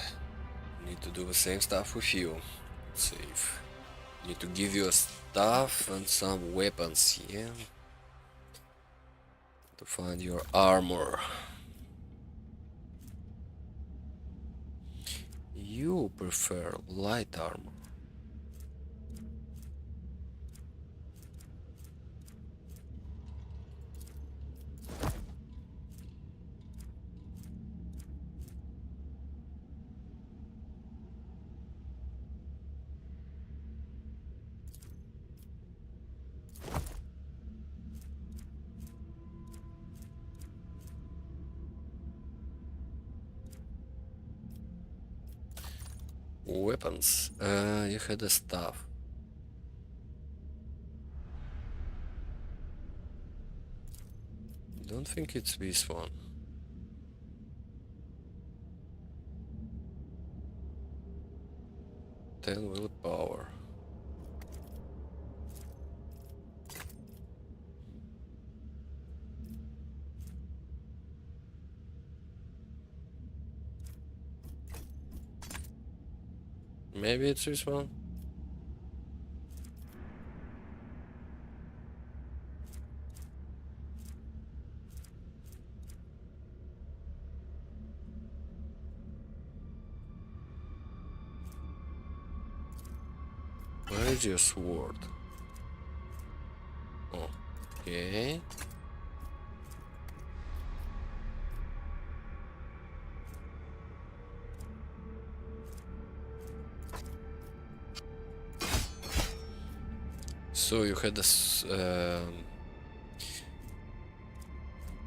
need to do the same stuff with you. Save. Need to give you a staff and some weapons, yeah? To find your armor. You prefer light armor. Weapons. You had a staff. Don't think it's this one. Ten willpower. Maybe it's this one. Where is your sword? Okay. So you had this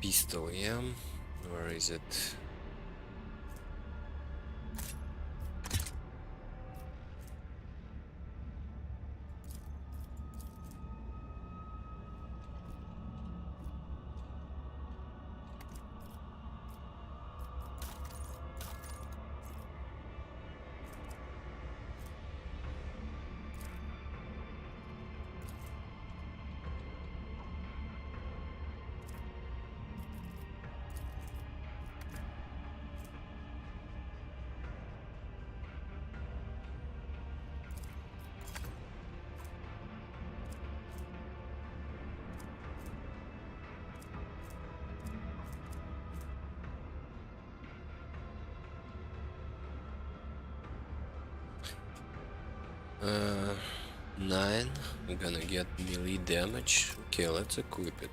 pistol, yeah? Where is it? 9. We're gonna get melee damage. Okay, let's equip it.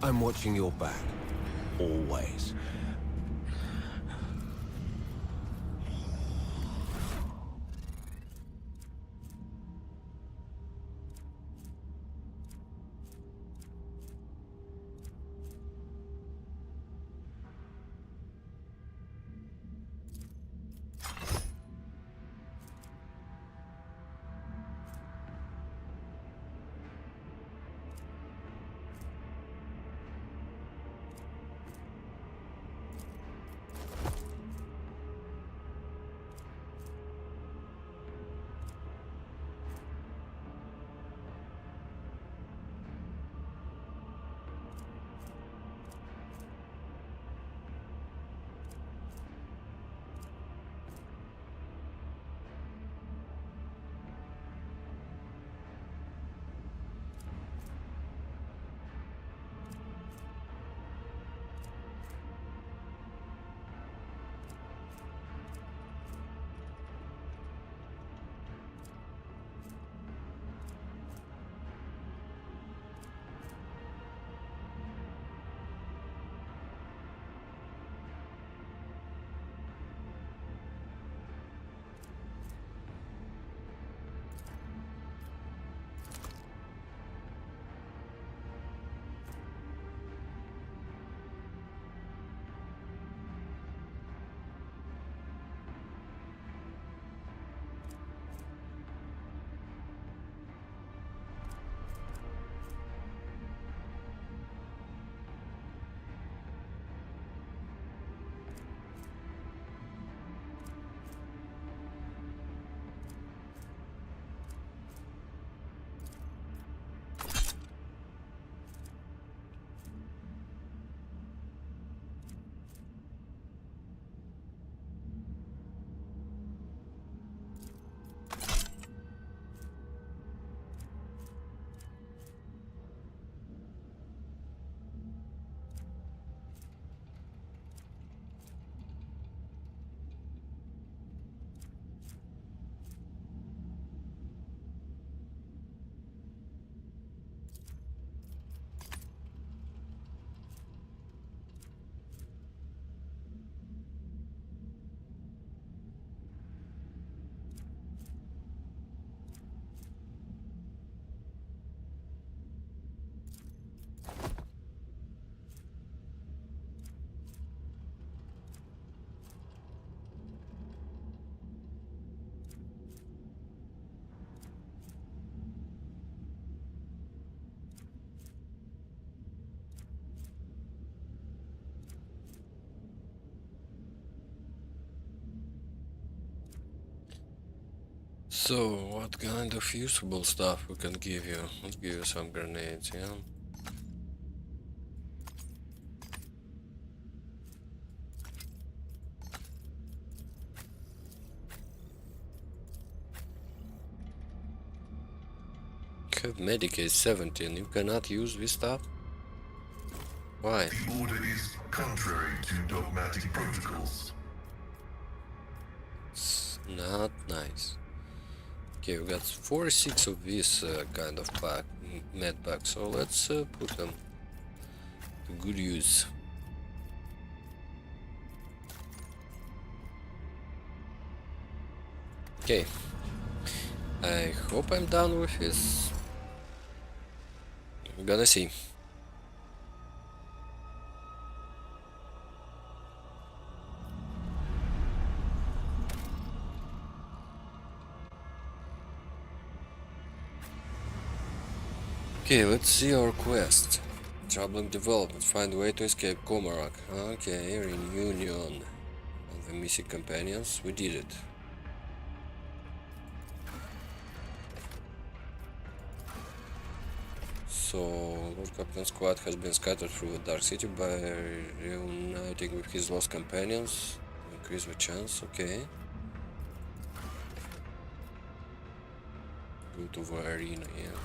I'm watching your back. Always. So, what kind of usable stuff we can give you? Let's give you some grenades, yeah? You have Medicaid 17, you cannot use this stuff? Why? The order is contrary to dogmatic protocols. It's not nice. Okay, we got 46 of this kind of pack, med pack, so let's put them to good use. Okay. I hope I'm done with this. We're gonna see. Okay, let's see our quest. Troubling development. Find a way to escape Komarak. Okay, reunion of the missing companions. We did it. So, Lord Captain's squad has been scattered through the Dark City by reuniting with his lost companions. Increase the chance, okay. Go to the arena, yeah.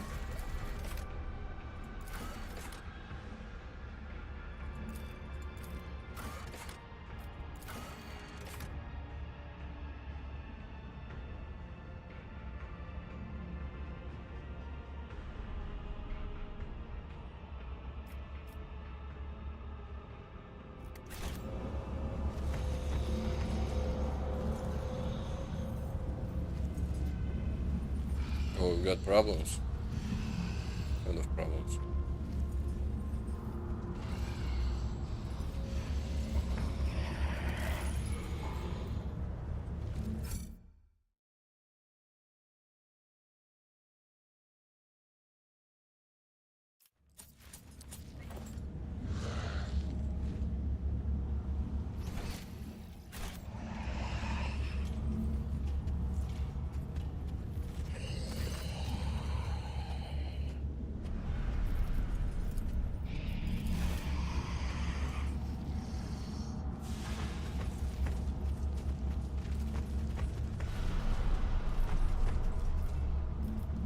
Oh, we got problems. Kind of problems.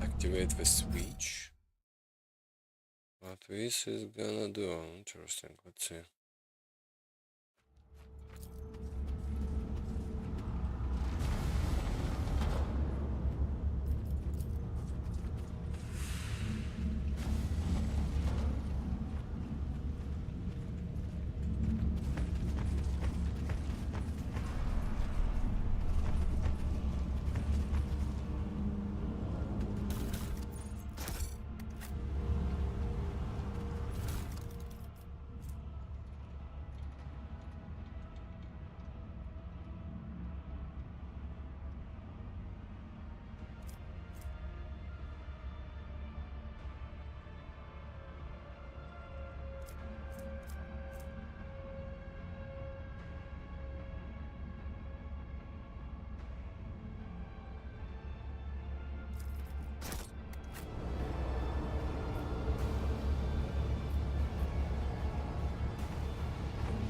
Activate the switch. What this is gonna do? Interesting. Let's see.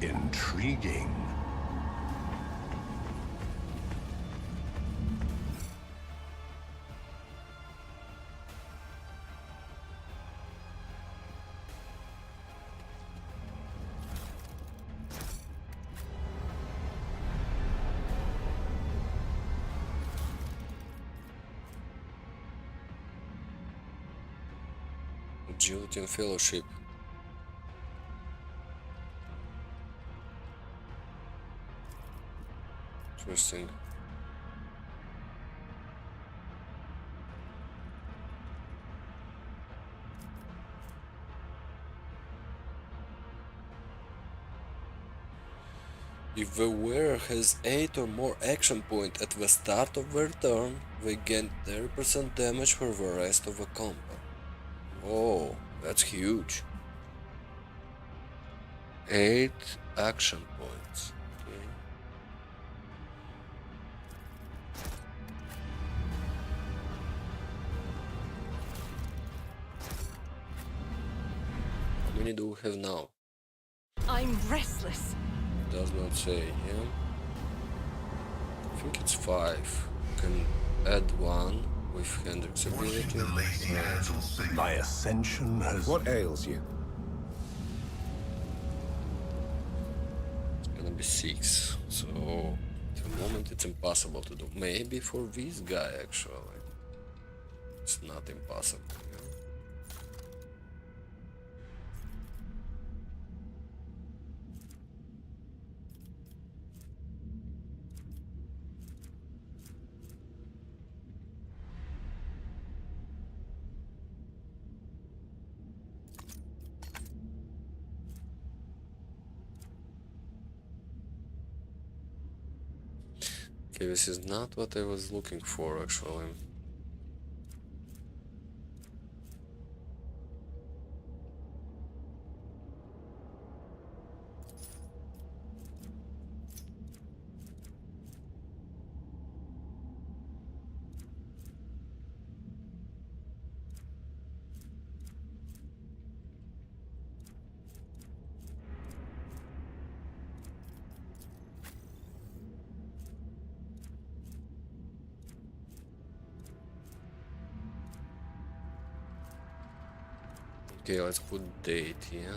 Intriguing. Agility and Fellowship. Interesting. If the wearer has 8 or more action points at the start of their turn, they gain 30% damage for the rest of the combat. Oh, that's huge. 8 action points. Okay. How many do we have now? I'm restless. Does not say, yeah? I think it's 5. You can add 1 with Hendrix's ability. Watching the lazy hands will signal. My ascension has... What ails you? It's gonna be 6. So, at the moment it's impossible to do. Maybe for this guy, actually. It's not impossible, you know? Okay, this is not what I was looking for actually. Okay, let's put date here.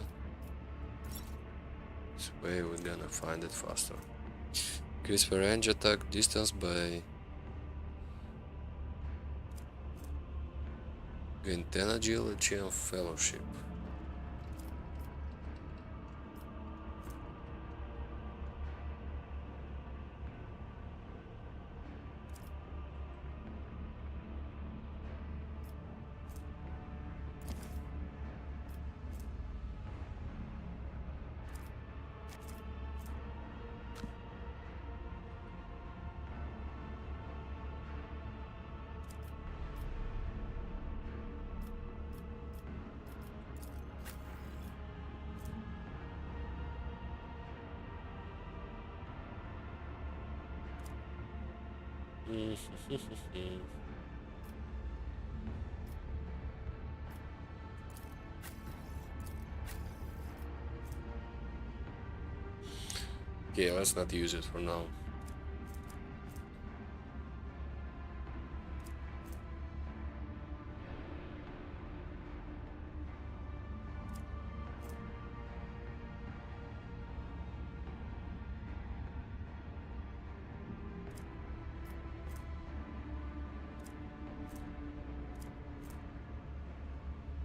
This way we're gonna find it faster. Increase the range attack distance by gain 10 agility and fellowship. Okay, let's not use it for now.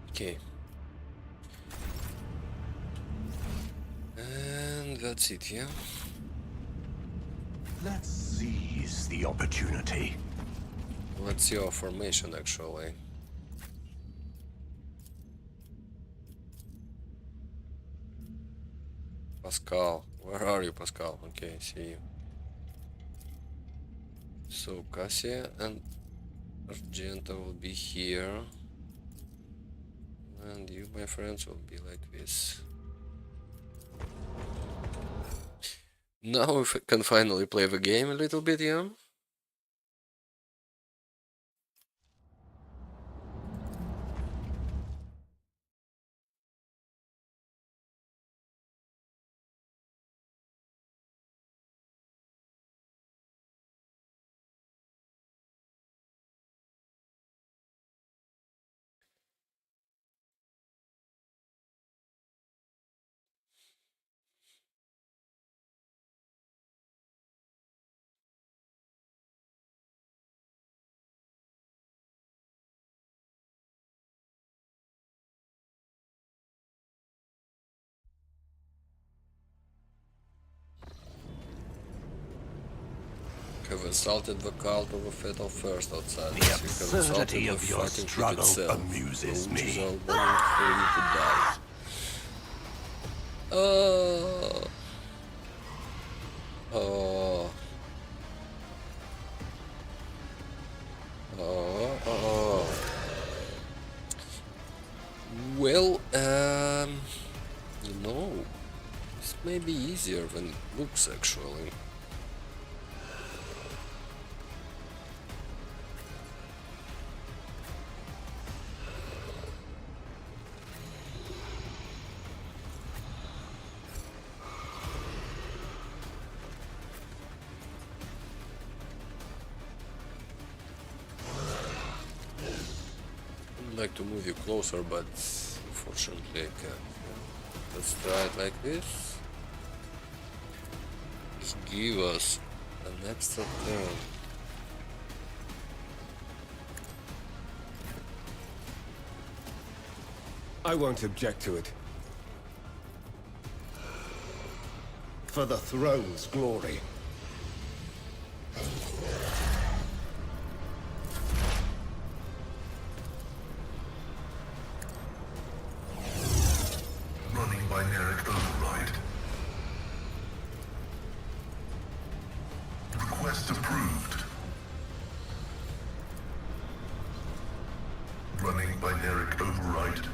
Okay. And that's it, yeah? Let's seize the opportunity. Let's see our formation actually. Pascal, where are you, Pascal? Okay, see you. So Cassia and Argenta will be here. And you, my friends, will be like this. Now we can finally play the game a little bit, yeah? Have insulted the cult of a fatal first outside. The absurdity of your struggle amuses me. For you to die. Oh. Oh. Oh. Oh. Well, you know, this may be easier than it looks actually. I'd like to move you closer, but unfortunately I can't. Let's try it like this. Just give us an extra turn. I won't object to it. For the throne's glory. Running binaric override. Request approved. binaric override.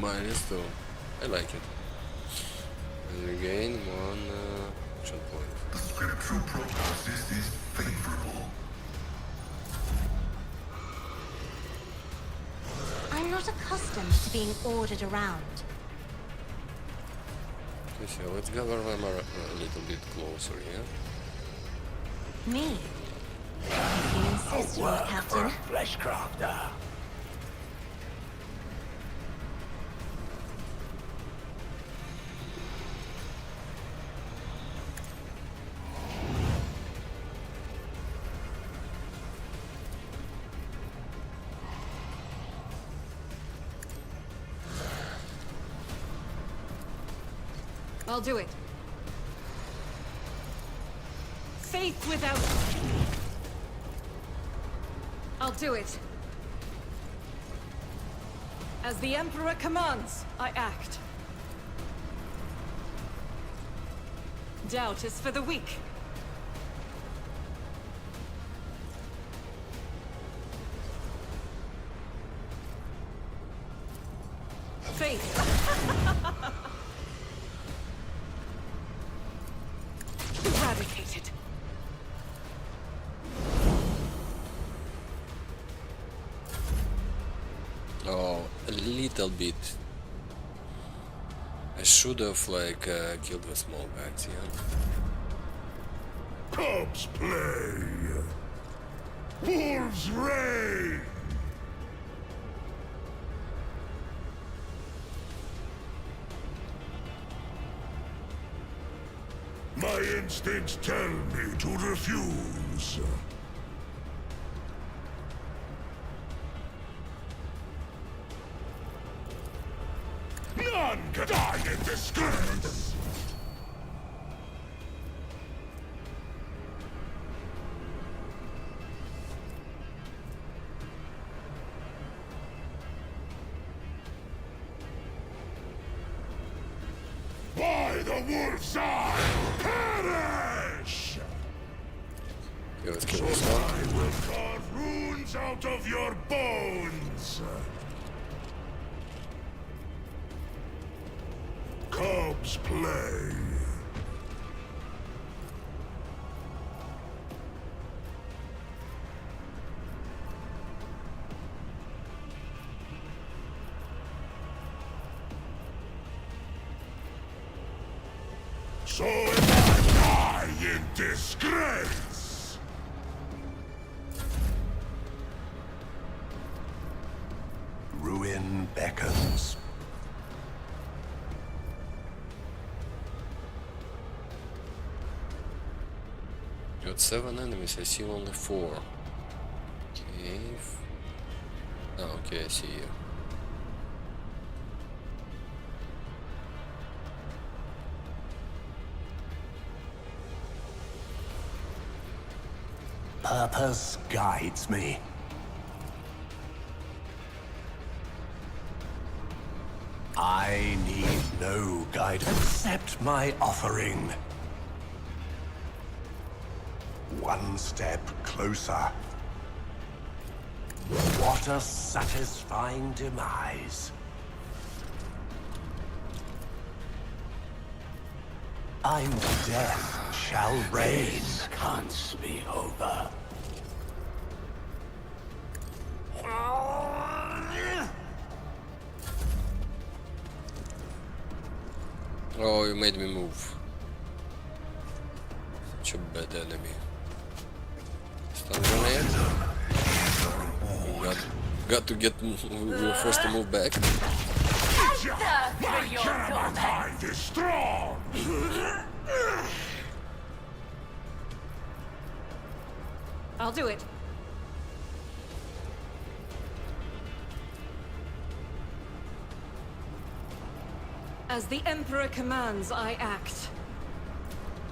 Mine is too. I like it. And we gain one action point. The scriptural prognosis is favorable. I'm not accustomed to being ordered around. Okay, so let's gather them a little bit closer here. Me? If you insist, Lord Captain. Flesh crafter. I'll do it. Faith without... I'll do it. As the Emperor commands, I act. Doubt is for the weak. Faith. Eradicated. Oh, a little bit. I should have killed the small guys, yeah. Cubs play. Wolves reign. My instincts tell me to refuse. None can die in disgrace! By the wolf's eye, perish! Okay, let's kill So this one. I will carve runes out of your bones! Cubs play. So if I die in disgrace. Ruin beckons. Got 7 enemies, I see only 4. Okay. Oh, okay, I see you. Purpose guides me. I need no guidance except my offering. One step closer. What a satisfying demise. I'm death shall reign. Can't be over. Oh, you made me move. Such a bad enemy. Stun grenade. Got to get. We were forced to move back. My German mind is strong! I'll do it. As the Emperor commands, I act.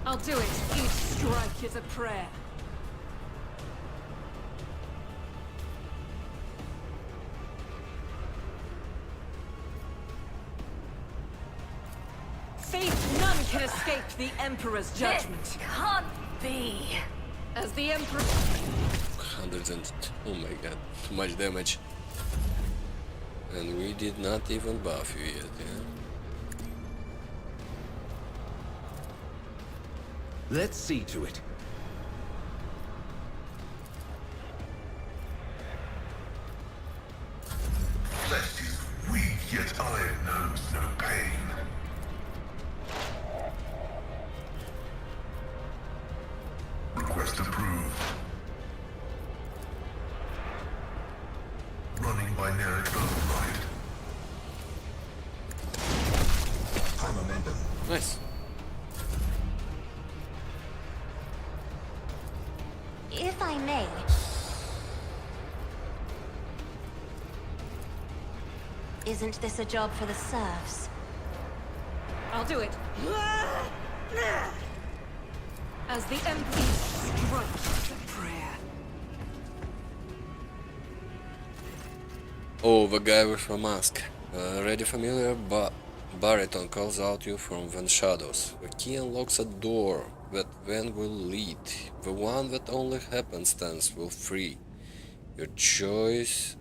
I'll do it. Each strike is a prayer. Faith none can escape the Emperor's judgment. Can't be. As the Emperor... 100 and... oh my god, too much damage. And we did not even buff you yet, yeah? Let's see to it. Flesh is weak, yet iron knows no pain. Request approved. Running binary override. High momentum. Nice. If I may, isn't this a job for the serfs? I'll do it. As the Emperor strikes the prayer. Oh, the guy with a mask. Already familiar, but baritone calls out you from the shadows. The key unlocks a door that then will lead. The one that only happenstance will free. Your choice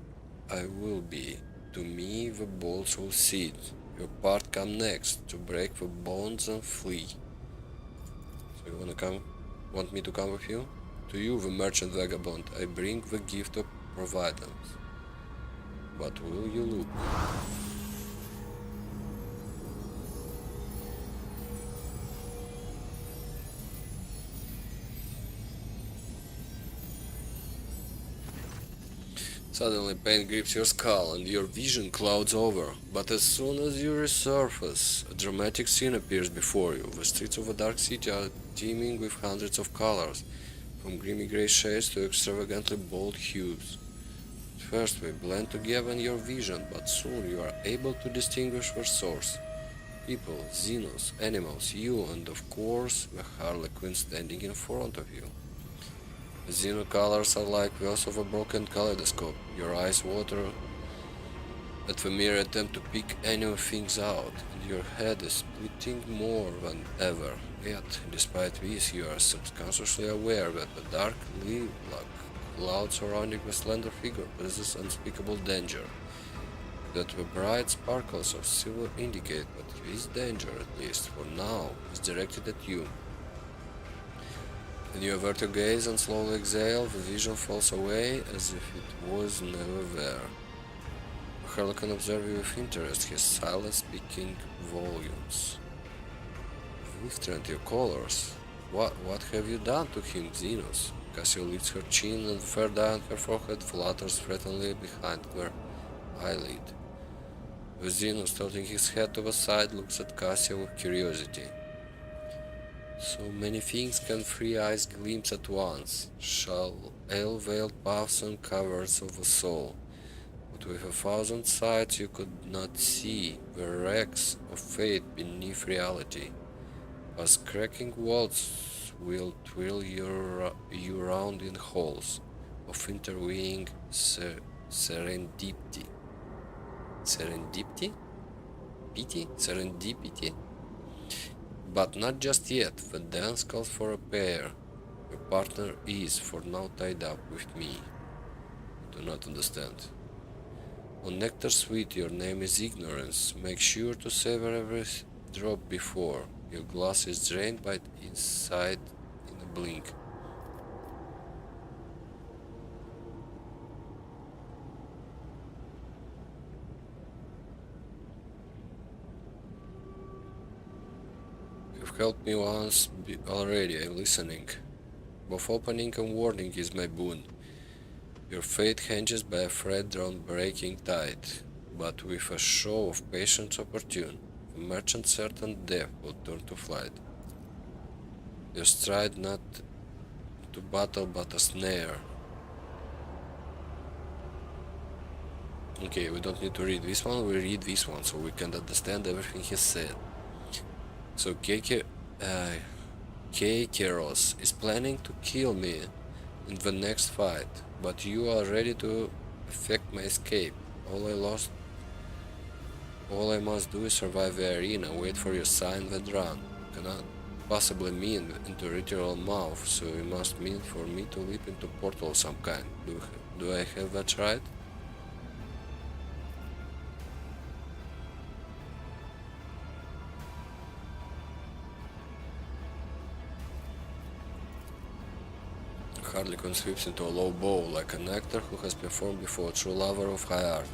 I will be. To me the bolts will seed. Your part come next, to break the bonds and flee. So you want me to come with you? To you, the merchant vagabond, I bring the gift of providence. But will you look? Suddenly pain grips your skull and your vision clouds over, but as soon as you resurface, a dramatic scene appears before you. The streets of a dark city are teeming with hundreds of colors, from grimy grey shades to extravagantly bold hues. At first they blend together in your vision, but soon you are able to distinguish their source. People, Xenos, animals, you, and of course the Harlequin standing in front of you. The Xeno colors are like wheels of a broken kaleidoscope. Your eyes water at the mere attempt to pick any of things out, and your head is splitting more than ever. Yet, despite this, you are subconsciously aware that the dark, leaf-like cloud surrounding the slender figure possesses unspeakable danger. That the bright sparkles of silver indicate that this danger, at least for now, is directed at you. When you avert your gaze and slowly exhale, the vision falls away as if it was never there. Harlequin observes you with interest, his silence speaking volumes. Withdrawn your colors. What have you done to him, Xenos? Cassia lifts her chin and the fair dye on her forehead flutters threateningly behind her eyelid. The Xenos, tilting his head to the side, looks at Cassia with curiosity. So many things can three eyes glimpse at once, shall ale-veiled paths and caverns of the soul. But with 1,000 sights you could not see the wrecks of fate beneath reality. As cracking walls will twirl you round in halls of interweaving serendipity. Serendipity? Pity? Serendipity? But not just yet, the dance calls for a pair. Your partner is, for now, tied up with me. Do not understand. On nectar sweet, your name is ignorance. Make sure to savor every drop before. Your glass is drained by inside in a blink. You've helped me once already, I'm listening. Both opening and warning is my boon. Your fate hinges by a thread drawn breaking tide, but with a show of patience opportune, the merchant's certain death will turn to flight. Your stride not to battle but a snare. Okay, we don't need to read this one, we read this one, so we can understand everything he said. So Kekeros is planning to kill me in the next fight, but you are ready to effect my escape. All I must do is survive the arena, wait for your sign, then run. Cannot possibly mean into ritual mouth, so it must mean for me to leap into portal of some kind. Do I have that right? Hardly conscripts into a low bow, like an actor who has performed before a true lover of high art.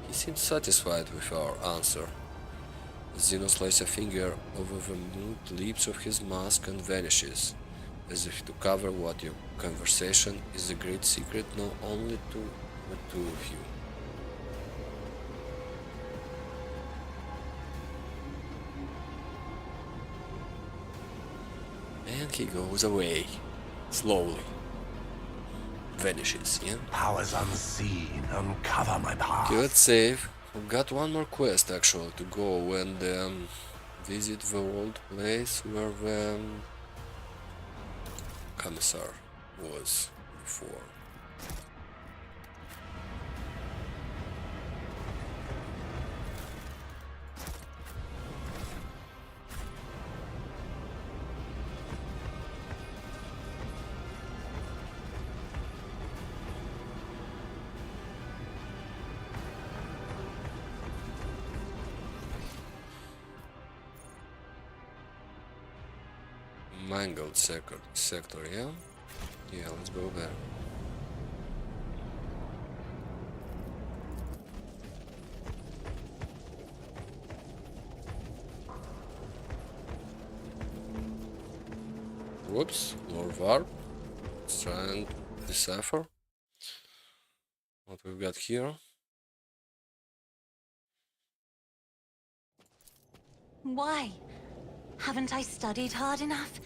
He seems satisfied with our answer. Zeno slices a finger over the mute lips of his mask and vanishes, as if to cover what your conversation is a great secret known only to the two of you. And he goes away, slowly. Vanishes, yeah? Powers unseen, uncover my path. Okay, let's save. We've got one more quest actually to go and visit the old place where the commissar was before. Mangled sector, yeah? Yeah, let's go there. Whoops, Lord Varp. Let's try and decipher what we've got here. Why? Haven't I studied hard enough?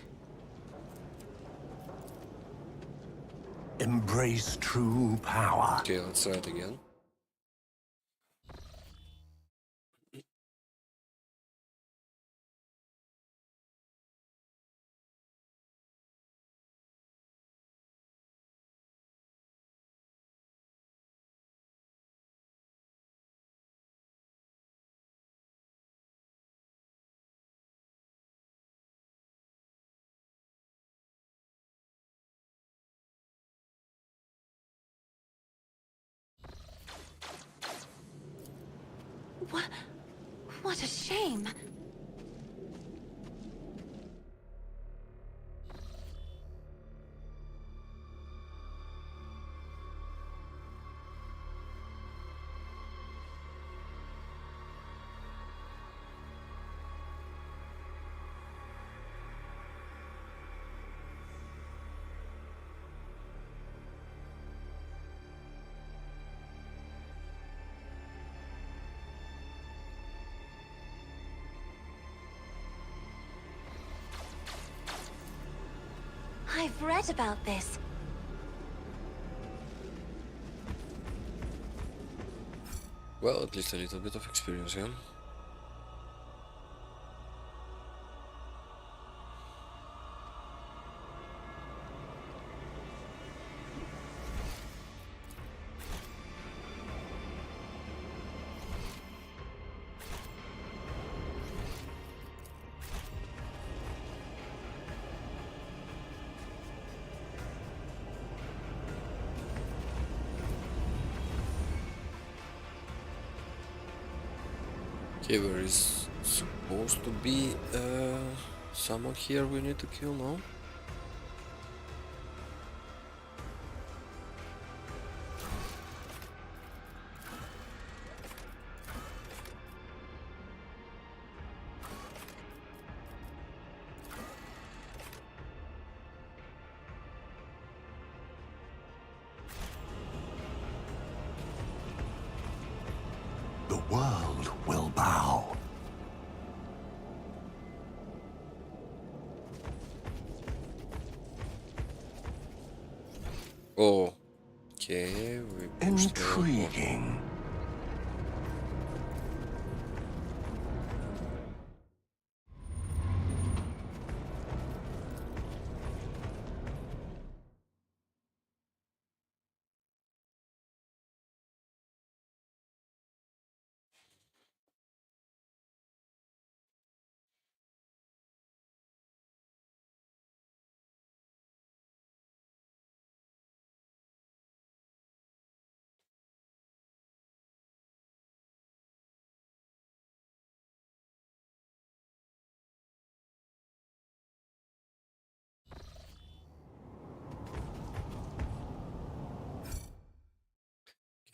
Embrace true power. Okay, let's try it again. What a shame. I've read about this. Well, at least a little bit of experience, yeah? Okay, there is supposed to be someone here we need to kill now. The world will bow. Oh, okay, we pushed the wall. Intriguing.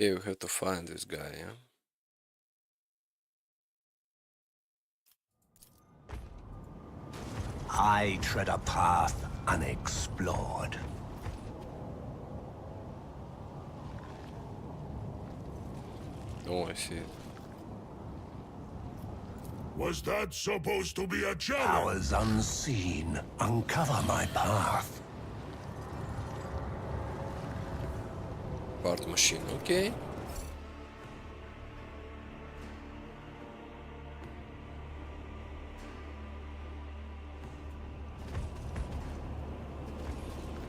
Okay, we have to find this guy, yeah? I tread a path unexplored. Oh, I see it. Was that supposed to be a challenge? Powers unseen uncover my path. Part machine, okay.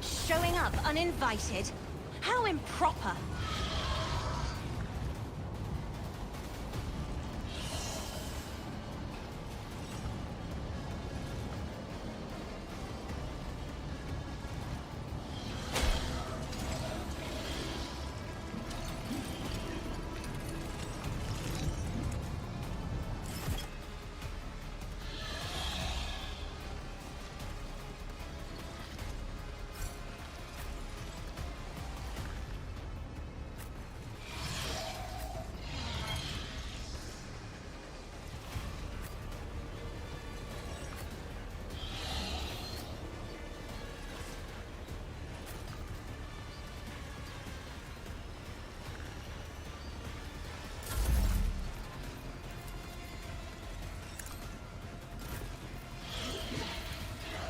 Showing up uninvited? How improper.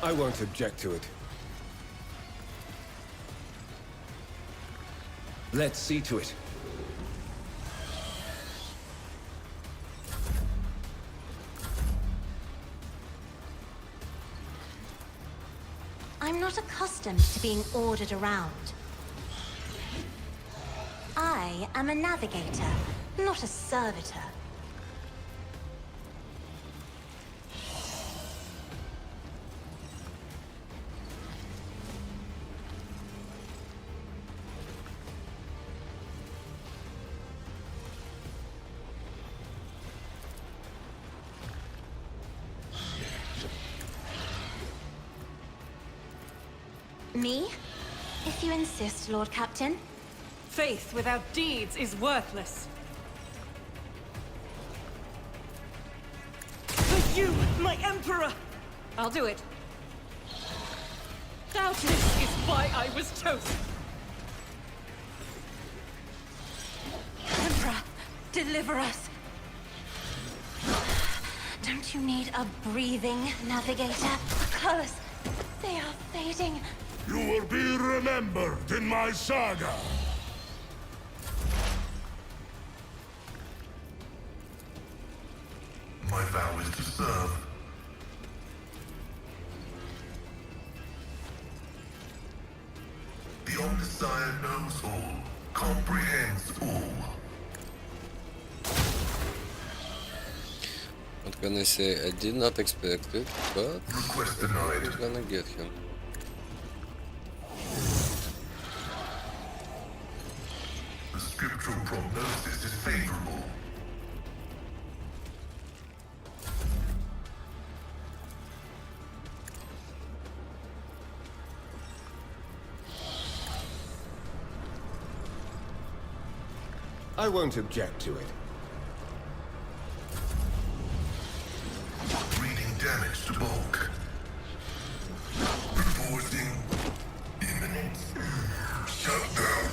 I won't object to it. Let's see to it. I'm not accustomed to being ordered around. I am a navigator, not a servitor. Me? If you insist, Lord Captain. Faith without deeds is worthless. For you, my Emperor! I'll do it. Doubtless is why I was chosen. Emperor, deliver us. Don't you need a breathing navigator? Colors, they are fading. You will be remembered in my saga. My vow is to serve. The Omnissiah knows all, comprehends all. What can I say? I did not expect it, but Request denied. we're gonna get him. The scriptural prognosis is favorable. I won't object to it. Reading damage to bulk. Reporting imminent shutdown.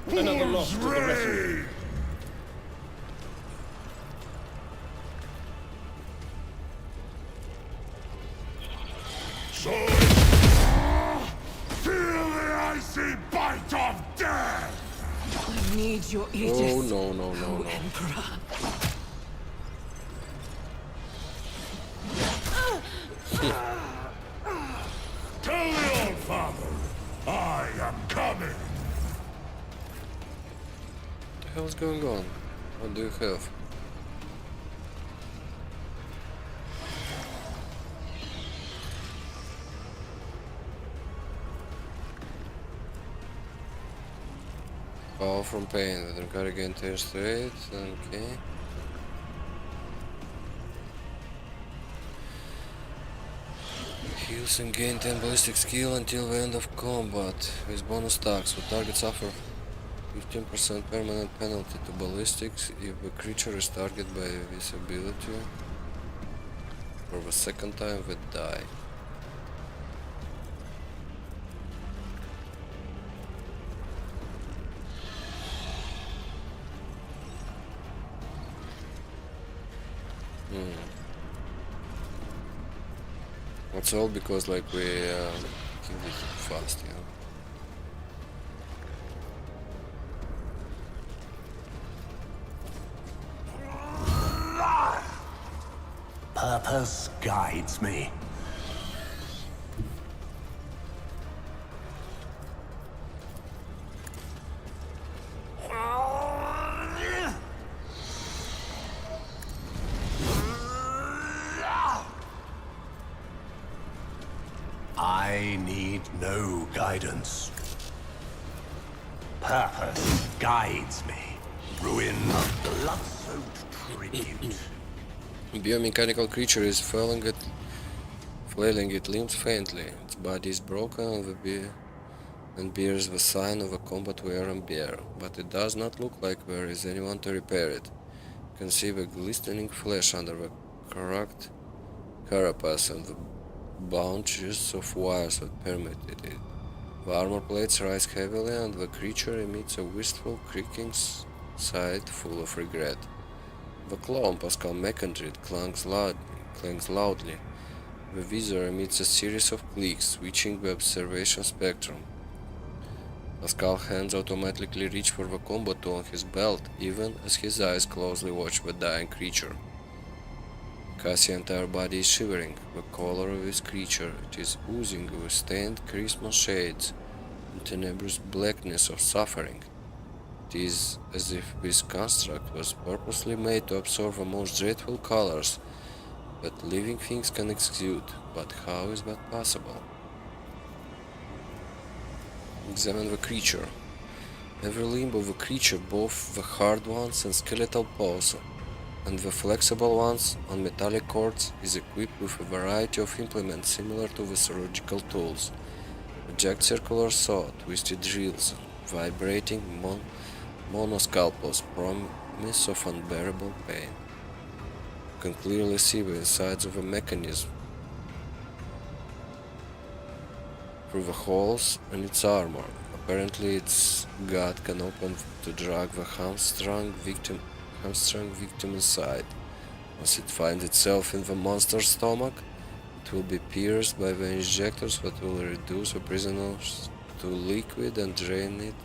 Another loss to the retinue. Ray! So, feel the icy bite of death! I need your aegis. Oh no, no, no, no. Emperor. Tell the old father, I am coming. What the hell's going on? What do you have? Power from pain, that require again test rate, okay. Heals and gain 10 ballistic skill until the end of combat with bonus attacks. When targets suffer 15% permanent penalty to ballistics if a creature is targeted by this ability. For the second time they die. That's all because like we killed it fast, yeah. Purpose guides me. I need no guidance. Purpose guides me. Ruin of blood-soaked tribute. Biomechanical creature is flailing its limbs faintly. Its body is broken and bears the sign of a combat wear and bear, but it does not look like there is anyone to repair it. You can see the glistening flesh under the cracked carapace and the bunches of wires that permitted it. The armor plates rise heavily and the creature emits a wistful creaking sigh full of regret. The claw on Pascal Mechantrid clangs loudly. The visor emits a series of clicks, switching the observation spectrum. Pascal's hands automatically reach for the combat tool on his belt, even as his eyes closely watch the dying creature. Cassie's entire body is shivering. The color of this creature, it is oozing with stained Christmas shades and tenebrous blackness of suffering. It is as if this construct was purposely made to absorb the most dreadful colors that living things can exude. But how is that possible? Examine the creature. Every limb of the creature, both the hard ones and skeletal paws, and the flexible ones on metallic cords, is equipped with a variety of implements similar to the surgical tools. A jagged circular saw, twisted drills, vibrating monoscalpels, promise of unbearable pain. You can clearly see the insides of a mechanism through the holes in its armor. Apparently its gut can open to drag the hamstrung victim inside. Once it finds itself in the monster's stomach, it will be pierced by the injectors that will reduce the prisoners to liquid and drain it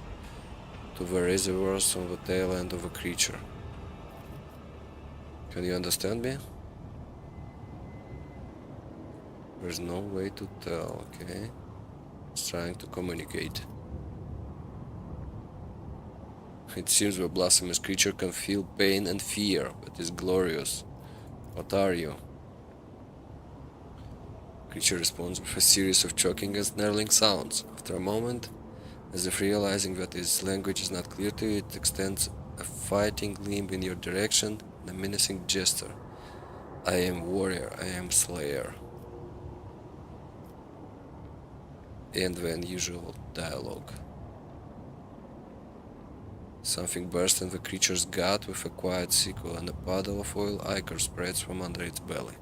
to the reservoirs on the tail end of the creature. Can you understand me? There's no way to tell, okay? It's trying to communicate. It seems the blasphemous creature can feel pain and fear, but is glorious. What are you? Creature responds with a series of choking and snarling sounds. After a moment, as if realizing that its language is not clear to you, it extends a fighting limb in your direction and a menacing gesture. I am warrior, I am slayer. And the unusual dialogue. Something bursts in the creature's gut with a quiet sequel, and a puddle of oil ichor spreads from under its belly.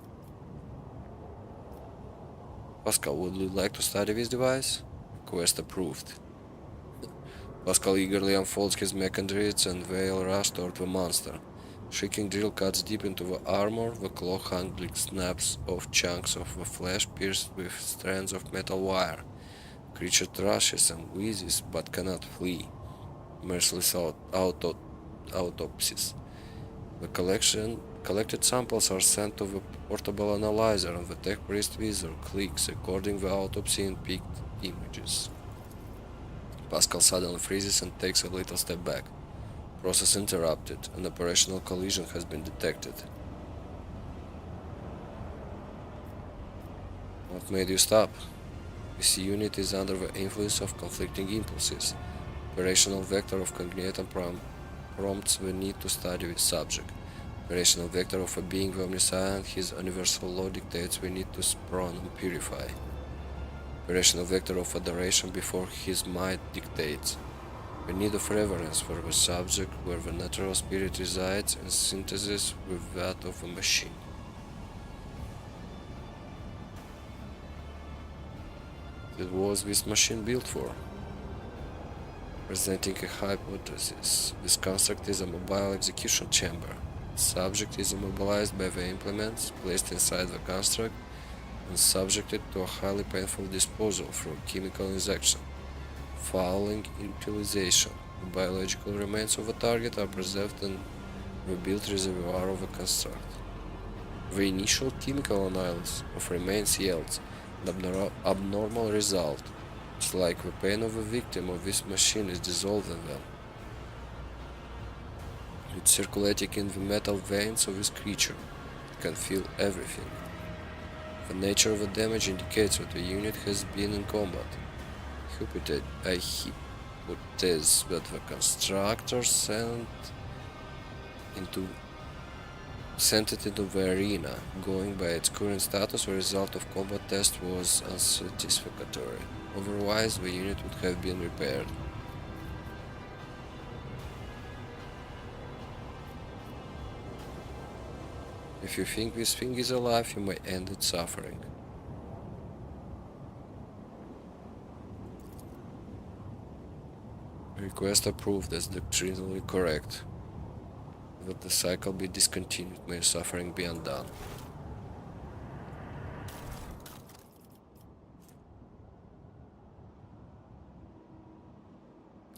Pascal, would you like to study this device? Quest approved. Pascal eagerly unfolds his mechantries and they all rush toward the monster. Shrieking drill cuts deep into the armor, the claw handling snaps off chunks of the flesh pierced with strands of metal wire. The creature thrashes and wheezes but cannot flee. Merciless autopsies. The collected samples are sent to the portable analyzer and the tech priest visor clicks, recording the autopsy in picked images. Pascal suddenly freezes and takes a little step back. Process interrupted. An operational collision has been detected. What made you stop? This unit is under the influence of conflicting impulses. Operational vector of cognition prompts the need to study this subject. Operational vector of a being the omniscient, his universal law dictates we need to sprawn and purify. Operational vector of adoration before his might dictates. A need of reverence for the subject where the natural spirit resides in synthesis with that of a machine. What was this machine built for? Presenting a hypothesis, this construct is a mobile execution chamber. The subject is immobilized by the implements placed inside the construct and subjected to a highly painful disposal through chemical injection. Following utilization, the biological remains of the target are preserved in the built reservoir of the construct. The initial chemical analysis of remains yields an abnormal result. It's like the pain of the victim of this machine is dissolved in them. It's circulating in the metal veins of this creature. It can feel everything. The nature of the damage indicates that the unit has been in combat. I hypothesize that the constructor sent it into the arena. Going by its current status, the result of combat test was unsatisfactory. Otherwise, the unit would have been repaired. If you think this thing is alive, you may end its suffering. Request approved as doctrinally correct. That the cycle be discontinued, may suffering be undone.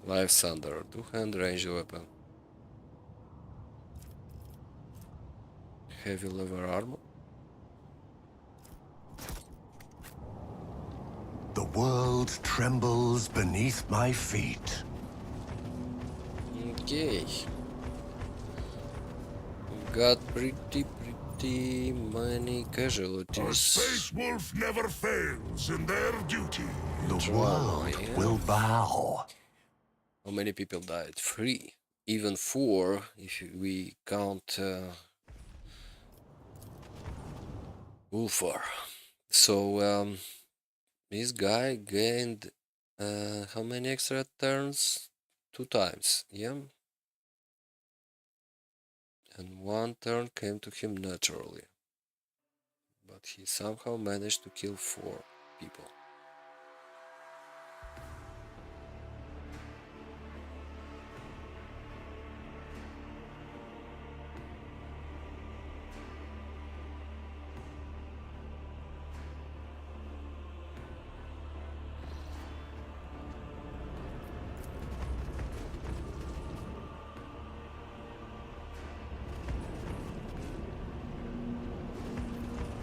Live Thunder, 2-hand ranged weapon. Heavy leather armor. The world trembles beneath my feet. Okay. Got pretty many A casualties. space wolf never fails in their duty. The Drama, world yeah. will bow. How many people died? 3. Even 4 if we count Ulfar. So this guy gained how many extra turns? 2 times, yeah? And 1 turn came to him naturally. But he somehow managed to kill 4 people.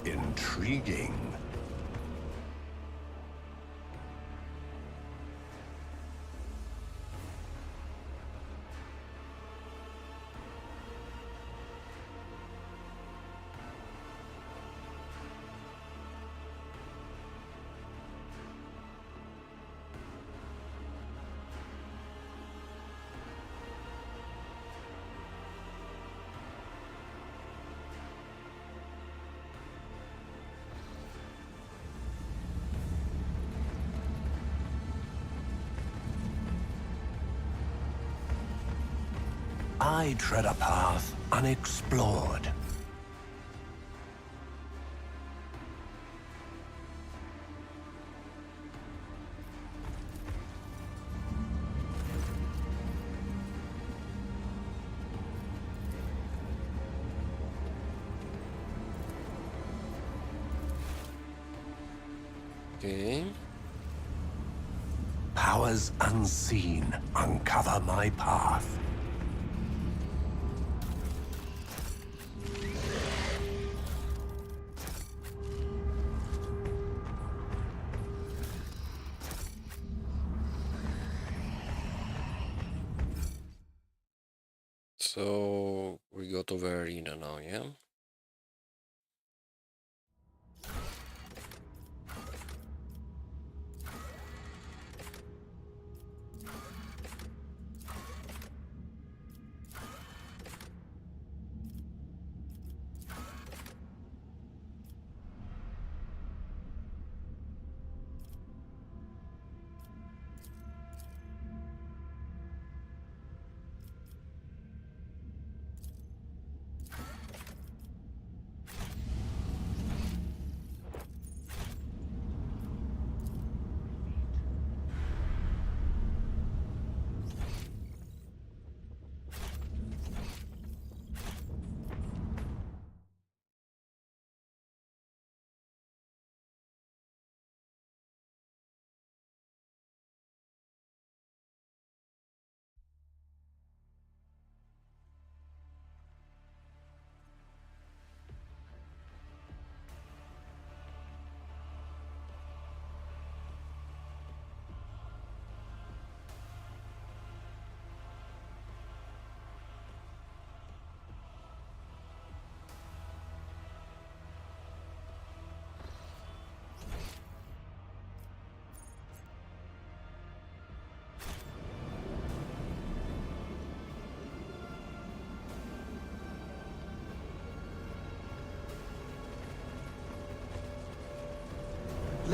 Intriguing. I tread a path unexplored. Okay. Powers unseen uncover my path. So we go to the arena now, yeah?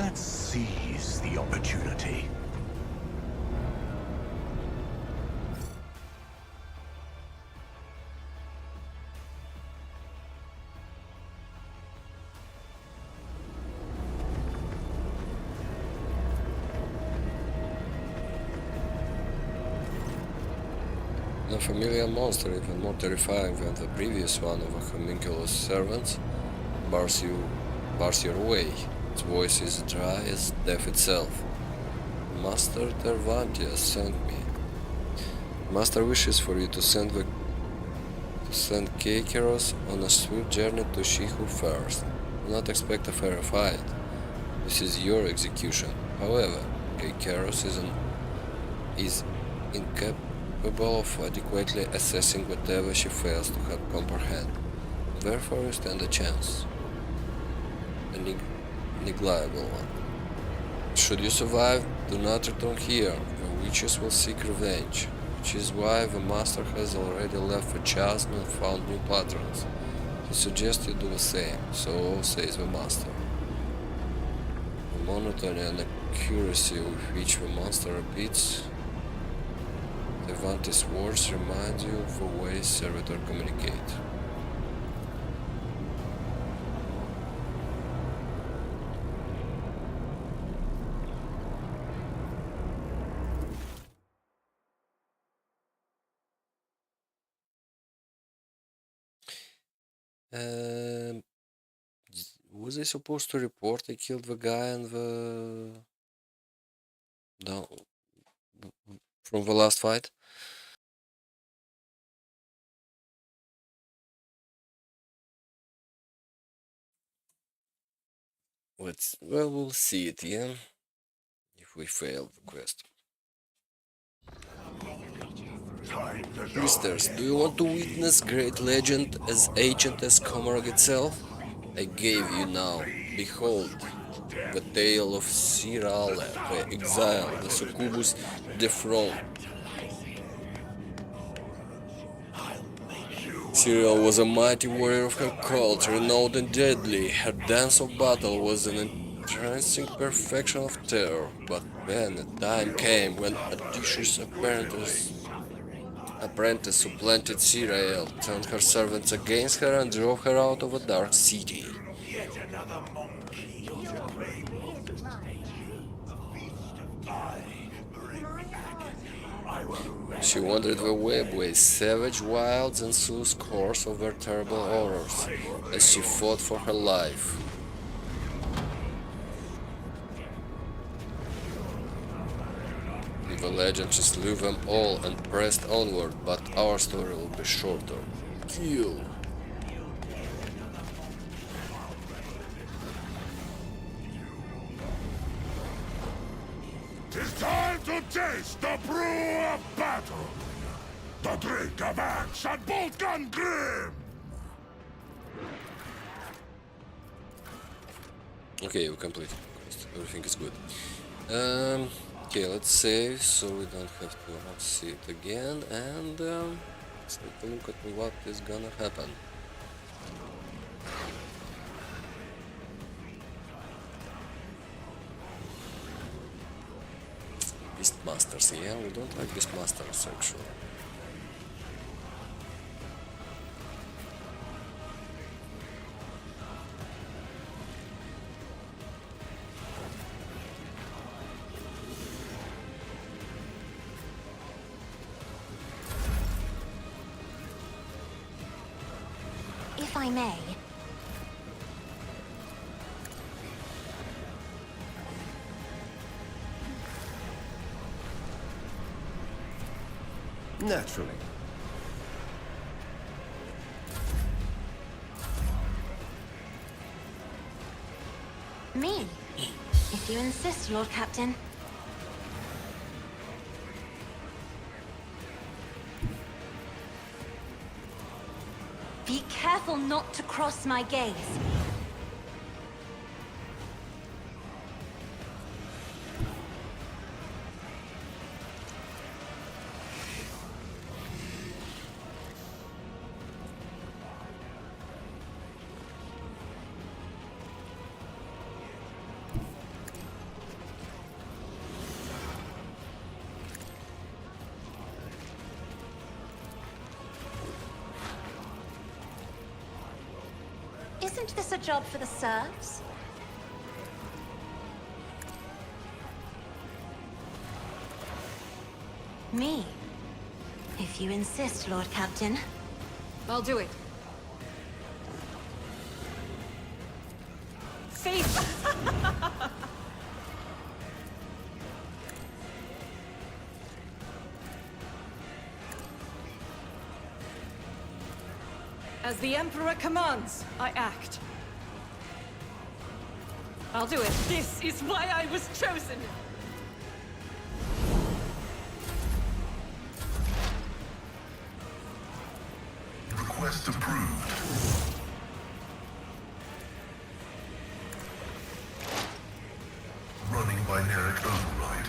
Let's seize the opportunity. A familiar monster, even more terrifying than the previous one of a homunculus servants, bars your way. Its voice is dry as death itself. Master Tervantia sent me. Master wishes for you to send Kakeros on a swift journey to She Who First. Do not expect a fair fight. This is your execution. However, Kakeros is incapable of adequately assessing whatever she fails to comprehend. Therefore, you stand a chance. A negligible one. Should you survive, do not return here. The witches will seek revenge, which is why the master has already left the chasm and found new patrons. He suggests you do the same, so says the master. The monotony and accuracy with which the monster repeats Tevanti's words remind you of the way servitors communicate. Um, was I supposed to report I killed the guy and the down from the last fight? We'll see it, yeah? If we fail the quest. Listeners, do you want to witness great legend as ancient as Comarog itself? I gave you now. Behold, the tale of Sirale, the exile, the succubus dethroned. Cyril was a mighty warrior of her cult, renowned and deadly. Her dance of battle was an entrancing perfection of terror. But then a time came when Odysseus' apprentice supplanted Sirael, turned her servants against her and drove her out of a dark city. She wandered the webways, savage wilds, and slew scores of their terrible horrors as she fought for her life. In the legend, she slew them all and pressed onward, but our story will be shorter. Kill! Tis time to taste the brew of battle! The drink of axe and bolt gun grim! Okay, we completed the quest. Everything is good. Okay, let's save so we don't have to see it again, and let's take a look at what is gonna happen. Beastmasters, yeah, we don't like Beastmasters actually. If I may. Naturally. Me? If you insist, Lord Captain. Be careful not to cross my gaze. Isn't this a job for the serfs? Me? If you insist, Lord Captain. I'll do it. Faith! As the Emperor commands, I act. I'll do it. This is why I was chosen! Request approved. Running binaric override.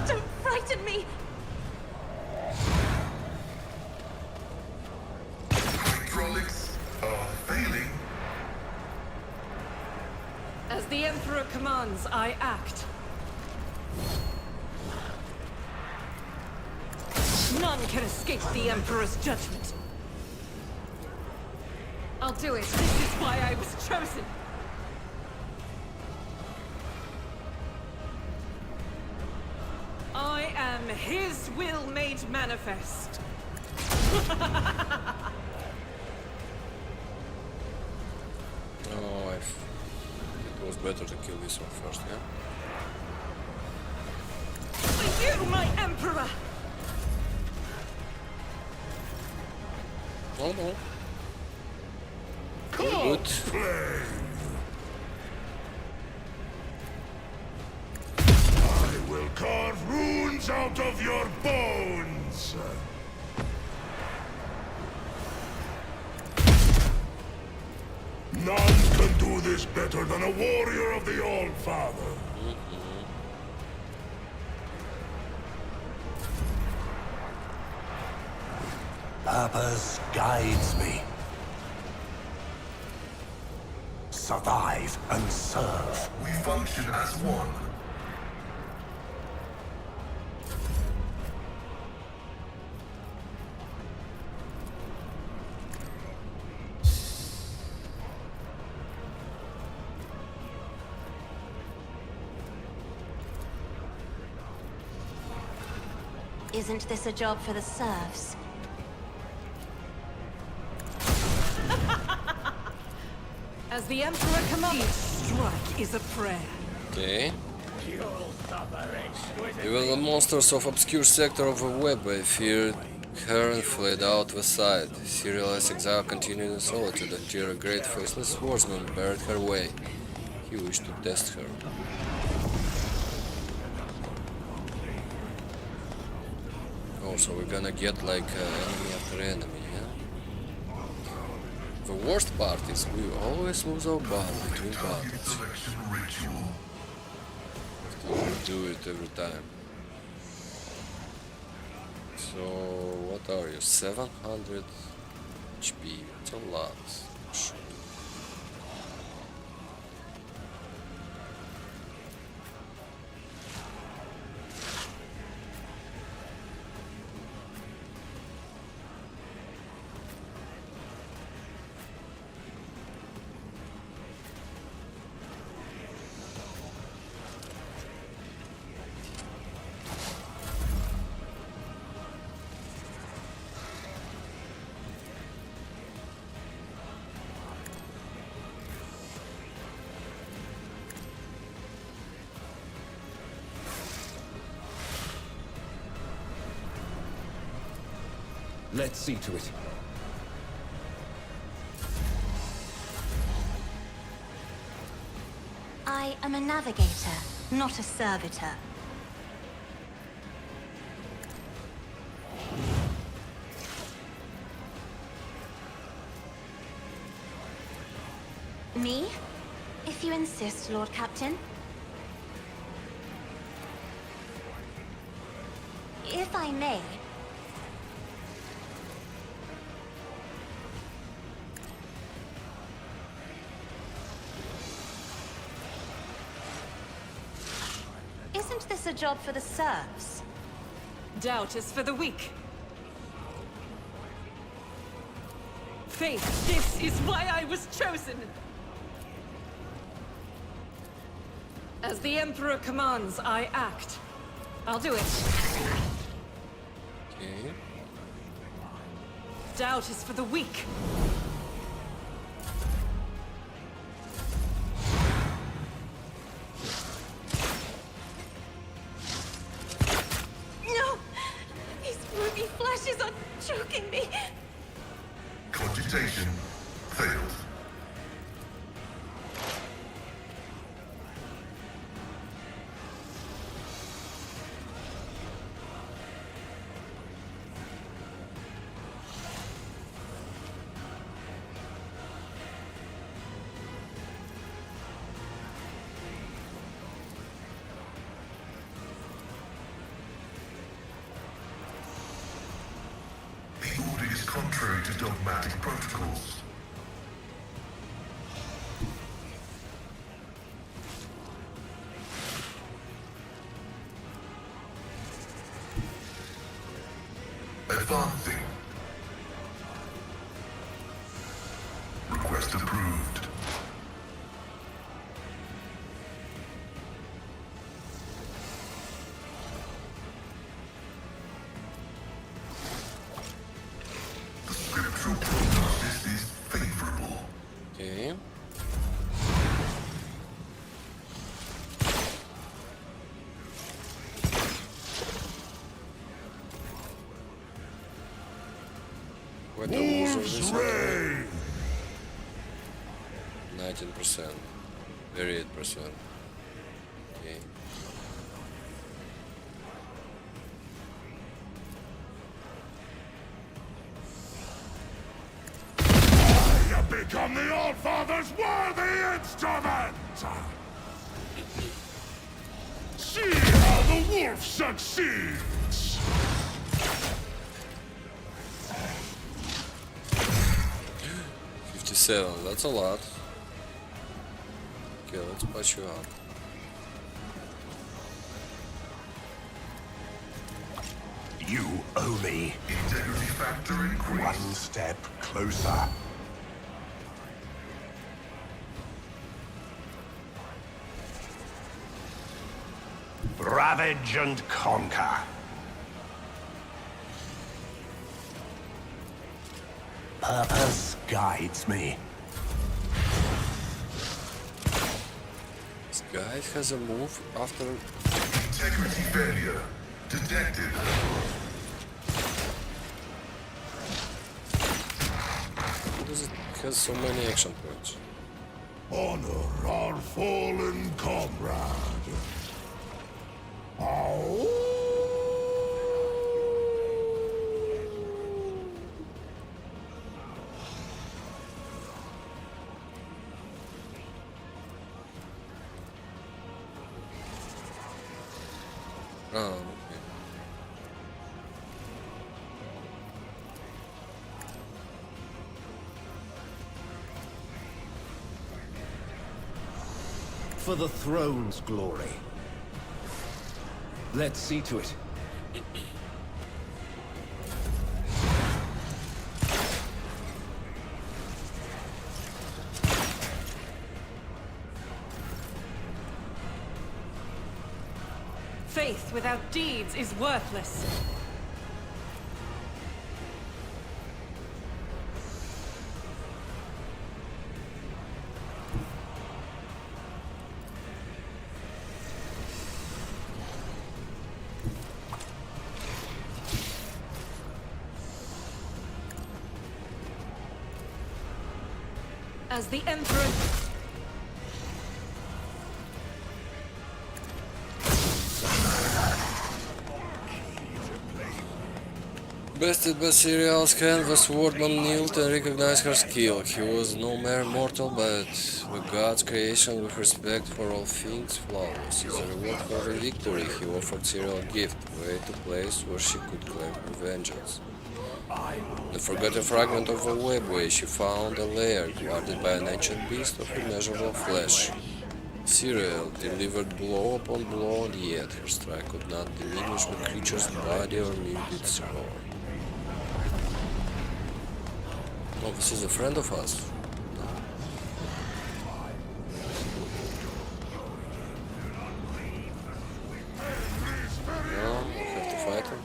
Don't frighten me! Hydraulics are failing. As the Emperor commands, I act. None can escape the Emperor's judgment. I'll do it. This is why I was chosen. I am his will made manifest. Oh, it was better to kill this one first, yeah? For you, my Emperor! Oh no. Come, Good. play! I will carve runes out of your bones! None can do this better than a warrior of the All-Father. Purpose guides me. Survive and serve. We function as one. Isn't this a job for the serfs? As the Emperor commands, each strike is a prayer. Okay. Even the monsters of obscure sector of a web by feared Heron fled out the side. Serialized exile continued in solitude until a great faceless swordsman barred her way. He wished to test her. Oh, so we're gonna get like enemy after enemy, yeah? The worst part is we always lose our bow between battles. Selection ritual. We do it every time. So, what are you? 700 HP. It's a lot. Let's see to it. I am a navigator, not a servitor. Me? If you insist, Lord Captain. If I may. Isn't this a job for the serfs? Doubt is for the weak. Faith, this is why I was chosen! As the Emperor commands, I act. I'll do it. Okay. Doubt is for the weak. No! These ruby flashes are choking me! Cogitation failed. The order is contrary to dogmatic protocols. Advancing. Request approved. The scriptural prognosis is favorable. Okay. What the rules of this? Wolf's reign! 19%. 38%. Okay. I have become the All-Father's worthy instrument! See how the wolf succeeds! 57, that's a lot. Okay, let's patch you up. You owe me. Integrity factor increased. One step closer. Ravage and conquer. Purpose guides me. This guy has a move after. Integrity failure detected. Why does it has so many action points? Honor our fallen comrade. Ow! Oh, okay. For the throne's glory. Let's see to it. Faith without deeds is worthless. As the Emperor... Bested by Cyrill's hand, the swordman knelt and recognized her skill. He was no mere mortal, but the god's creation with respect for all things flawless. As a reward for the victory, he offered Cyril a gift, way to place where she could claim her vengeance. The forgotten fragment of a webway, she found a lair guarded by an ancient beast of immeasurable flesh. Cyril delivered blow upon blow, and yet her strike could not diminish the creature's body or mute its roar. Oh, this is a friend of us. No, we have to fight him.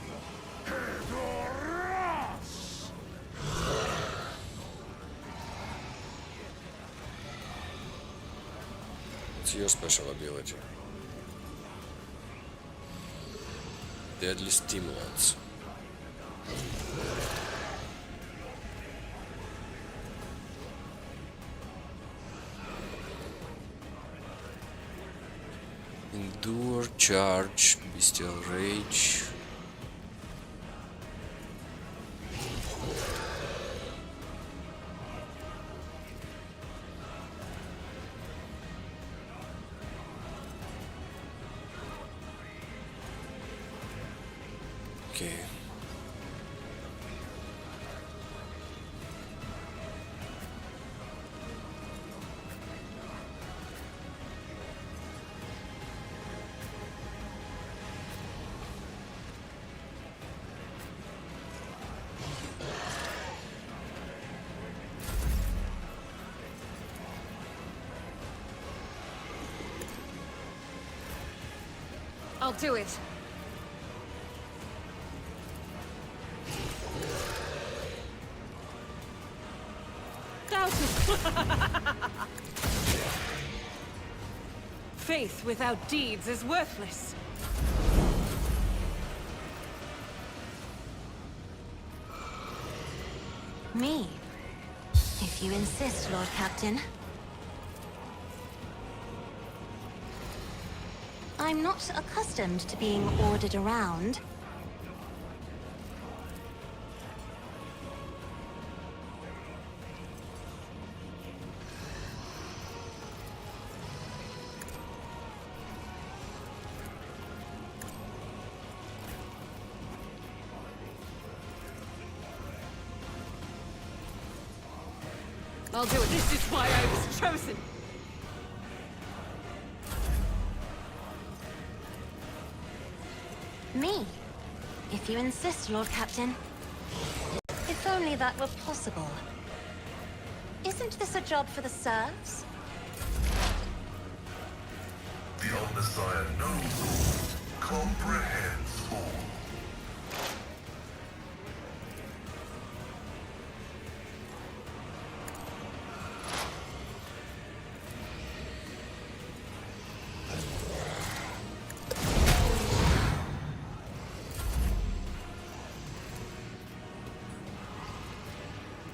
What's your special ability? Deadly stimulants. Endure, charge, bestial rage. Okay. I'll do it. Faith without deeds is worthless. Me? If you insist, Lord Captain. I'm not accustomed to being ordered around. I'll do it. This is why I was chosen. Me? If you insist, Lord Captain. If only that were possible. Isn't this a job for the serfs? The Omnissiah knows all, comprehends all.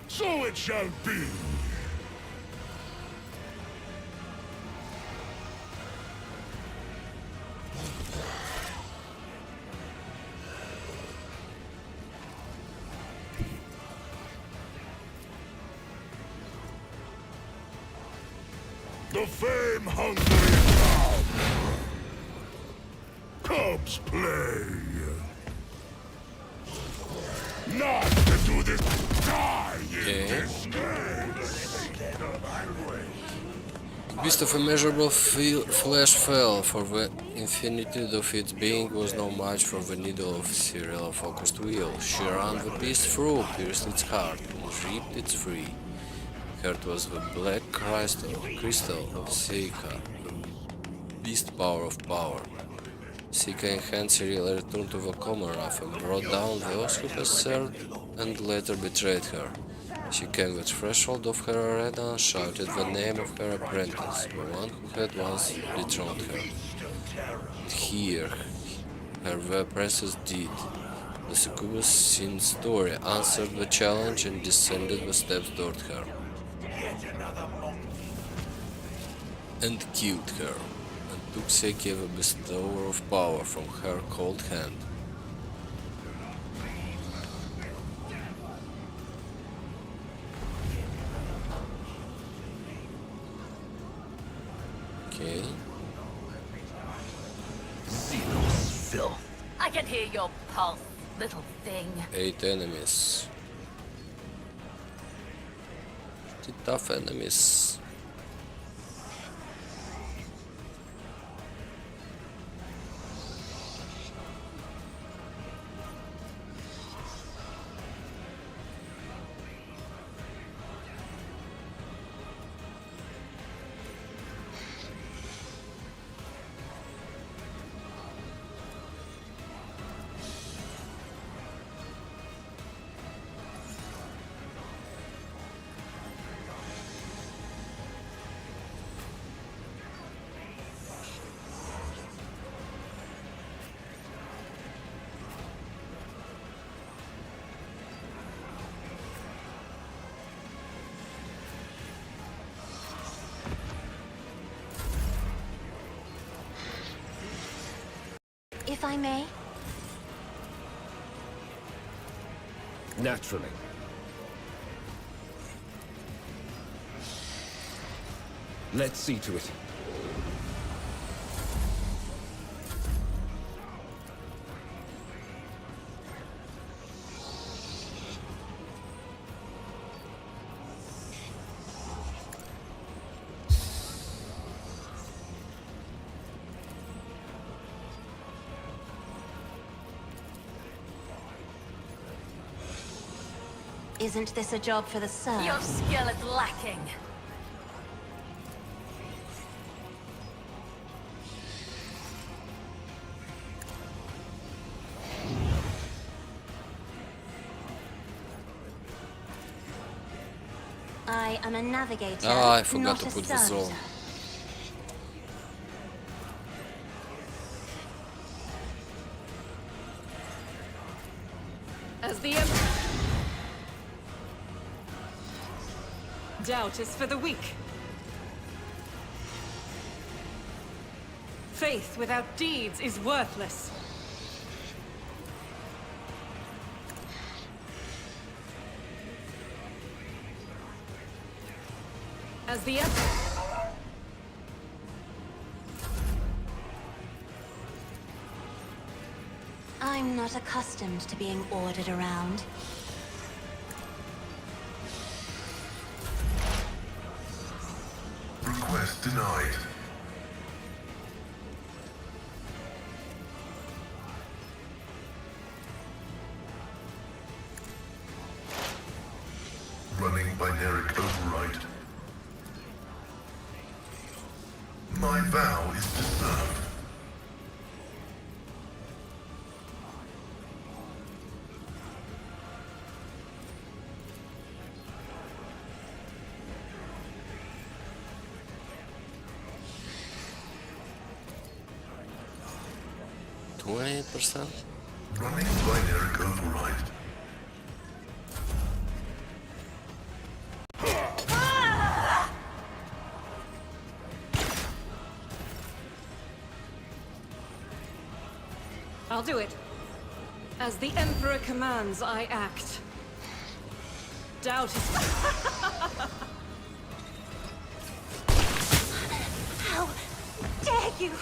So it shall be. The fame-hungry cubs play. Not to do this. Die in this Beast of immeasurable flesh fell, for the infinitude of its being was no match for the needle of Cyrilla focused wheel. She ran the beast through, pierced its heart, and ripped it free. Heart was the black crystal of Seika, the beast power of power. Seika in hand, Cyrilla returned to the common wrath and brought down those who had served and later betrayed her. She came to the threshold of her arena and shouted the name of her apprentice, the one who had once dethroned her. And here, the apprentice did. The succubus sin story answered the challenge and descended the steps toward her. And killed her, and took Seika, the bestower of power, from her cold hand. Okay. Xenos filth. I can hear your pulse, little thing. 8 enemies. Pretty tough enemies. If I may. Naturally. Let's see to it. Isn't this a job for the serfs? Your skill is lacking. I am a navigator, Ah, I forgot not to a put the servitor. zone. As the doubt is for the weak. Faith without deeds is worthless. As the I'm not accustomed to being ordered around. Request denied. Running binaric override. My vow is to serve. %. Running binaric override. I'll do it. As the Emperor commands, I act. Doubt is... How dare you!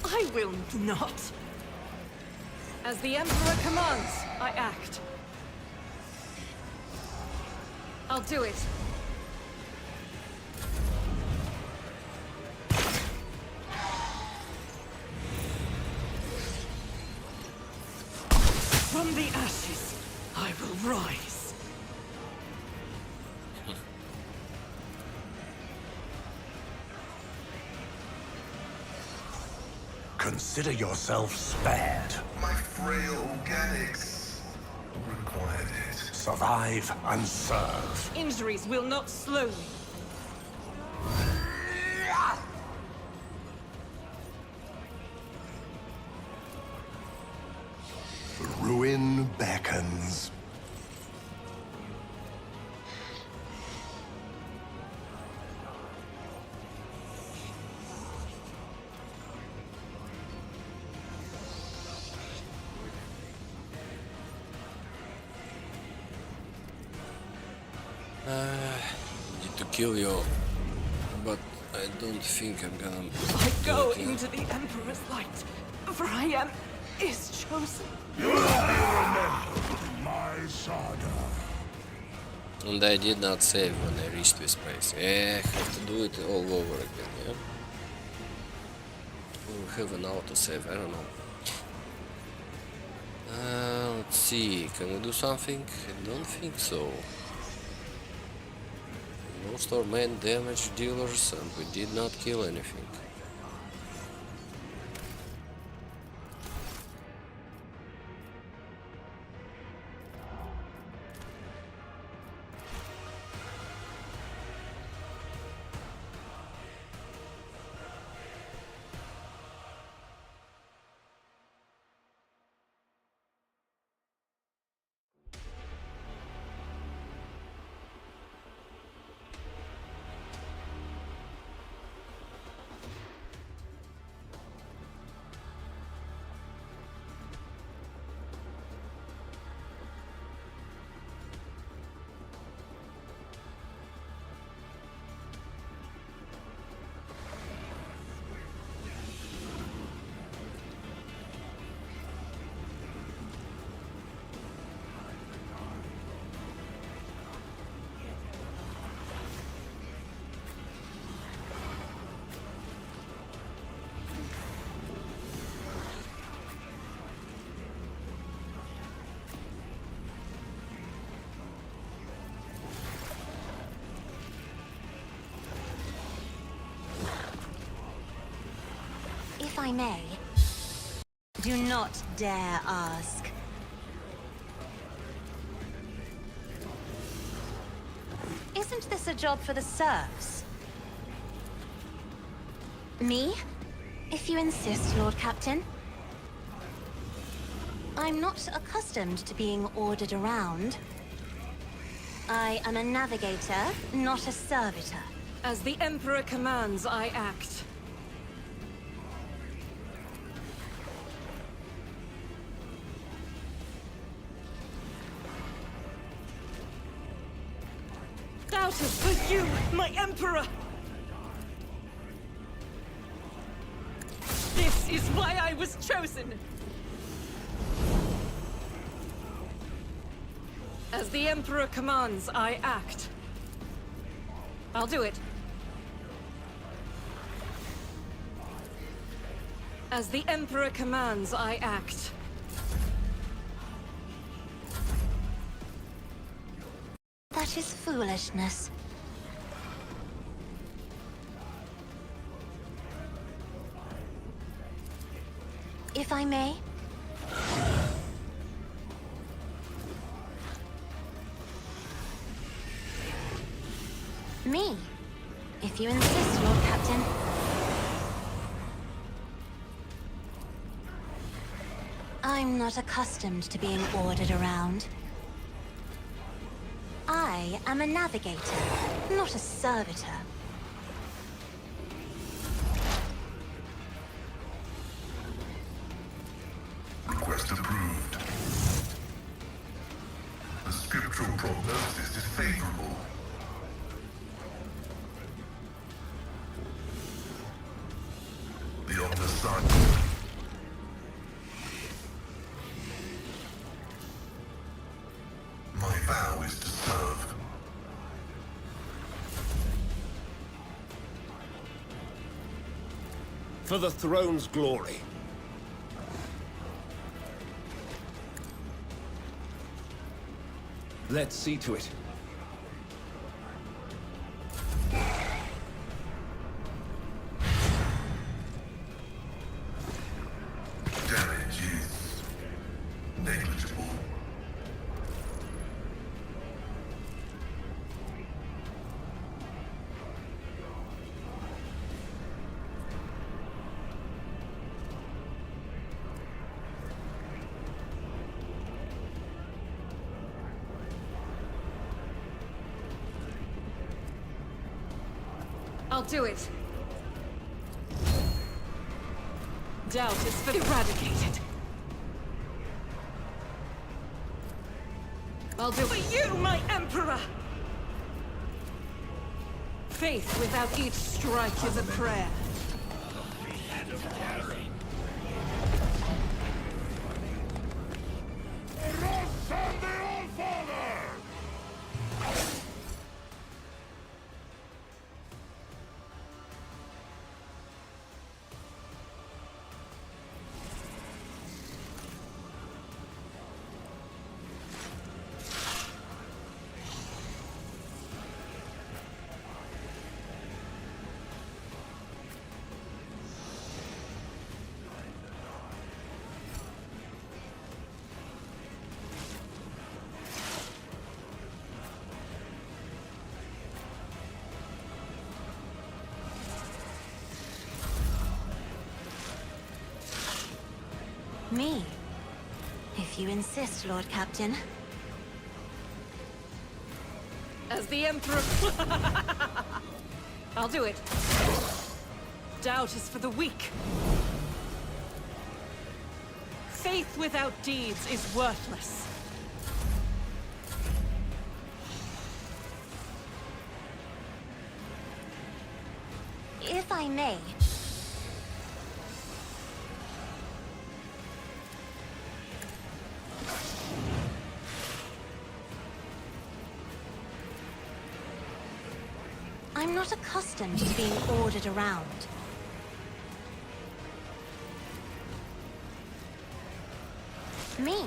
I will not. As the Emperor commands, I act. I'll do it. From the ashes, I will rise. Consider yourself spared. My frail organics required it. Survive and serve. Injuries will not slow me. Ruin beckons. Need to kill you, but I don't think I'm gonna. I go do it. into the Emperor's light, for I am his chosen. You will be remembered in my saga. And I did not save when I reached this place. Yeah, I have to do it all over again, yeah? We'll have an autosave, I don't know. Let's see, can we do something? I don't think so. Most our main damage dealers, and we did not kill anything. If I may, do not dare ask. Isn't this a job for the serfs? Me? If you insist, Lord Captain. I'm not accustomed to being ordered around. I am a navigator, not a servitor. As the Emperor commands, I act. Doubted for you, my Emperor! This is why I was chosen! As the Emperor commands, I act. I'll do it. As the Emperor commands, I act. That is foolishness. If I may. Me, if you insist, Lord Captain. I'm not accustomed to being ordered around. I am a navigator, not a servitor. Request approved. The scriptural prognosis is favorable. The Omnissiah. My vow is to serve. For the throne's glory. Let's see to it. Damage is negligible. I'll do it. Doubt is eradicated. I'll do it for you, my Emperor! Faith without each strike is a prayer. Me? If you insist, Lord Captain. As the Emperor... I'll do it. Doubt is for the weak. Faith without deeds is worthless. If I may, I'm not accustomed to being ordered around. Me?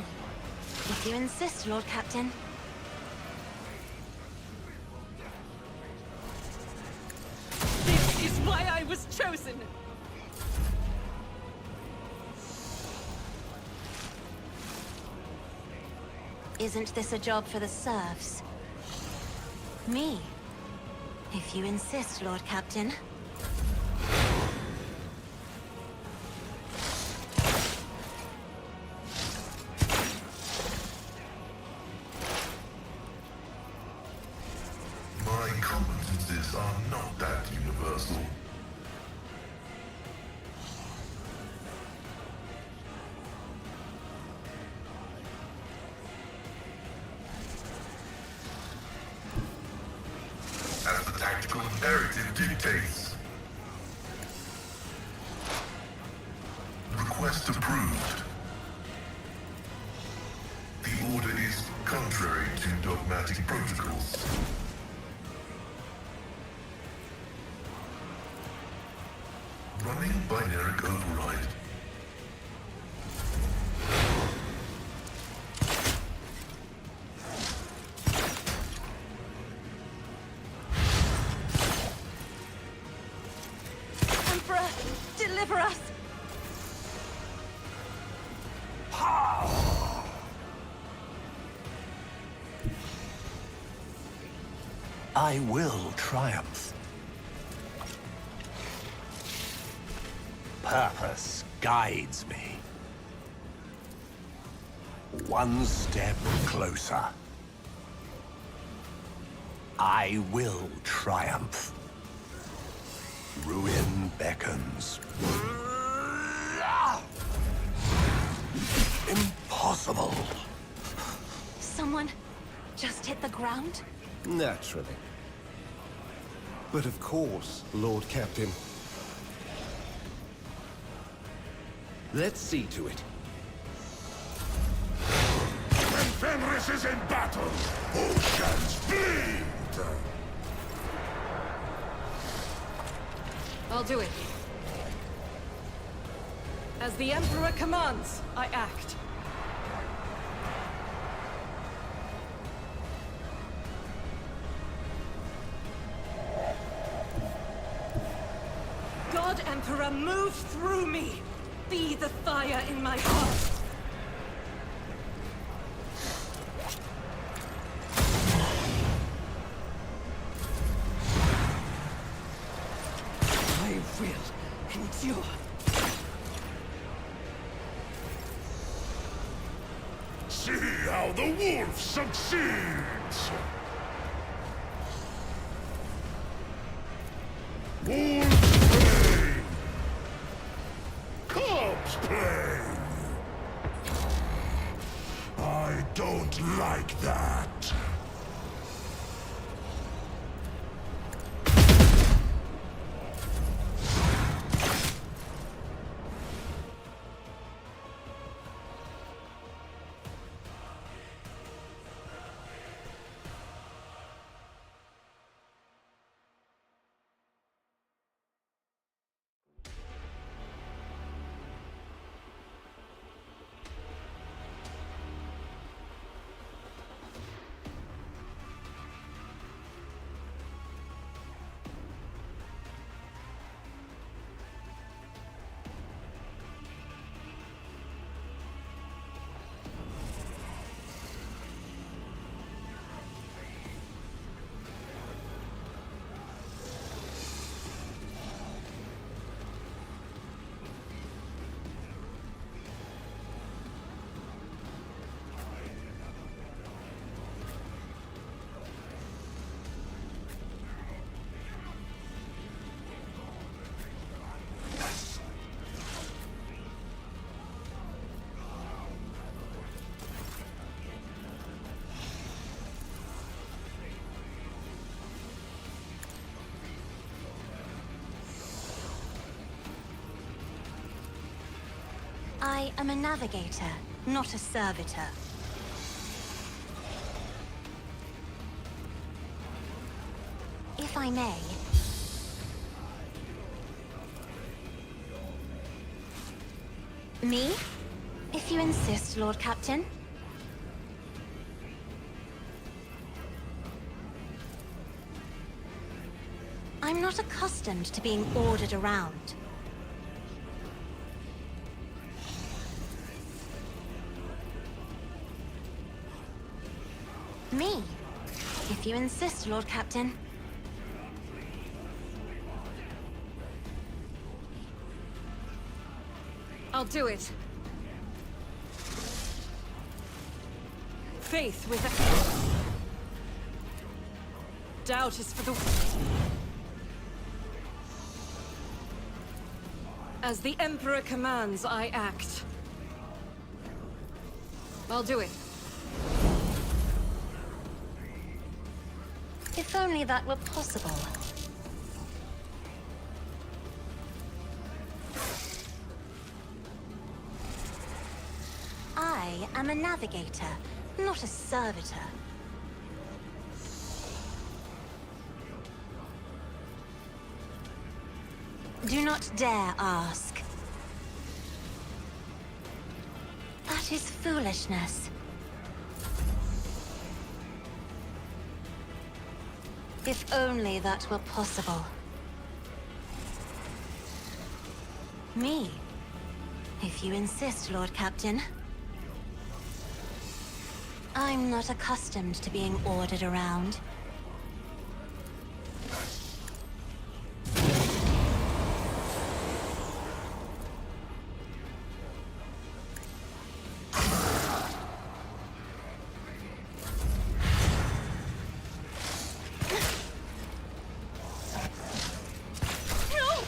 If you insist, Lord Captain. This is why I was chosen! Isn't this a job for the serfs? Me? If you insist, Lord Captain. My competences are not that universal. As the tactical imperative dictates. Request approved. The order is contrary to dogmatic protocols. Running binary override. Emperor, deliver us! I will triumph. Purpose guides me. One step closer. I will triumph. Ruin beckons. Impossible. Someone just hit the ground? Naturally. But of course, Lord Captain. Let's see to it. When Fenris is in battle, oceans bleed! I'll do it. As the Emperor commands, I act. God, Emperor, move through me! Be the fire in my heart! I will endure. See how the wolf succeeds! Wolf's play! Cub's play! I don't like that. I am a navigator, not a servitor. If I may... Me? If you insist, Lord Captain. I'm not accustomed to being ordered around. Me? If you insist, Lord Captain. I'll do it. Faith with a... Doubt is for the... As the Emperor commands, I act. I'll do it. If only that were possible. I am a navigator, not a servitor. Do not dare ask. That is foolishness. If only that were possible. Me? If you insist, Lord Captain. I'm not accustomed to being ordered around. No!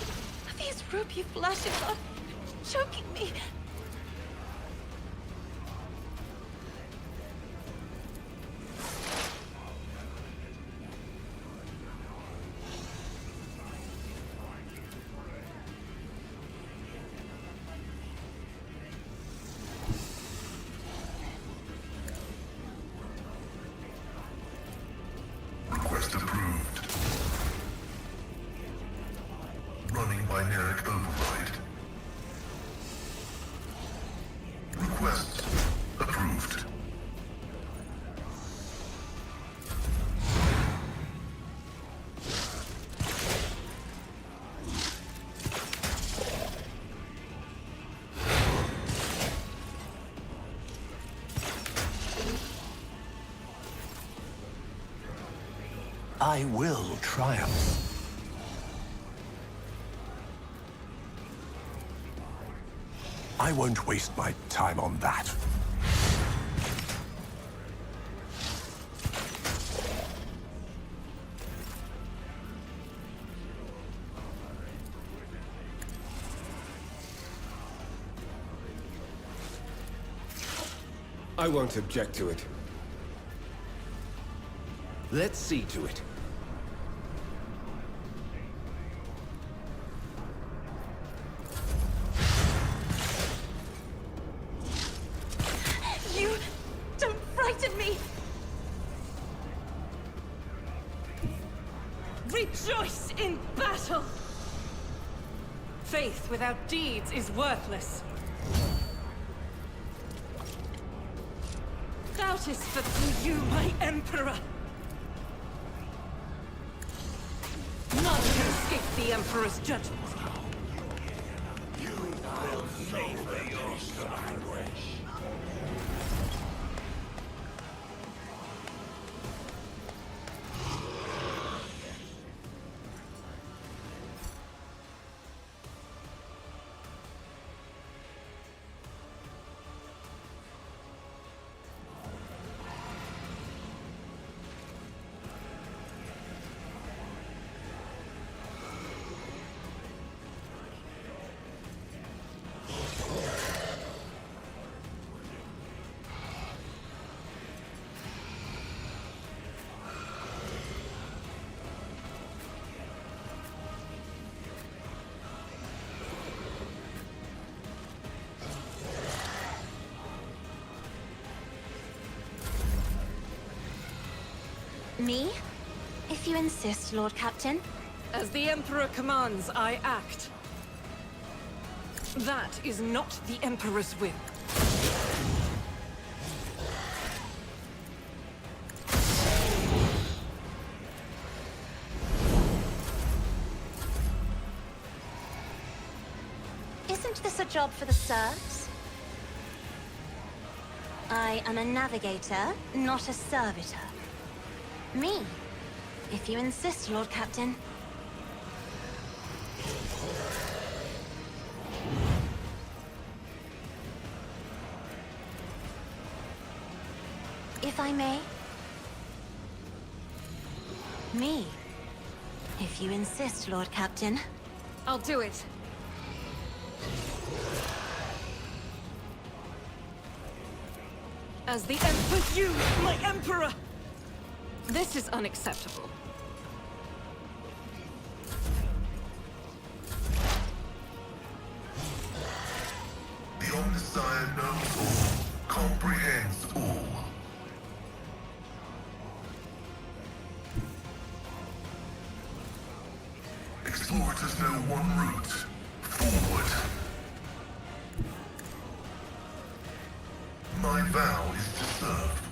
These ruby flashes are choking me. Request approved. Running binaric override. Request approved. I will triumph. I won't waste my time on that. I won't object to it. Let's see to it. You don't frighten me! Rejoice in battle! Faith without deeds is worthless. Doubt is for you, my Emperor! None can escape the Emperor's judgment. Me? If you insist, Lord Captain. As the Emperor commands, I act. That is not the Emperor's will. Isn't this a job for the serfs? I am a navigator, not a servitor. Me? If you insist, Lord Captain. If I may. Me. If you insist, Lord Captain. I'll do it. As the Emperor, you, my Emperor! This is unacceptable. The Omnissiah knows all, comprehends all. Explorators know one route, forward. My vow is to serve.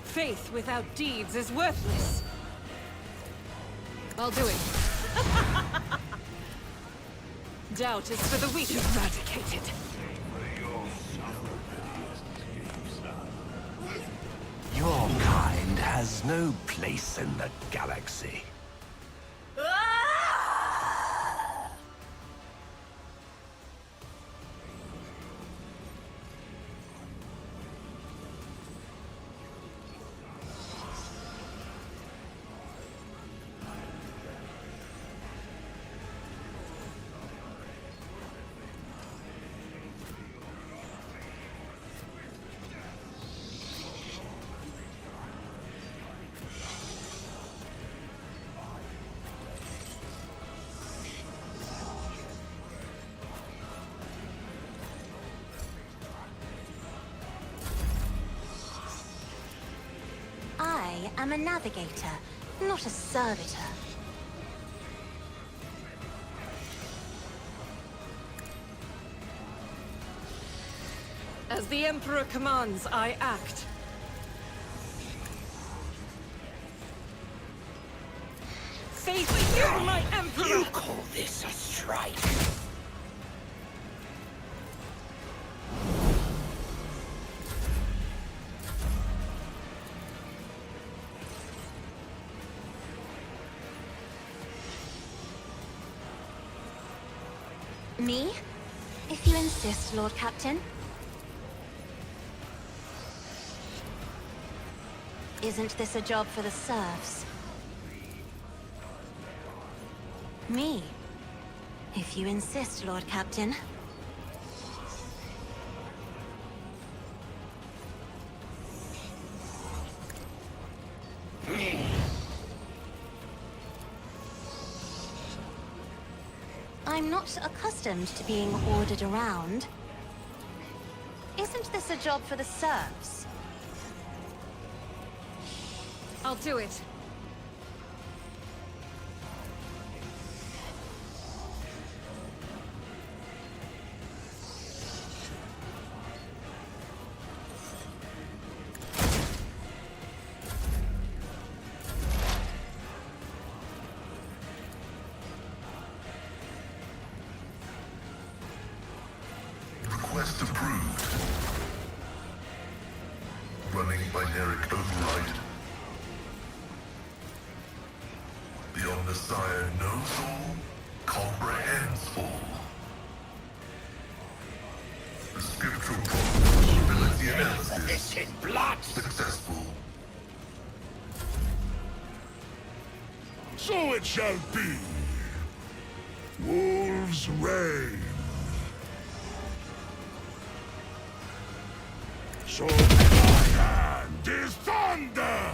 Faith without deeds is worthless. I'll do it. Doubt is for the weak. Eradicated. Your kind has no place in the galaxy. I am a navigator, not a servitor. As the Emperor commands, I act. Faith in you, my Emperor! You call this a strike? Me? If you insist, Lord Captain. Isn't this a job for the serfs? Me? If you insist, Lord Captain. I'm not accustomed to being ordered around. Isn't this a job for the serfs? I'll do it. Request approved. Running binaric override. The Omnissiah knows all, comprehends all. The scriptural probability analysis This in blood! successful. So it shall be. Wolves reign. So my hand is thunder!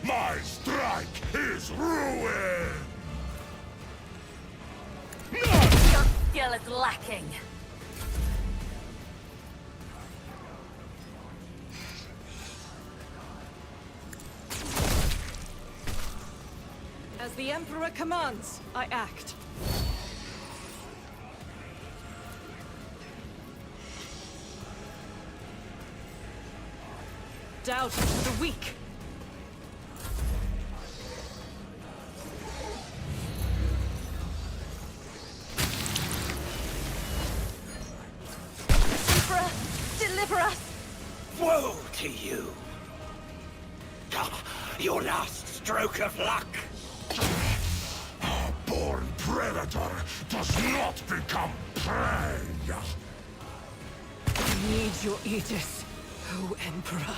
My strike is ruin! None! You citadel is lacking. As the Emperor commands, I act. Doubt is for the weak. Emperor, deliver us! Woe to you! Your last stroke of luck! A born predator does not become prey. I need your aegis, O Emperor.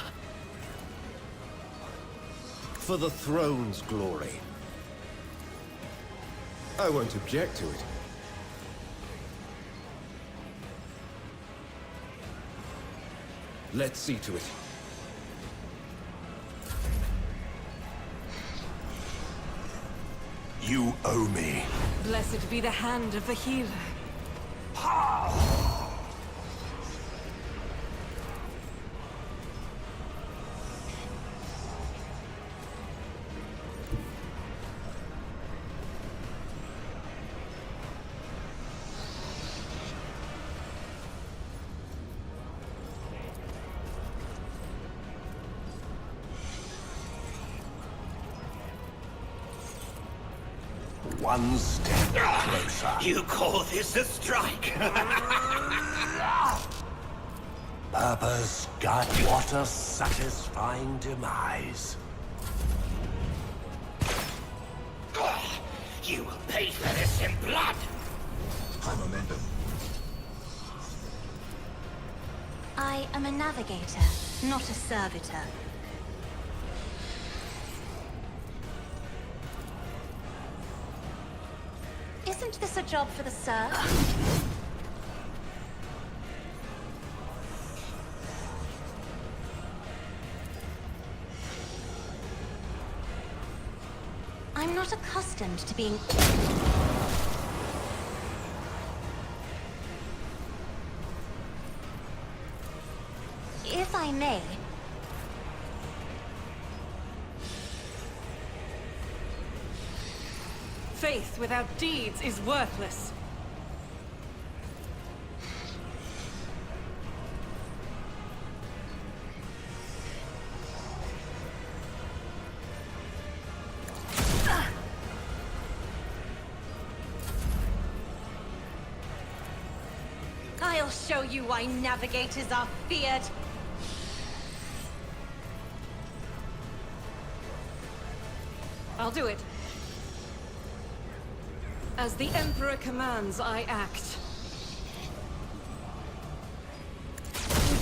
For the throne's glory. I won't object to it. Let's see to it. You owe me. Blessed be the hand of the healer. One step closer. You call this a strike? Purpose, God, what a satisfying demise. You will pay for this in blood! High momentum. I am a navigator, not a servitor. Isn't this a job for the serf? I'm not accustomed to being... If I may... Faith without deeds is worthless. I'll show you why navigators are feared. I'll do it. As the Emperor commands, I act.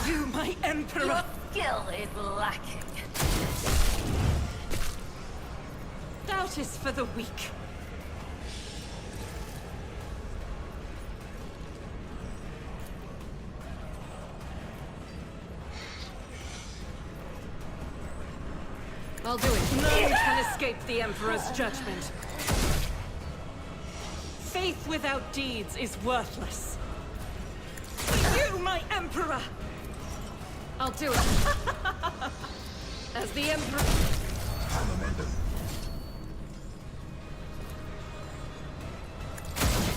You, my Emperor! Your skill is lacking. Doubt is for the weak. I'll do it. None can escape the Emperor's judgment. Faith without deeds is worthless. You, my Emperor! I'll do it. As the Emperor... High momentum.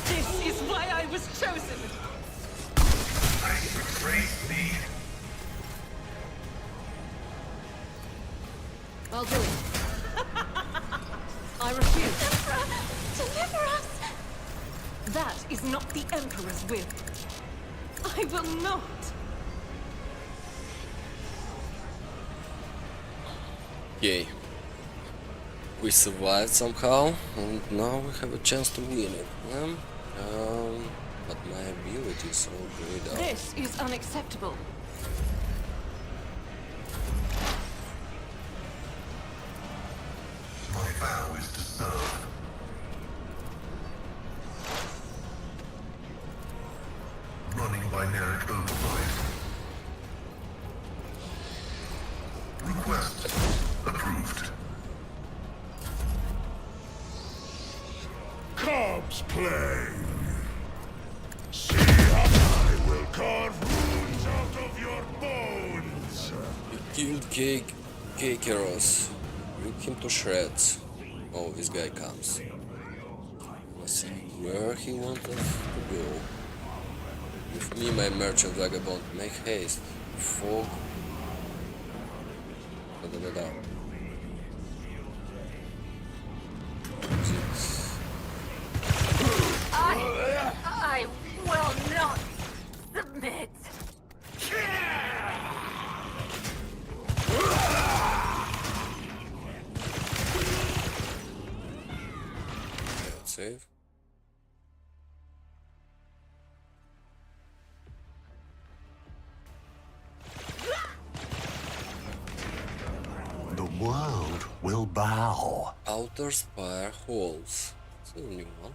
This is why I was chosen! I betrayed me. I'll do it. I refuse. Emperor, deliver us! That is not the Emperor's will. I will not. Yay. We survived somehow, and now we have a chance to win it. But my ability is all grayed out. This is unacceptable. My vow is to serve. Running binary oversight. Request approved. Corpse play. will carve runes out of your bones. You killed Kakeros. Rip him to shreds. Oh, this guy comes. Let's see where he wants us to go. With me, my merchant vagabond. Make haste. Fog. Da-da-da-da. Is it? I will not submit. Save. The world will bow. Outer Spire Halls. It's a new one.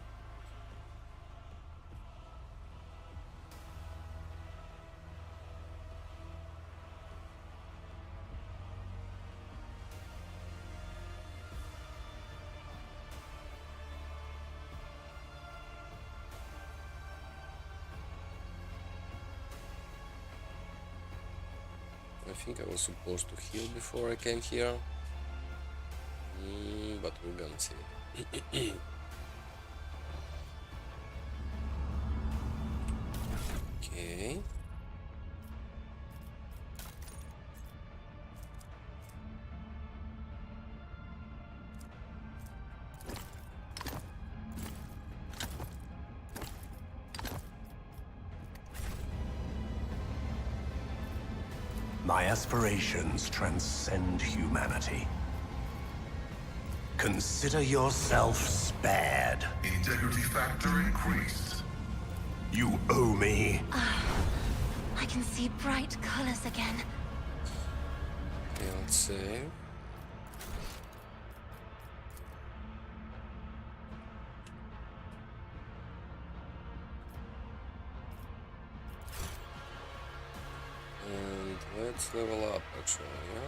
I think I was supposed to heal before I came here, but we're gonna see it. Okay. My aspirations transcend humanity. Consider yourself spared. Integrity factor increased. You owe me. I can see bright colors again. Okay, let's save. And let's level up actually, yeah?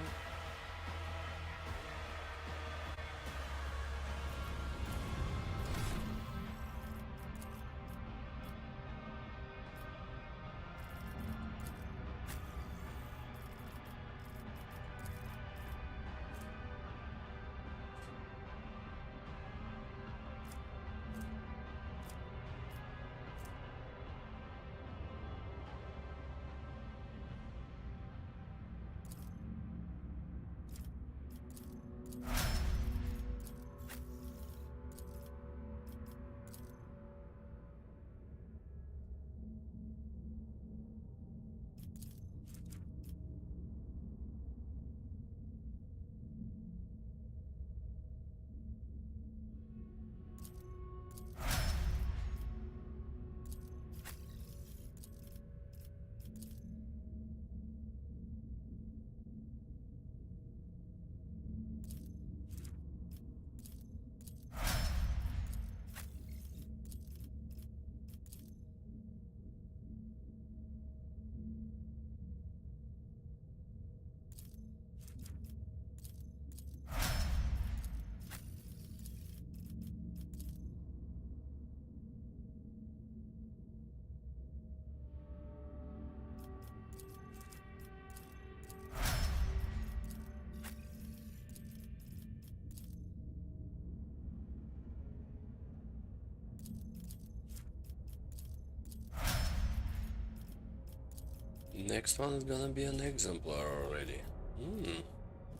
Next one is gonna be an exemplar already.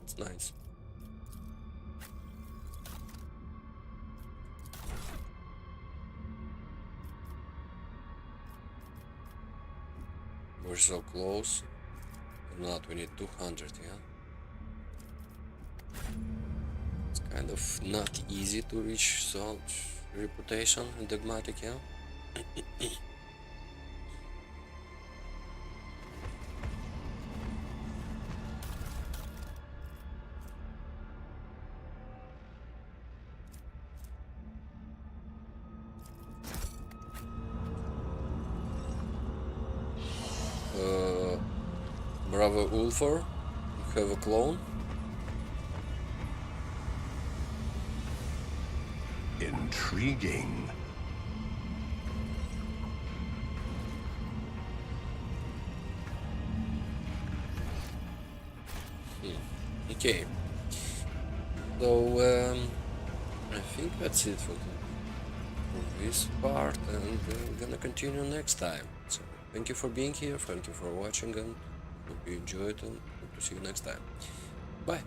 It's nice. We're so close. If not, we need 200, yeah? It's kind of not easy to reach such reputation in Dogmatic, yeah? Bravo Ulfor, you have a clone? Intriguing. Okay. So I think that's it for this part, and we're gonna continue next time. So thank you for being here, thank you for watching, and hope you enjoyed, and hope to see you next time. Bye.